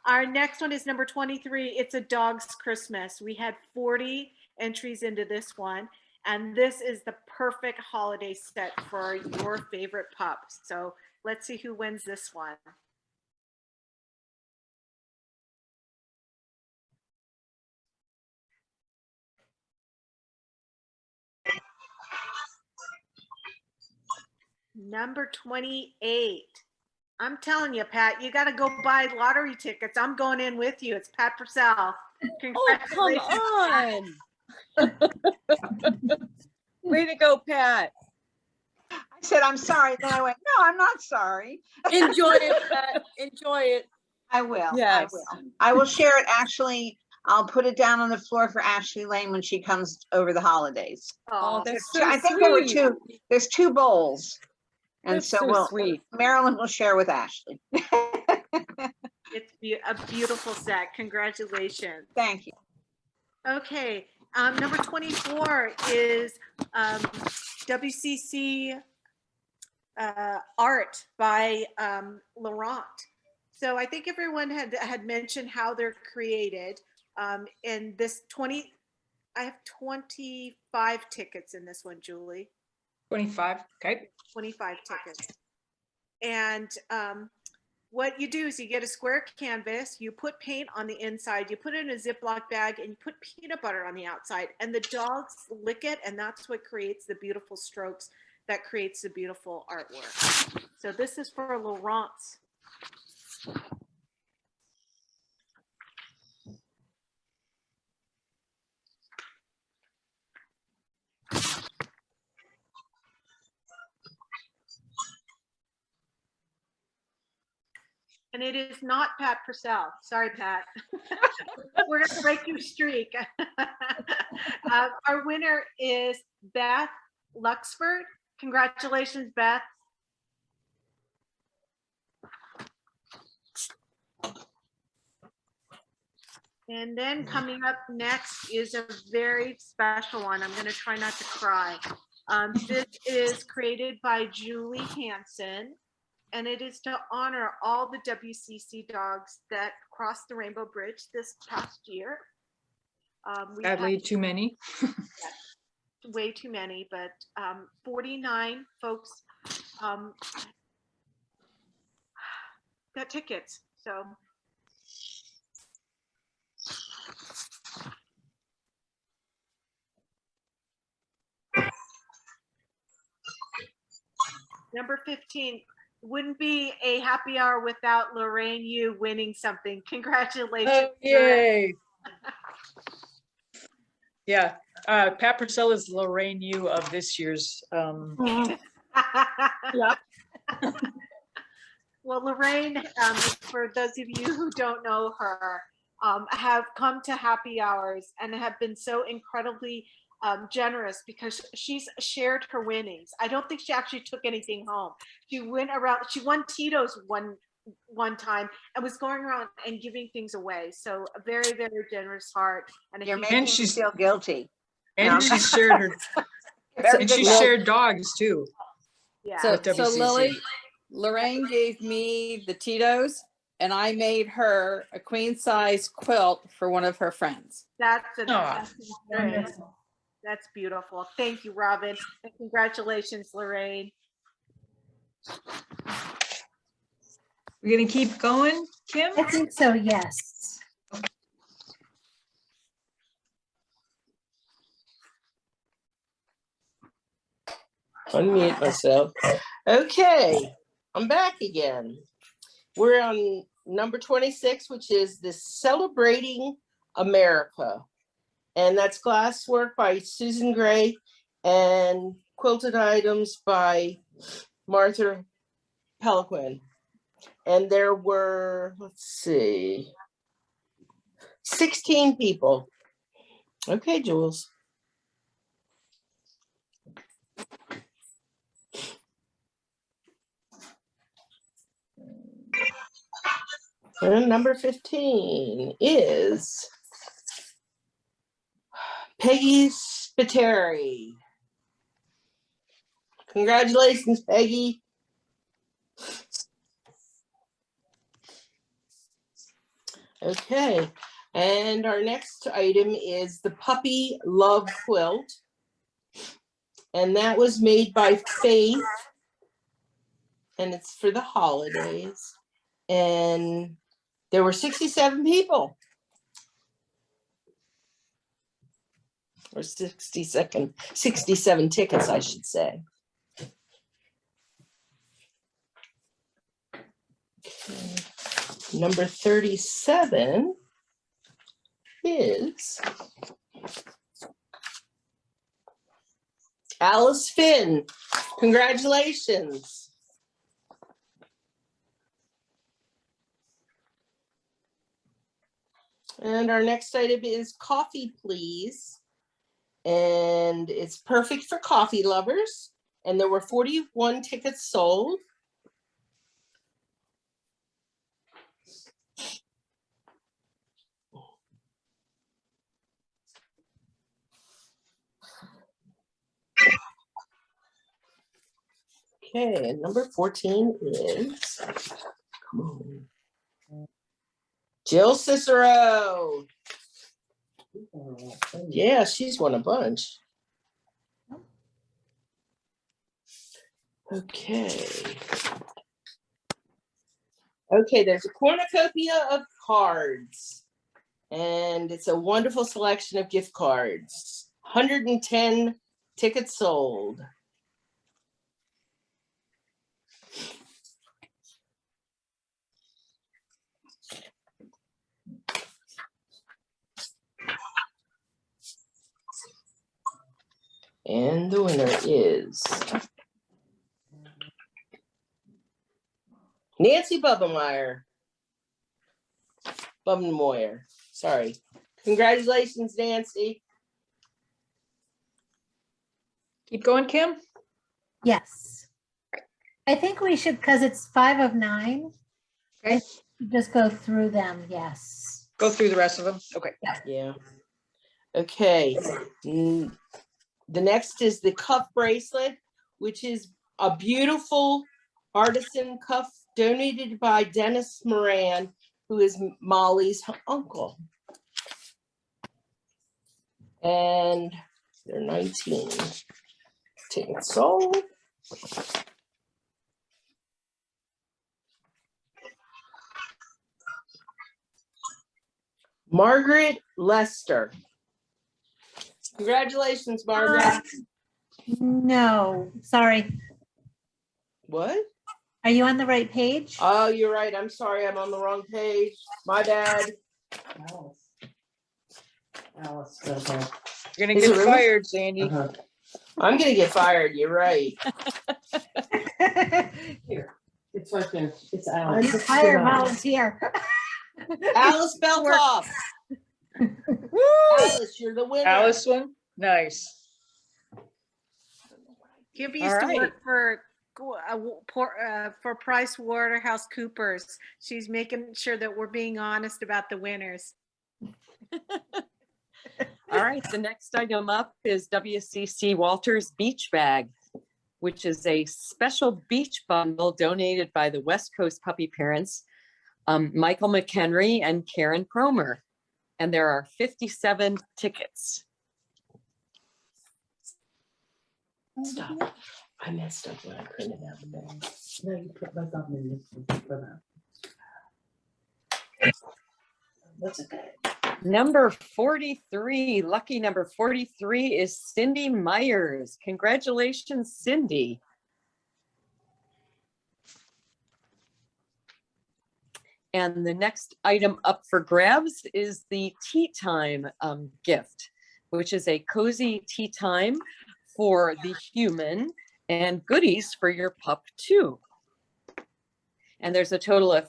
Our next one is number 23. It's a dog's Christmas. We had 40 entries into this one, and this is the perfect holiday set for your favorite pup. So let's see who wins this one. Number 28. I'm telling you, Pat, you got to go buy lottery tickets. I'm going in with you. It's Pat Purcell. Congratulations. Oh, come on. Way to go, Pat. I said, I'm sorry. Then I went, no, I'm not sorry. Enjoy it, Pat. Enjoy it. I will. Yes. I will. I will share it. Actually, I'll put it down on the floor for Ashley Lane when she comes over the holidays. Oh, that's There's so I think there were sweet. there's 2 bowls. And That's so so we'll, sweet. Marilyn will share with Ashley. It's a beautiful set. Congratulations. Thank you. Okay. Number 24 is WCC art by Laurent. So I think everyone had mentioned how they're created. And this I have 25 tickets in this one, Julie. 25, okay. 25 tickets. And what you do is you get a square canvas, you put paint on the inside, you put it in a Ziploc bag, and you put peanut butter on the outside, and the dogs lick it, and that's what creates the beautiful strokes that creates the beautiful artwork. So this is for Laurent's. And it is not Pat Purcell. Sorry, Pat. We're going to break your streak. Our winner is Beth Luxford. Congratulations, Beth. And then coming up next is a very special one. I'm going to try not to cry. This is created by Julie Hansen. And it is to honor all the WCC dogs that crossed the Rainbow Bridge this past year. Sadly, too many. Way too many, but 49 folks got tickets. So number 15. Wouldn't be a happy hour without Lorraine Yu winning something. Congratulations. Oh, yay. Yeah, Pat Purcell is Lorraine Yu of this year's. Yeah. Well, Lorraine, for those of you who don't know her, have come to happy hours and have been so incredibly generous because she's shared her winnings. I don't think she actually took anything home. She went around, she won Tito's one time and was going around and giving things away. So a very, very generous heart. And You're making me feel guilty. And she shared her, and she shared dogs too. Yeah. So, with WCC. Lily, Lorraine gave me the Tito's and I made her a queen size quilt for one of her friends. That's That's beautiful. Thank you, Robin. And congratulations, Lorraine. We're gonna keep going, Kim? I think so, yes. unmute myself. Okay, I'm back again. We're on number 26, which is the Celebrating America. And that's glasswork by Susan Gray and quilted items by Martha Peliquin. And there were, let's see, 16 people. Okay, Jules. And number 15 is Peggy Spiteri. Congratulations, Peggy. Okay, and our next item is the Puppy Love Quilt. And that was made by Faith. And it's for the holidays. And there were 67 people. Or 67 tickets, I should say. Okay. Number 37 is Alice Finn. Congratulations. And our next item is Coffee Please. And it's perfect for coffee lovers. And there were 41 tickets sold. Okay, and number 14 is, come on, Jill Cicero. Yeah, she's won a bunch. Okay. Okay, there's a cornucopia of cards. And it's a wonderful selection of gift cards. 110 tickets sold. And the winner is Nancy Bubbenmeyer. Bubbenmoyer, sorry. Congratulations, Nancy. Keep going, Kim. Yes. I think we should, because it's 5 of 9. Okay. Just go through them, yes. Go through the rest of them. Okay. Yeah. Okay. The next is the cuff bracelet, which is a beautiful artisan cuff donated by Dennis Moran, who is Molly's uncle. And they're 19 tickets sold. Margaret Lester. Congratulations, Margaret. No, sorry. What? Are you on the right page? Oh, you're right. I'm sorry. I'm on the wrong page. My bad. Alice, okay. You're gonna Is get it really? fired, Sandy. I'm gonna get fired. You're right. Here, it's right there. It's Alice. You're hired volunteer. Alice Beltoff. Alice, you're the winner. Alice one? Nice. Kim All used to right. work for Price Waterhouse Coopers. She's making sure that we're being honest about the winners. All right, the next item up is WCC Walters Beach Bag, which is a special beach bundle donated by the West Coast puppy parents, Michael McHenry and Karen Cromer. And there are 57 tickets. Stop. I messed up when I printed out the bag. No, you put both of them in this one. That's okay. Number 43, lucky number 43 is Cindy Myers. Congratulations, Cindy. And the next item up for grabs is the tea time gift, which is a cozy tea time for the human and goodies for your pup too. And there's a total of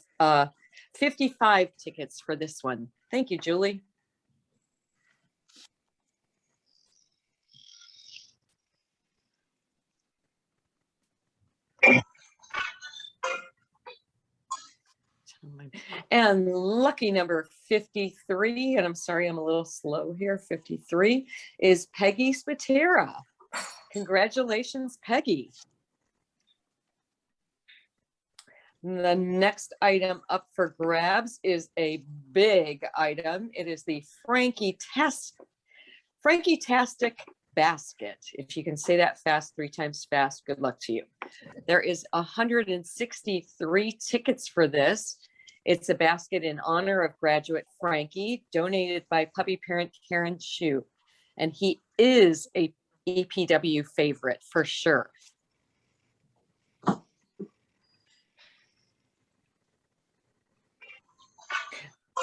55 tickets for this one. Thank you, Julie. And lucky number 53, and I'm sorry, I'm a little slow here, 53, is Peggy Spatera. Congratulations, Peggy. The next item up for grabs is a big item. It is the Frankie-tastic basket. If you can say that fast 3 times fast, good luck to you. There is 163 tickets for this. It's a basket in honor of graduate Frankie, donated by puppy parent Karen Shu. And he is a EPW favorite for sure.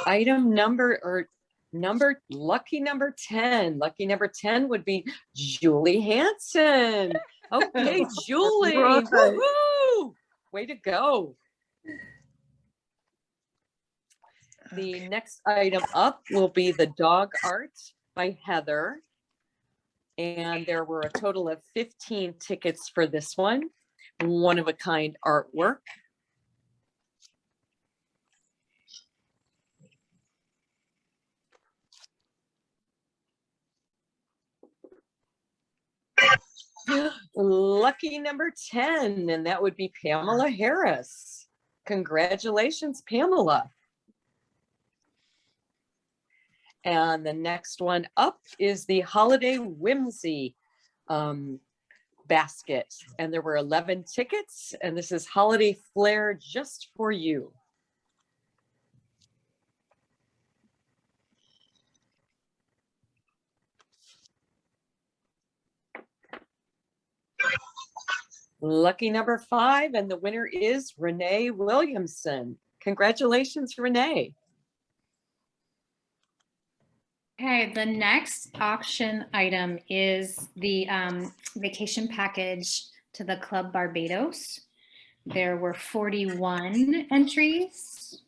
Item lucky number 10. Lucky number 10 would be Julie Hansen. Okay, Julie. Woohoo! Way to go. The next item up will be the dog art by Heather. And there were a total of 15 tickets for this one. One of a kind artwork. Lucky number 10, and that would be Pamela Harris. Congratulations, Pamela. And the next one up is the Holiday Whimsy basket. And there were 11 tickets, and this is Holiday Flair just for you. Lucky number 5, and the winner is Renee Williamson. Congratulations, Renee. Okay, the next auction item is the vacation package to the Club Barbados. There were 41 entries.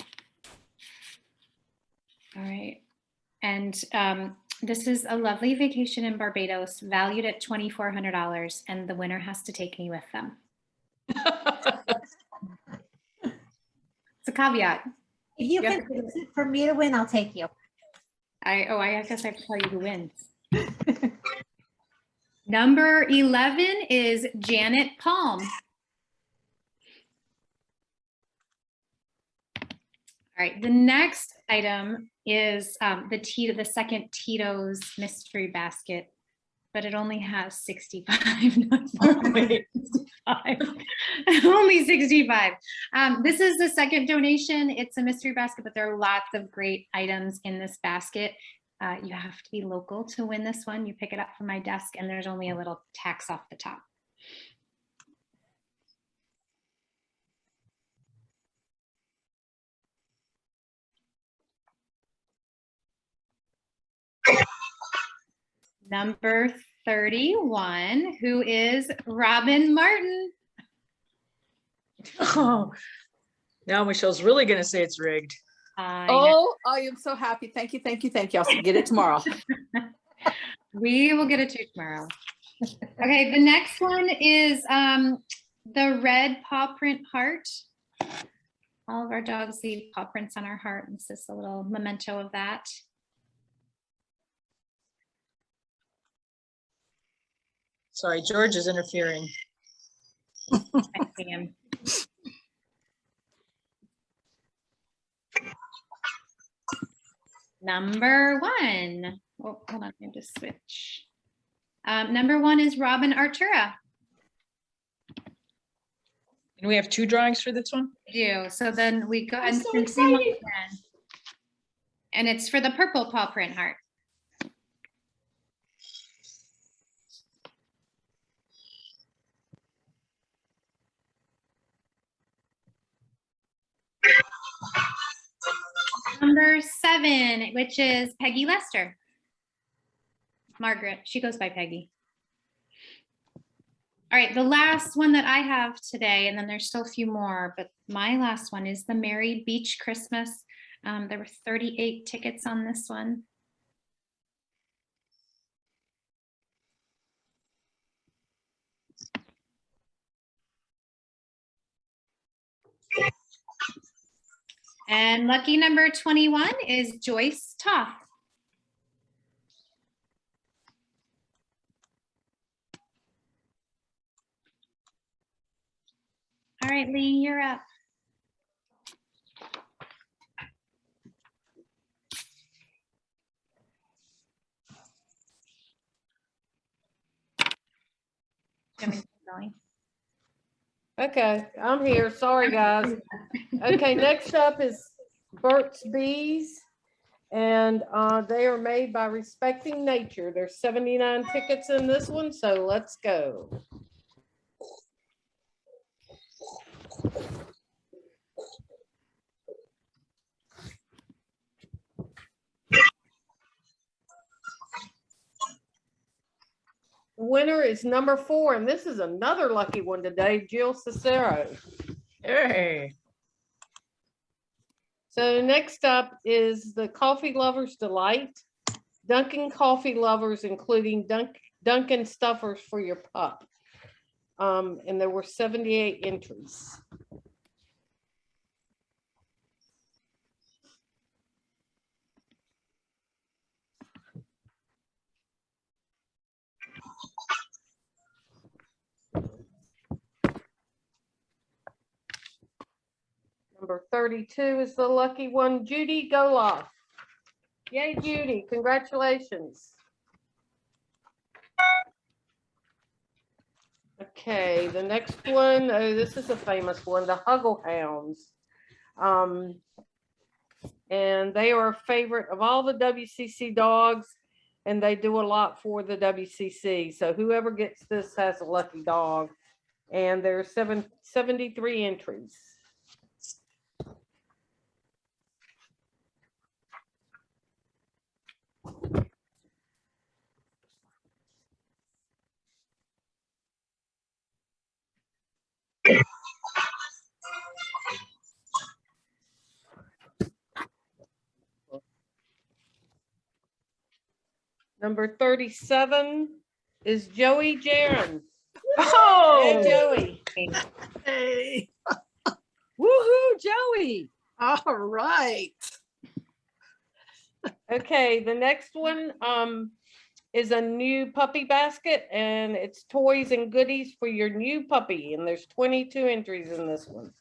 All right, and this is a lovely vacation in Barbados valued at $2,400, and the winner has to take me with them. It's a caveat. If you can fix it for me to win, I'll take you. I guess I have to tell you who wins. Number 11 is Janet Palm. All right, the next item is the second Tito's mystery basket, but it only has 65. Only 65. This is the second donation. It's a mystery basket, but there are lots of great items in this basket. You have to be local to win this one. You pick it up from my desk, and there's only a little tax off the top. Number 31, who is Robin Martin. Oh, now Michelle's really going to say it's rigged. Oh, I am so happy. Thank you, thank you, thank you. I'll get it tomorrow. We will get it to you tomorrow. Okay, the next one is the red paw print heart. All of our dogs leave paw prints on our heart, and this is a little memento of that. Sorry, George is interfering. I see him. Number 1. Oh, hold on, let me just switch. Number 1 is Robin Artura. And we have 2 drawings for this one? We do. So then we go ahead and so continue again. And it's for the purple paw print heart. Number 7, which is Peggy Lester. Margaret, she goes by Peggy. All right, the last one that I have today, and then there's still a few more, but my last one is the Merry Beach Christmas. There were 38 tickets on this one. And lucky number 21 is Joyce Toth. All right, Lee, you're up. Okay, I'm here. Sorry, guys. Okay, next up is Burt's Bees. And they are made by Respecting Nature. There's 79 tickets in this one, so let's go. The winner is number 4, and this is another lucky one today, Jill Cicero. Hey. So next up is the Coffee Lovers Delight. Dunkin' Coffee Lovers, including Dunkin' Stuffers for your pup. And there were 78 entries. Number 32 is the lucky one, Judy Goloff. Yay, Judy, congratulations. Okay, the next one, oh, this is a famous one, the Huggle Hounds. And they are a favorite of all the WCC dogs, and they do a lot for the WCC. So whoever gets this has a lucky dog. And there's 73 entries. Number 37 is Joey Jaron. Oh, hey, Joey. Hey. Woohoo, Joey. All right. Okay, the next one is a new puppy basket, and it's toys and goodies for your new puppy, and there's 22 entries in this one.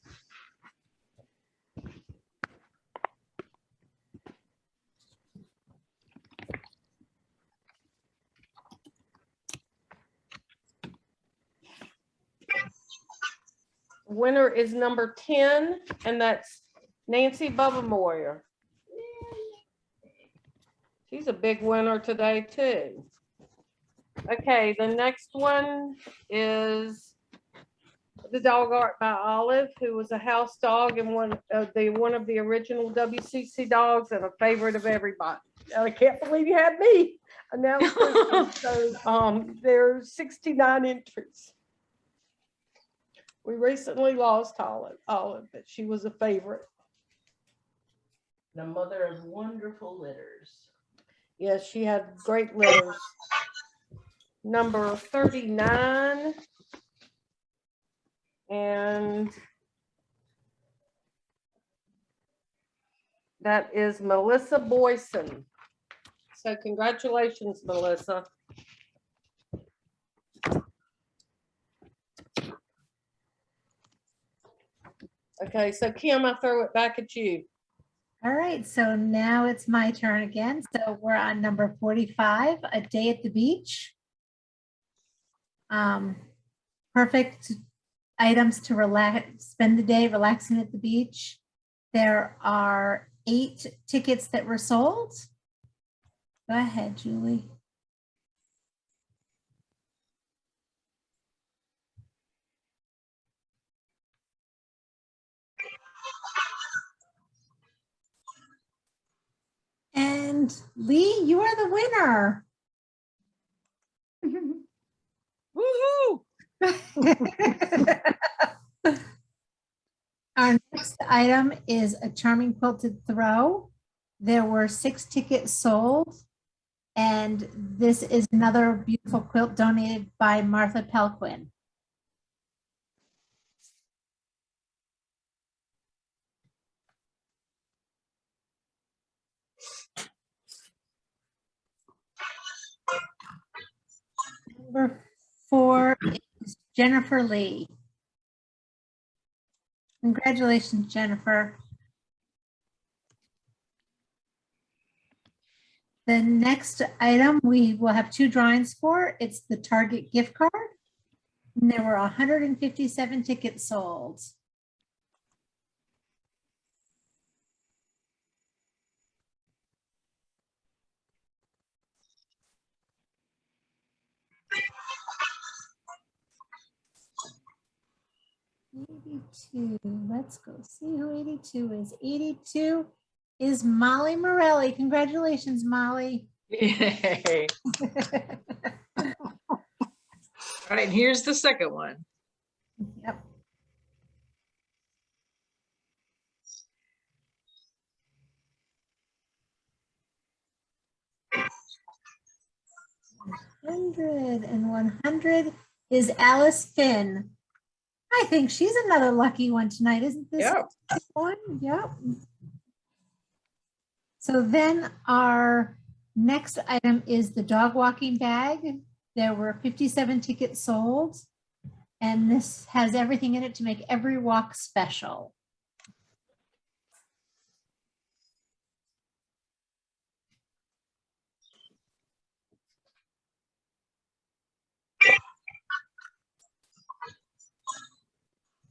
Winner is number 10, and that's Nancy Bubbamoyer. She's a big winner today too. Okay, the next one is the Dog Art by Olive, who was a house dog and one of the original WCC dogs and a favorite of everybody. I can't believe you had me announce this. So there's 69 entries. We recently lost Olive, but she was a favorite. The mother of wonderful litters. Yes, she had great litters. Number 39. And that is Melissa Boyson. So congratulations, Melissa. Okay, so Kim, I throw it back at you. All right, so now it's my turn again. So we're on number 45, A Day at the Beach. Perfect items to relax, spend the day relaxing at the beach. There are 8 tickets that were sold. Go ahead, Julie. And Lee, you are the winner. Woohoo! Our next item is a charming quilted throw. There were 6 tickets sold. And this is another beautiful quilt donated by Martha Pelquin. Number 4 is Jennifer Lee. Congratulations, Jennifer. The next item we will have 2 drawings for. It's the Target gift card. And there were 157 tickets sold. '82. Let's go see who 82 is. 82 is Molly Morelli. Congratulations, Molly. Yay. All right, here's the second one. Yep. And 100 is Alice Finn. I think she's another lucky one tonight, isn't this one? Yep. So then our next item is the dog walking bag. There were 57 tickets sold, and this has everything in it to make every walk special.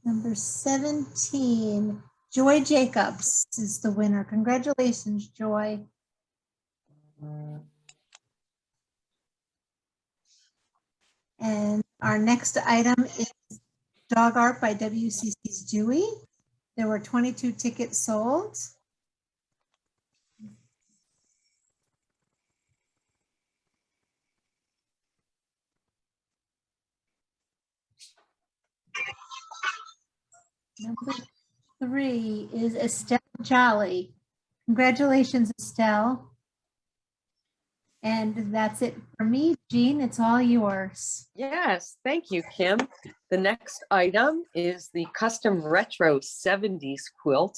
Number 17, Joy Jacobs is the winner. Congratulations, Joy. And our next item is Dog Art by WCC's Dewey. There were 22 tickets sold. Number 3 is Estelle Jolly. Congratulations, Estelle. And that's it for me. Jean, it's all yours. Yes, thank you, Kim. The next item is the custom retro 70s quilt.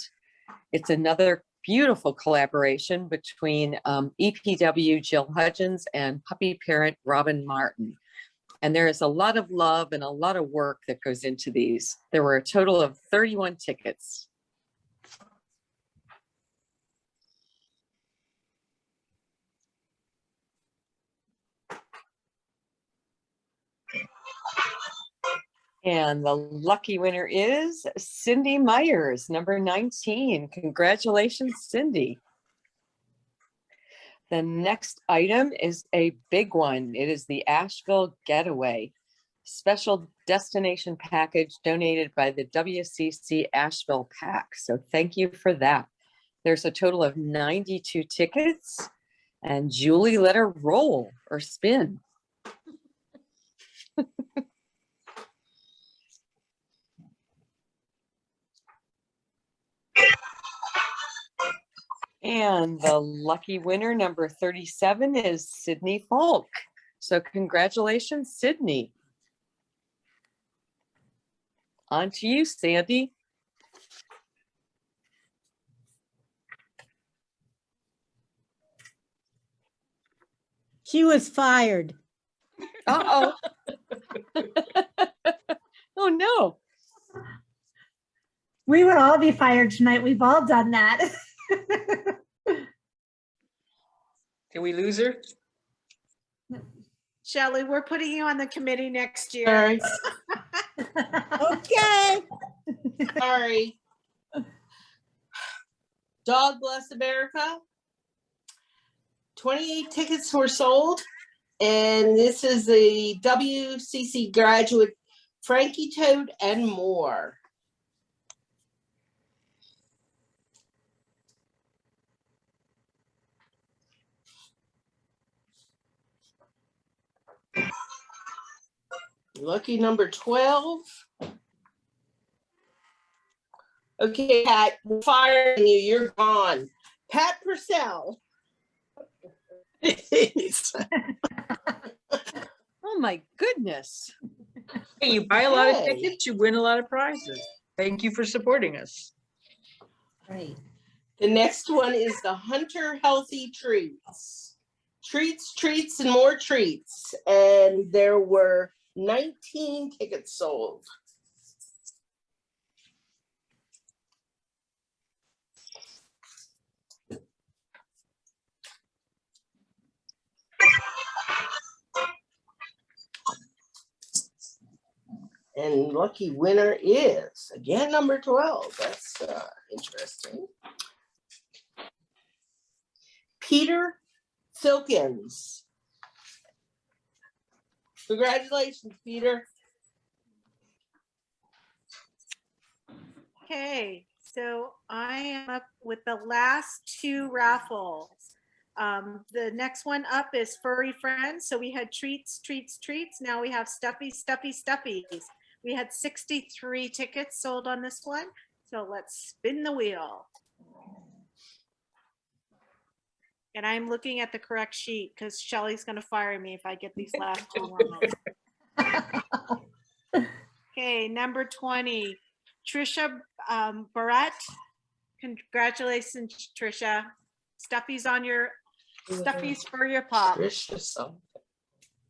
It's another beautiful collaboration between EPW Jill Hudgens and puppy parent Robin Martin. And there is a lot of love and a lot of work that goes into these. There were a total of 31 tickets. And the lucky winner is Cindy Myers, number 19. Congratulations, Cindy. The next item is a big one. It is the Asheville Getaway special destination package donated by the WCC Asheville Pack. So thank you for that. There's a total of 92 tickets, and Julie let her roll or spin. And the lucky winner, number 37, is Sydney Falk. So congratulations, Sydney. On to you, Sandy. She was fired. Uh-oh. Oh, no. We would all be fired tonight. We've all done that. Did we lose her? Shelley, we're putting you on the committee next year. Okay. Sorry. God Bless America. 28 tickets were sold. And this is the WCC graduate Frankie Toad and more. Lucky number 12. Okay, Pat, we're firing you. You're gone. Pat Purcell. Oh my goodness. Hey, you buy a lot of Okay. tickets, you win a lot of prizes. Thank you for supporting us. Right. The next one is the Hunter Healthy Treats. Treats, treats, and more treats. And there were 19 tickets sold. And lucky winner is, again, number 12. That's interesting. Peter Silkins. Congratulations, Peter. Okay, so I am up with the last two raffles. The next one up is Furry Friends. So we had treats, treats, treats. Now we have stuffies, stuffies, stuffies. We had 63 tickets sold on this one. So let's spin the wheel. And I'm looking at the correct sheet because Shelly's going to fire me if I get these last two wrong. Okay, number 20, Trisha Barrett. Congratulations, Trisha. Stuffies on your stuffies for your pop. Trisha something.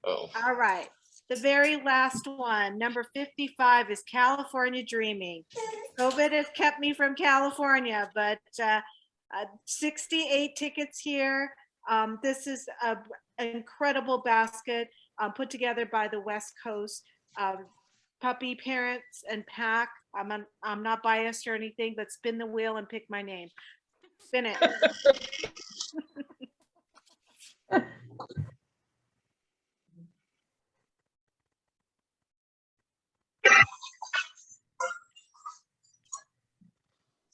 Oh. All right. The very last one, number 55, is California Dreaming. COVID has kept me from California, but 68 tickets here. This is an incredible basket put together by the West Coast puppy parents and pack. I'm not biased or anything, but spin the wheel and pick my name. Spin it.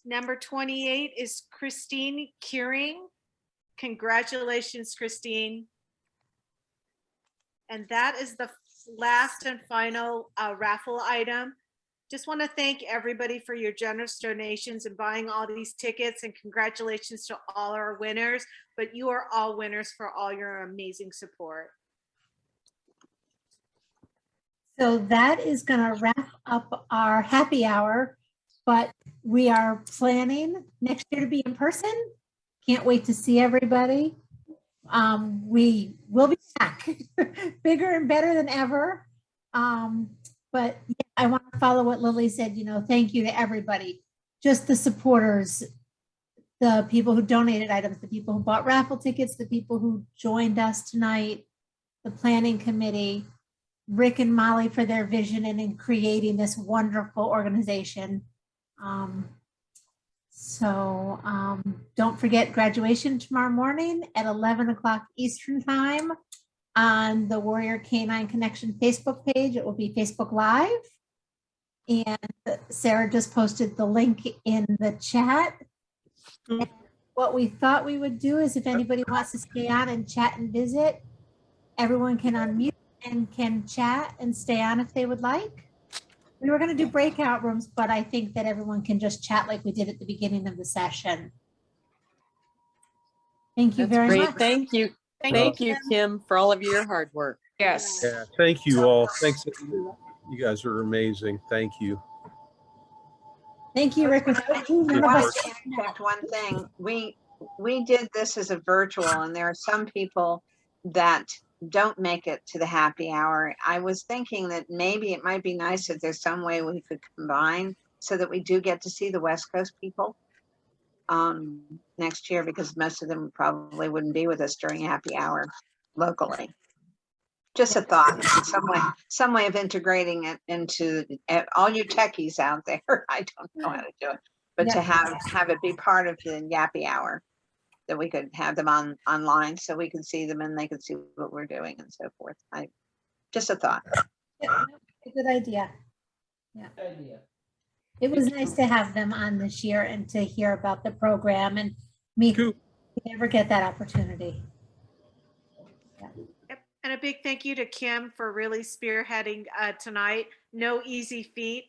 Number 28 is Christine Curing. Congratulations, Christine. And that is the last and final raffle item. Just want to thank everybody for your generous donations and buying all these tickets, and congratulations to all our winners. But you are all winners for all your amazing support. So that is going to wrap up our happy hour, but we are planning next year to be in person. Can't wait to see everybody. We will be back bigger and better than ever. But yeah, I want to follow what Lily said, thank you to everybody, just the supporters, the people who donated items, the people who bought raffle tickets, the people who joined us tonight, the planning committee, Rick and Molly for their vision and in creating this wonderful organization. Don't forget graduation tomorrow morning at 11 o'clock Eastern time on the Warrior Canine Connection Facebook page. It will be Facebook Live. And Sarah just posted the link in the chat. And what we thought we would do is if anybody wants to stay on and chat and visit, everyone can unmute and can chat and stay on if they would like. We were going to do breakout rooms, but I think that everyone can just chat like we did at the beginning of the session. Thank you very much. Thank you. Thank you, Kim, for all of your hard work. Yes. Yeah, thank you all. Thanks. You guys are amazing. Thank you. Thank you, Rick. I want to interject one thing. We did this as a virtual, and there are some people that don't make it to the happy hour. I was thinking that maybe it might be nice if there's some way we could combine so that we do get to see the West Coast people next year, because most of them probably wouldn't be with us during happy hour locally. Just a thought, some way of integrating it into all you techies out there. I don't know how to do it. but to Yeah. have it be part of the Yappy Hour, that we could have them online so we could see them and they could see what we're doing and so forth. Just a thought. Yeah, a good idea. Yeah. It was nice to have them on this year and to hear about the program and meet. We never get that opportunity. Yep. And a big thank you to Kim for really spearheading tonight. No easy feat.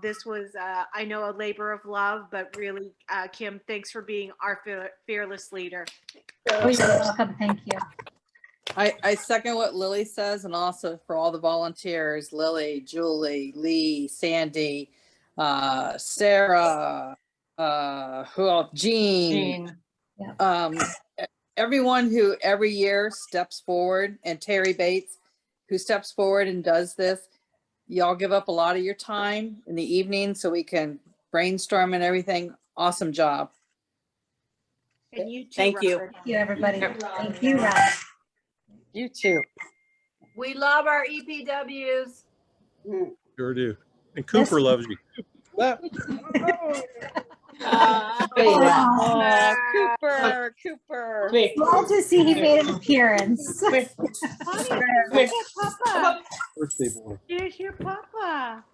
This was, I know, a labor of love, but really, Kim, thanks for being our fearless leader. Oh, you're welcome. Thank you. I second what Lily says, and also for all the volunteers, Lily, Julie, Lee, Sandy, Sarah, who else? Jean. Everyone who every year steps forward, and Terry Bates, who steps forward and does this. Y'all give up a lot of your time in the evening so we can brainstorm and everything. Awesome job. And you too, Thank you. Robert. Thank you, everybody. Thank you, Rob. You too. We love our EPWs. Sure do. And Cooper loves you. Cooper. Glad to see he made an appearance. Birthday boy. Here's your papa.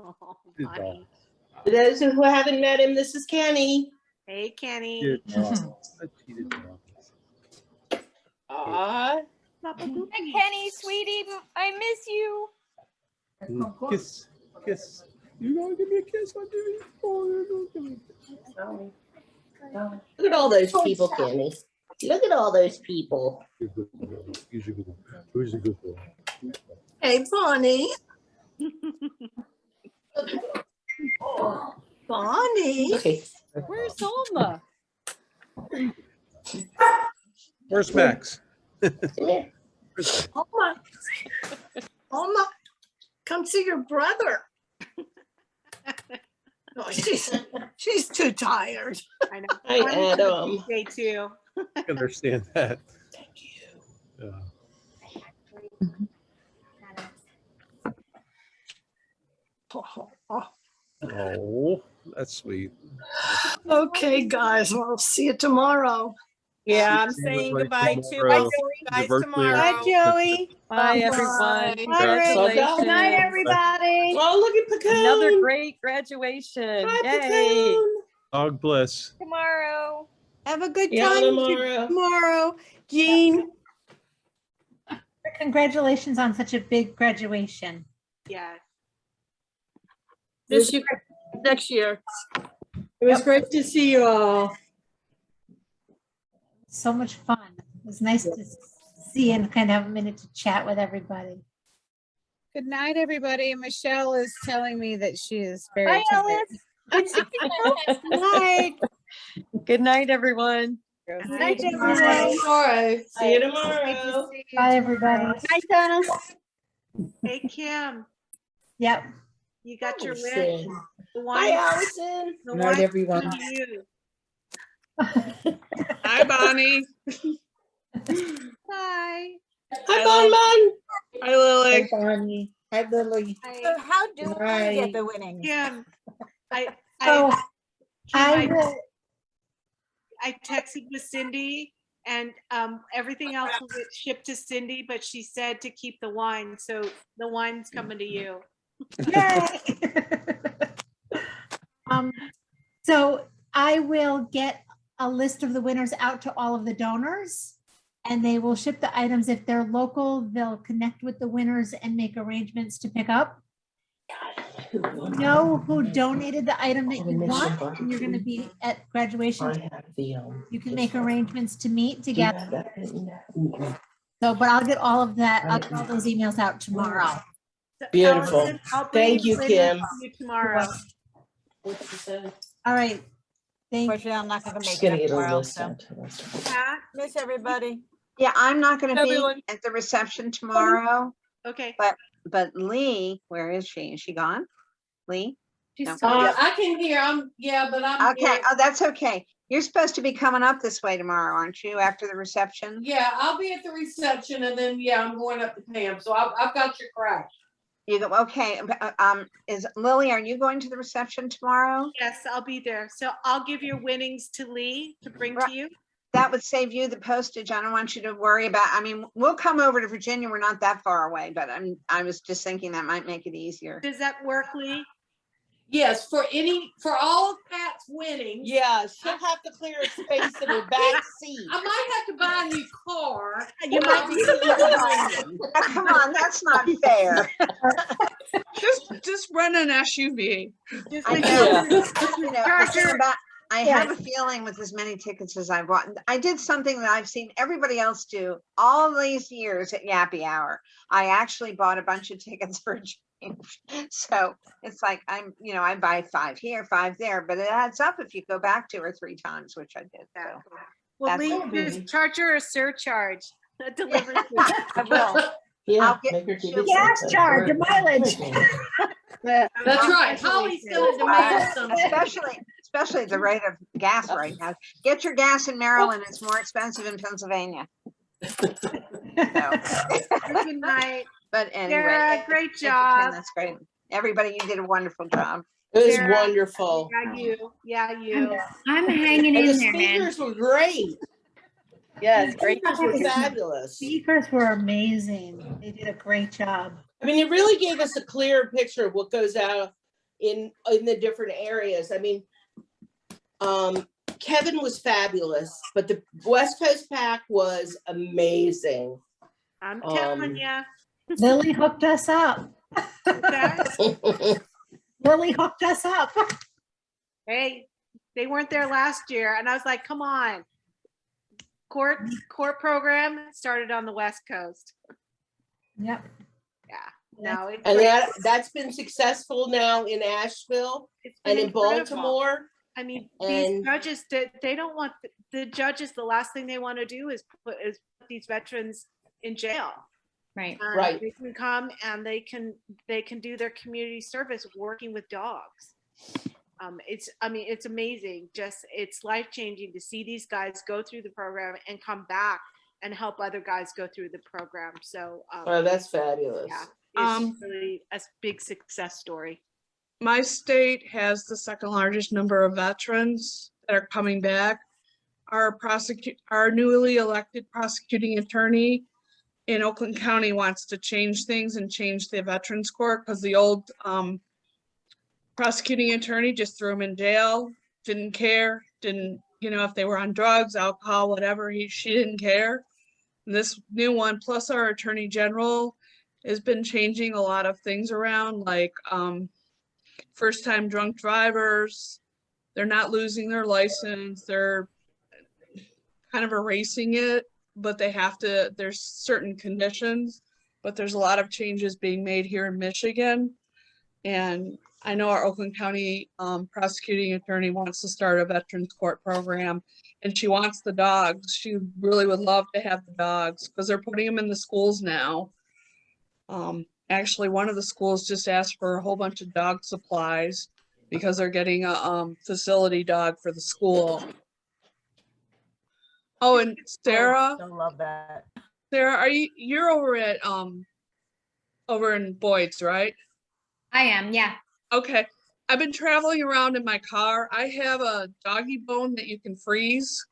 Oh, Good Bonnie. dog. For those who haven't met him, this is Kenny. Hey, Kenny. Good dog. I cheated dog. Aw. Hi, Kenny, sweetie, I miss you. Kiss. Kiss. You gonna give me a kiss? I'll give you. Oh, you're gonna give me a kiss. Look at all those people, Kenny. Look at all those people. You're a good boy. Who's a good boy? Who's a good boy? Hey, Bonnie. Bonnie. Okay. Where's Alma? Where's Max? Alma. Alma, come see your brother. No, she's too tired. I know. Hi, Adam. Day two. I understand that. Thank you. Oh, that's sweet. Okay, guys, well, I'll see you tomorrow. Yeah, I'm See saying everybody goodbye to tomorrow. my guys Virtually tomorrow. Bye, Joey. Bye, everyone. Good Congratulations. night, everybody. Oh, look at Pacoon. Another great graduation. Hi, Yay. Pacoon. Dog bless. Tomorrow. Have a good Yeah, time tomorrow. tomorrow. Jean. Congratulations on such a big graduation. Yeah. This year, next year. It was great to see you all. So much fun. It was nice to see and kind of have a minute to chat with everybody. Good night, everybody. Michelle is telling me that she is very Bye, tired. Alice. Good night. Good night, everyone. Good night, everyone. Tomorrow. See you tomorrow. Bye, everybody. Hi, Donna. Hey, Kim, Yep. you got your wish. Allison. The Hi, wine. Allison. The Good night, wine everyone. to you. Hi, Bonnie. Bye. Hi, Bon Bon. Hi, Lily. Bonnie. Hi, Lily. So how do we Right. get the winnings? Kim, So Kim, I will. I texted with Cindy and everything else will get shipped to Cindy, but she said to keep the wine. So the wine's coming to you. Yay. So I will get a list of the winners out to all of the donors, and they will ship the items. If they're local, they'll connect with the winners and make arrangements to pick up. Know who donated the item that you want, and you're going to be at graduation. You can make arrangements to meet together. So, but I'll get all of that, I'll get all those emails out tomorrow. So, Beautiful. Allison, I'll bring Thank you, Linda Kim. to you tomorrow. All right. Thank you. Unfortunately, I'm not going to Just make gonna it get a tomorrow. list So out to us. Pat? miss everybody. Yeah, I'm not gonna Everyone. be at the reception tomorrow, Okay. but Lee, where is she? Is she gone? Lee? No. I can hear. But I'm. Okay, oh, that's okay. You're supposed to be coming up this way tomorrow, aren't you, after the reception? Yeah, I'll be at the reception, and then I'm going up to Pam. So I've got your crash. You go, okay, is Lily, are you going to the reception tomorrow? Yes, I'll be there. So I'll give your winnings to Lee to bring to you. That would save you the postage. I don't want you to worry about, I mean, we'll come over to Virginia. We're not that far away, but I was just thinking that might make it easier. Does that work, Lee? Yes, for all of Pat's winnings. Yeah, she'll have to clear a space in her back seat. I might have to buy a new car. You might be. Come on, that's not fair. Just run an SUV. I know. You know, the thing about, I have a feeling with as many tickets as I've bought, I did something that I've seen everybody else do all these years at Yappy Hour. I actually bought a bunch of tickets for a change. So it's like I buy 5 here, 5 there, but it adds up if you go back 2 or 3 times, which I did. So Well, Lee, just charge her a surcharge. That delivery. I will. Yeah, I'll get make her give you Gas something. charge, your mileage. That's right. Holly's gonna demand something. Especially the rate of gas right now. Get your gas in Maryland. It's more expensive in Pennsylvania. Good night. But anyway, Sarah, great if you job. can, that's great. Everybody, you did a wonderful job. It was Sarah, wonderful. Yeah, you. I'm hanging And in the there, man. speakers were great. Yes, great. Speakers were fabulous. Speakers were amazing. They did a great job. I mean, it really gave us a clearer picture of what goes out in the different areas. I mean, Kevin was fabulous, but the West Coast Pack was amazing. I'm telling you. Lily hooked us up. Lily hooked us up. Hey, they weren't there last year, and I was like, come on. Court program started on the West Coast. Yep. Yeah. No, it's And great. that's been successful now in Asheville It's been and in incredible. Baltimore. I mean, And- these judges, they don't want the judges. The last thing they want to do is put these veterans in jail. Right. Right. They can come and they can do their community service working with dogs. It's amazing. Just it's life changing to see these guys go through the program and come back and help other guys go through the program. So Oh, that's fabulous. yeah, it's really a big success story. My state has the second largest number of veterans that are coming back. Our newly elected prosecuting attorney in Oakland County wants to change things and change the Veterans Court because the old prosecuting attorney just threw them in jail, didn't care, if they were on drugs, alcohol, whatever, she didn't care. And this new one, plus our attorney general, has been changing a lot of things around, like first-time drunk drivers. They're not losing their license. They're kind of erasing it, but there's certain conditions, but there's a lot of changes being made here in Michigan. And I know our Oakland County prosecuting attorney wants to start a veterans court program, and she wants the dogs. She really would love to have the dogs because they're putting them in the schools now. Actually, one of the schools just asked for a whole bunch of dog supplies because they're getting a facility dog for the school. Oh, and Sarah, I love that. Sarah, you're over in Boyd's, right? I am, yeah. Okay. I've been traveling around in my car. I have a doggy bone that you can freeze.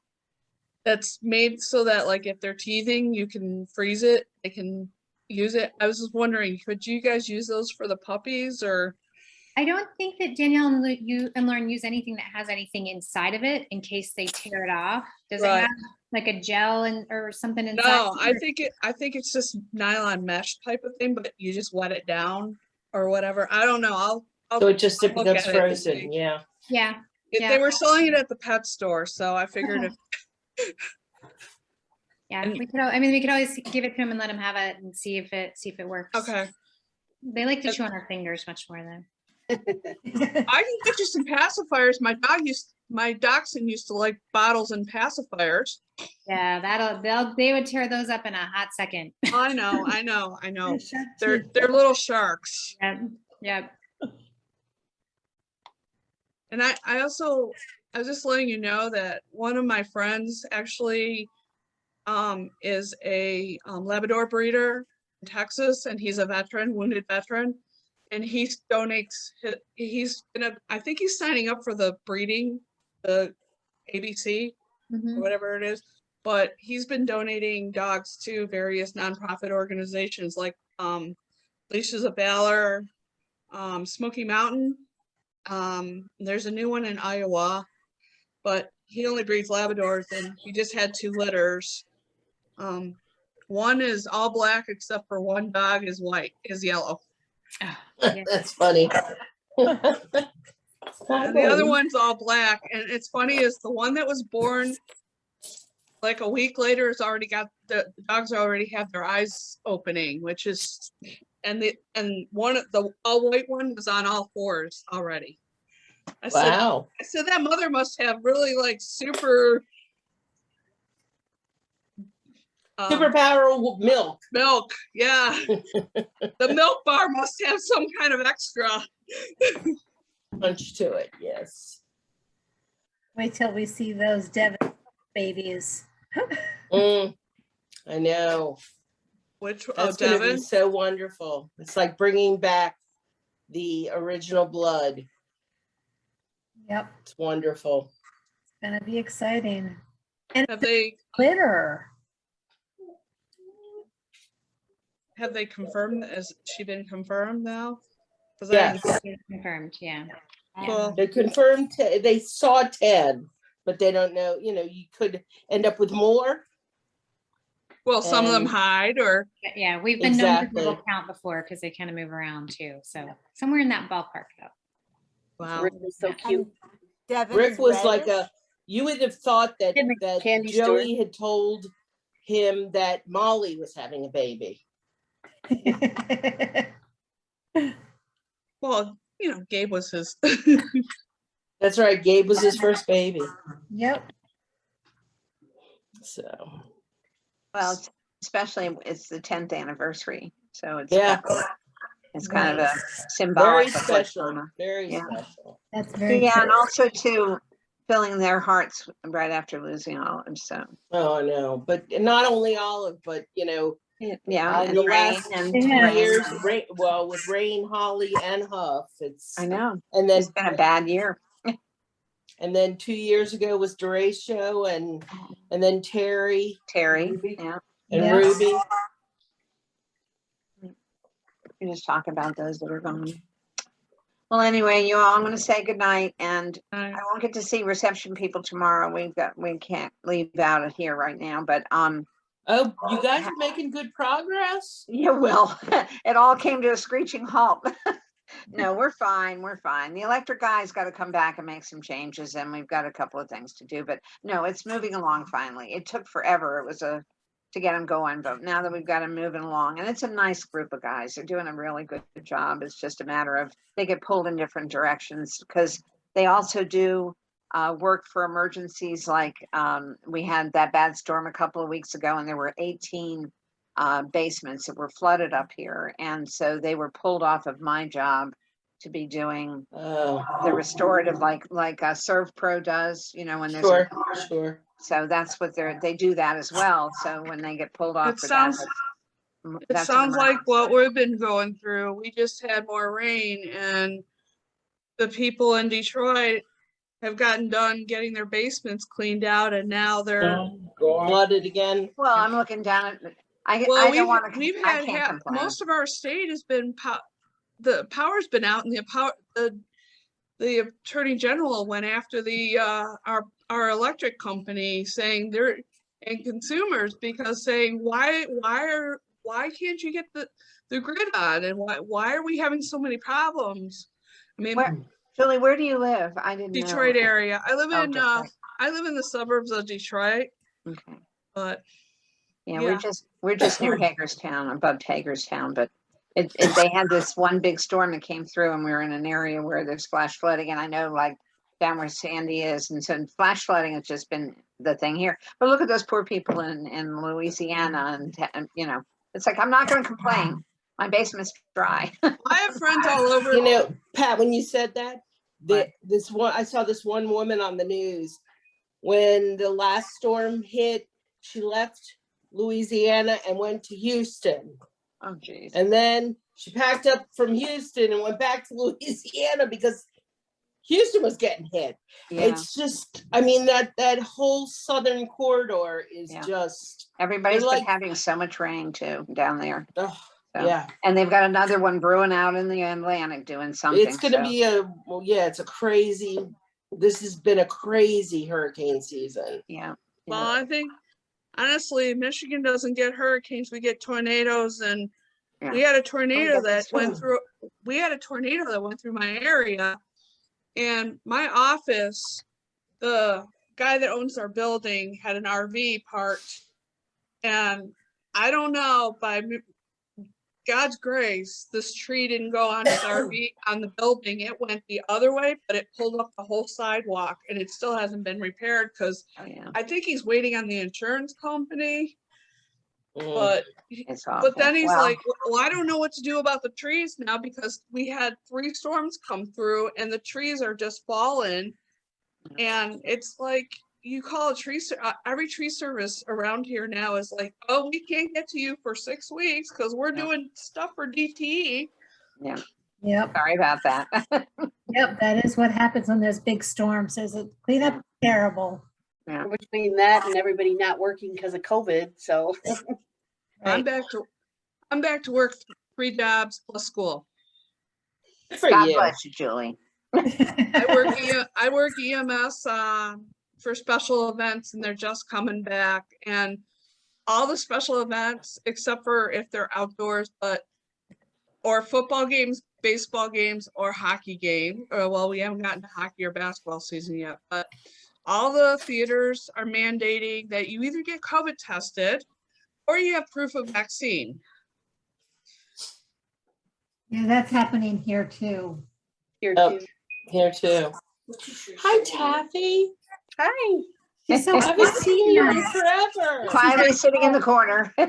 That's made so that like if they're teething, you can freeze it. They can use it. I was just wondering, could you guys use those for the puppies or? I don't think that Danielle and Lauren use anything that has anything inside of it in case they tear it off. Does it have like a gel or something inside? No, I think it's just nylon mesh type of thing, but you just wet it down or whatever. I don't know. So it just I'll look becomes at it and frozen. see. Yeah. Yeah. They were selling it at the pet store, so I figured if Yeah, we could always give it to them and let them have it and see if it works. Okay. They like to chew on our fingers much more though. I can get you some pacifiers. My dachshund used to like bottles and pacifiers. Yeah, they would tear those up in a hot second. I know. They're little sharks. Yeah. And I was just letting you know that one of my friends actually is a Labrador breeder, in Texas, and he's a veteran, wounded veteran, and he donates. I think he's signing up for the breeding, the ABC, or whatever it is. But he's been donating dogs to various nonprofit organizations like Leashes of Valor, Smoky Mountain. There's a new one in Iowa, but he only breeds Labradors, and he just had 2 litters. One is all black except for one dog is yellow. That's funny. And the other one's all black, and it's funny is the one that was born like a week later has already got the dogs already have their eyes opening, which is and one of the all white one was on all 4s already. I said that mother must have really like superpower milk. Yeah. The milk bar must have some kind of extra punch to it. Yes. Wait till we see those Devon babies. I know. That's going to be so wonderful. It's like bringing back the original blood. Yep. It's wonderful. It's going to be exciting. And have they glitter. Have they confirmed? Has she been confirmed now? Yes. Confirmed, yeah. Cool. They confirmed, they saw 10, but they don't know, you could end up with more. Well, some of them hide or. Yeah, we've been known to double count before because they kind of move around too. So somewhere in that ballpark though. Wow. Rick was so cute. Devin Rick is was like reddish. you would have thought that candy Joey store. had told him that Molly was having a baby. Well, Gabe was his. That's right. Gabe was his first baby. Yep. So. Well, especially it's the 10th anniversary, so it's it's Right. kind of a symbolic. Very of what's special. going on. Very Yeah. special. That's very Yeah, true. and also too, filling their hearts right after losing Olive. So. Oh, I know, but not only Olive, but Yeah, in the last and 2 Rain. years, with Rain, Holly, and Huff, I know. And then It's been a bad year. And then 2 years ago was Duratio and then Terry, yeah, and Ruby. We just talk about those that are gone. Well, anyway, you all, I'm going to say goodnight, and I won't get to see reception people tomorrow. We can't leave out of here right now, but Oh, you guys are making good progress. Yeah, well, it all came to a screeching halt. No, we're fine. We're fine. The electric guy's got to come back and make some changes, and we've got a couple of things to do. But no, it's moving along finally. It took forever. It was to get them going, but now that we've got them moving along, and it's a nice group of guys. They're doing a really good job. It's just a matter of they get pulled in different directions because they also do work for emergencies. Like we had that bad storm a couple of weeks ago, and there were 18 basements that were flooded up here, and so they were pulled off of my job to be doing the restorative, like Serve Pro does, when there's sure. So that's what they do that as well. So when they get pulled off, It sounds like what we've been going through. We just had more rain, and the people in Detroit have gotten done getting their basements cleaned out, and now they're flooded again. Well, I'm looking down at. I don't want to. We've I had can't complain. most of our state has been the power's been out, and the attorney general went after the our electric company, saying they're and consumers because saying why can't you get the grid on, and why are we having so many problems? I mean, Julie, where do you live? I didn't know. Detroit area. I live in Detroit. I live in the suburbs of Detroit. Okay. But yeah, we're just near Hagerstown, above Hagerstown, but they had this one big storm that came through, and we were in an area where there's flash flooding, and I know like down where Sandy is, and so flash flooding has just been the thing here. But look at those poor people in Louisiana, and it's like I'm not going to complain. My basement's dry. I have friends all over. Pat, when you said that, I saw this one woman on the news when the last storm hit. She left Louisiana and went to Houston Oh, geez. And then she packed up from Houston and went back to Louisiana because Houston was getting hit. Yeah. It's just, I mean, that whole southern corridor is just. Everybody's they're been like, having so much rain too down there. oh, So- yeah. And they've got another one brewing out in the Atlantic doing something. It's going to be it's a crazy, this has been a crazy hurricane season. Yeah. Well, I think honestly, Michigan doesn't get hurricanes. We get tornadoes, and we had a tornado that went through. We had a tornado that went through my area, and my office, the guy that owns our building had an RV parked, and I don't know, by God's grace, this tree didn't go on his RV on the building. It went the other way, but it pulled up the whole sidewalk, and it still hasn't been repaired because I think he's waiting on the insurance company. But then he's like, well, I don't know what to do about the trees now because we had 3 storms come through and the trees are just falling. And it's like, you call a tree, every tree service around here now is like, oh, we can't get to you for 6 weeks because we're doing stuff for DTE. Yeah. Yep. Sorry about that. Yep, that is what happens when there's big storms. There's a cleanup is terrible. Yeah. Between that and everybody not working because of COVID, so. I'm back to work 3 jobs plus school. God bless you, Julie. I work EMS for special events, and they're just coming back, and all the special events except for if they're outdoors, or football games, baseball games, or hockey game. Well, we haven't gotten to hockey or basketball season yet, but all the theaters are mandating that you either get COVID tested or you have proof of vaccine. Yeah, that's happening here too. Here too. Here too. Hi, Taffy. Hi. She's so I haven't seen you in forever. Quietly sitting in the corner. All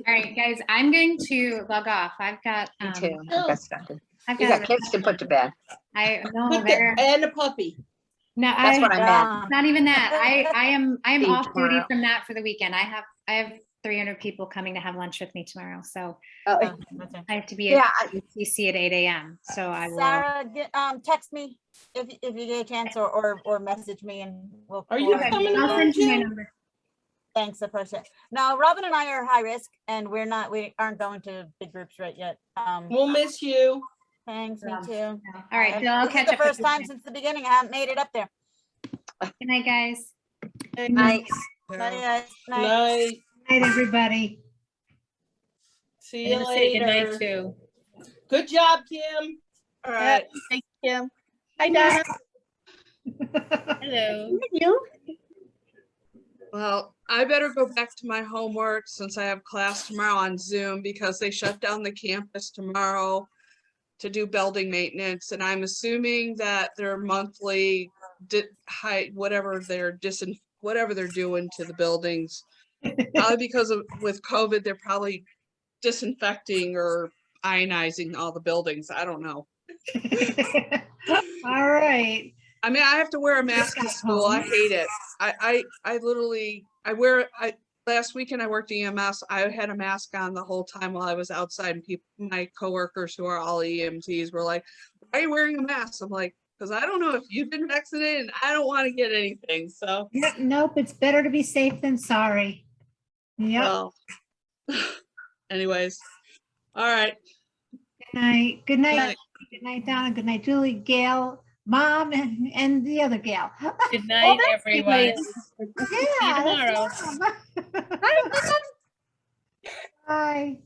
right, guys, I'm going to log off. I've got Me too. I've got stuff to- I've You got got kids to put to bed. I know they're And a puppy. no, That's what I meant. Not even that. I am See you off duty tomorrow. from that for the weekend. I have 300 people coming to have lunch with me tomorrow, so Oh, I have to be Yeah, at UTC at 8 a.m. So I will. Sarah, text me if you get a chance, or message me, and we'll. Are you we'll- coming I'll home, send you my Jim? number. Thanks, I appreciate it. Now, Robin and I are high risk, and we aren't going to big groups right yet. We'll miss you. Thanks, me Yeah. too. All right, Jill, I'll This is catch the up with first you time soon. since the beginning I haven't made it up there. Good night, guys. Night. Night, guys. Night. Night. Night, everybody. See you I'm gonna say good night later. too. Good job, Kim. All right. Thank you. Hi, Donna. Hello. You? Well, I better go back to my homework since I have class tomorrow on Zoom because they shut down the campus tomorrow to do building maintenance. And I'm assuming that their monthly whatever they're doing to the buildings, probably because with COVID, they're probably disinfecting or ionizing all the buildings. I don't know. All right. I mean, I have to wear a mask in school. I hate it. I literally, last weekend I worked EMS. I had a mask on the whole time while I was outside, and my coworkers who are all EMTs were like, why are you wearing a mask? I'm like, because I don't know if you've been vaccinated and I don't want to get anything. So Nope, it's better to be safe than sorry. Yep. well, anyways, all right. Good night. Good night. Night. Good night, Donna. Good night, Julie, Gail, Mom, and the other Gail. Good night, that's everyone. nice. See you Yeah. tomorrow. Bye.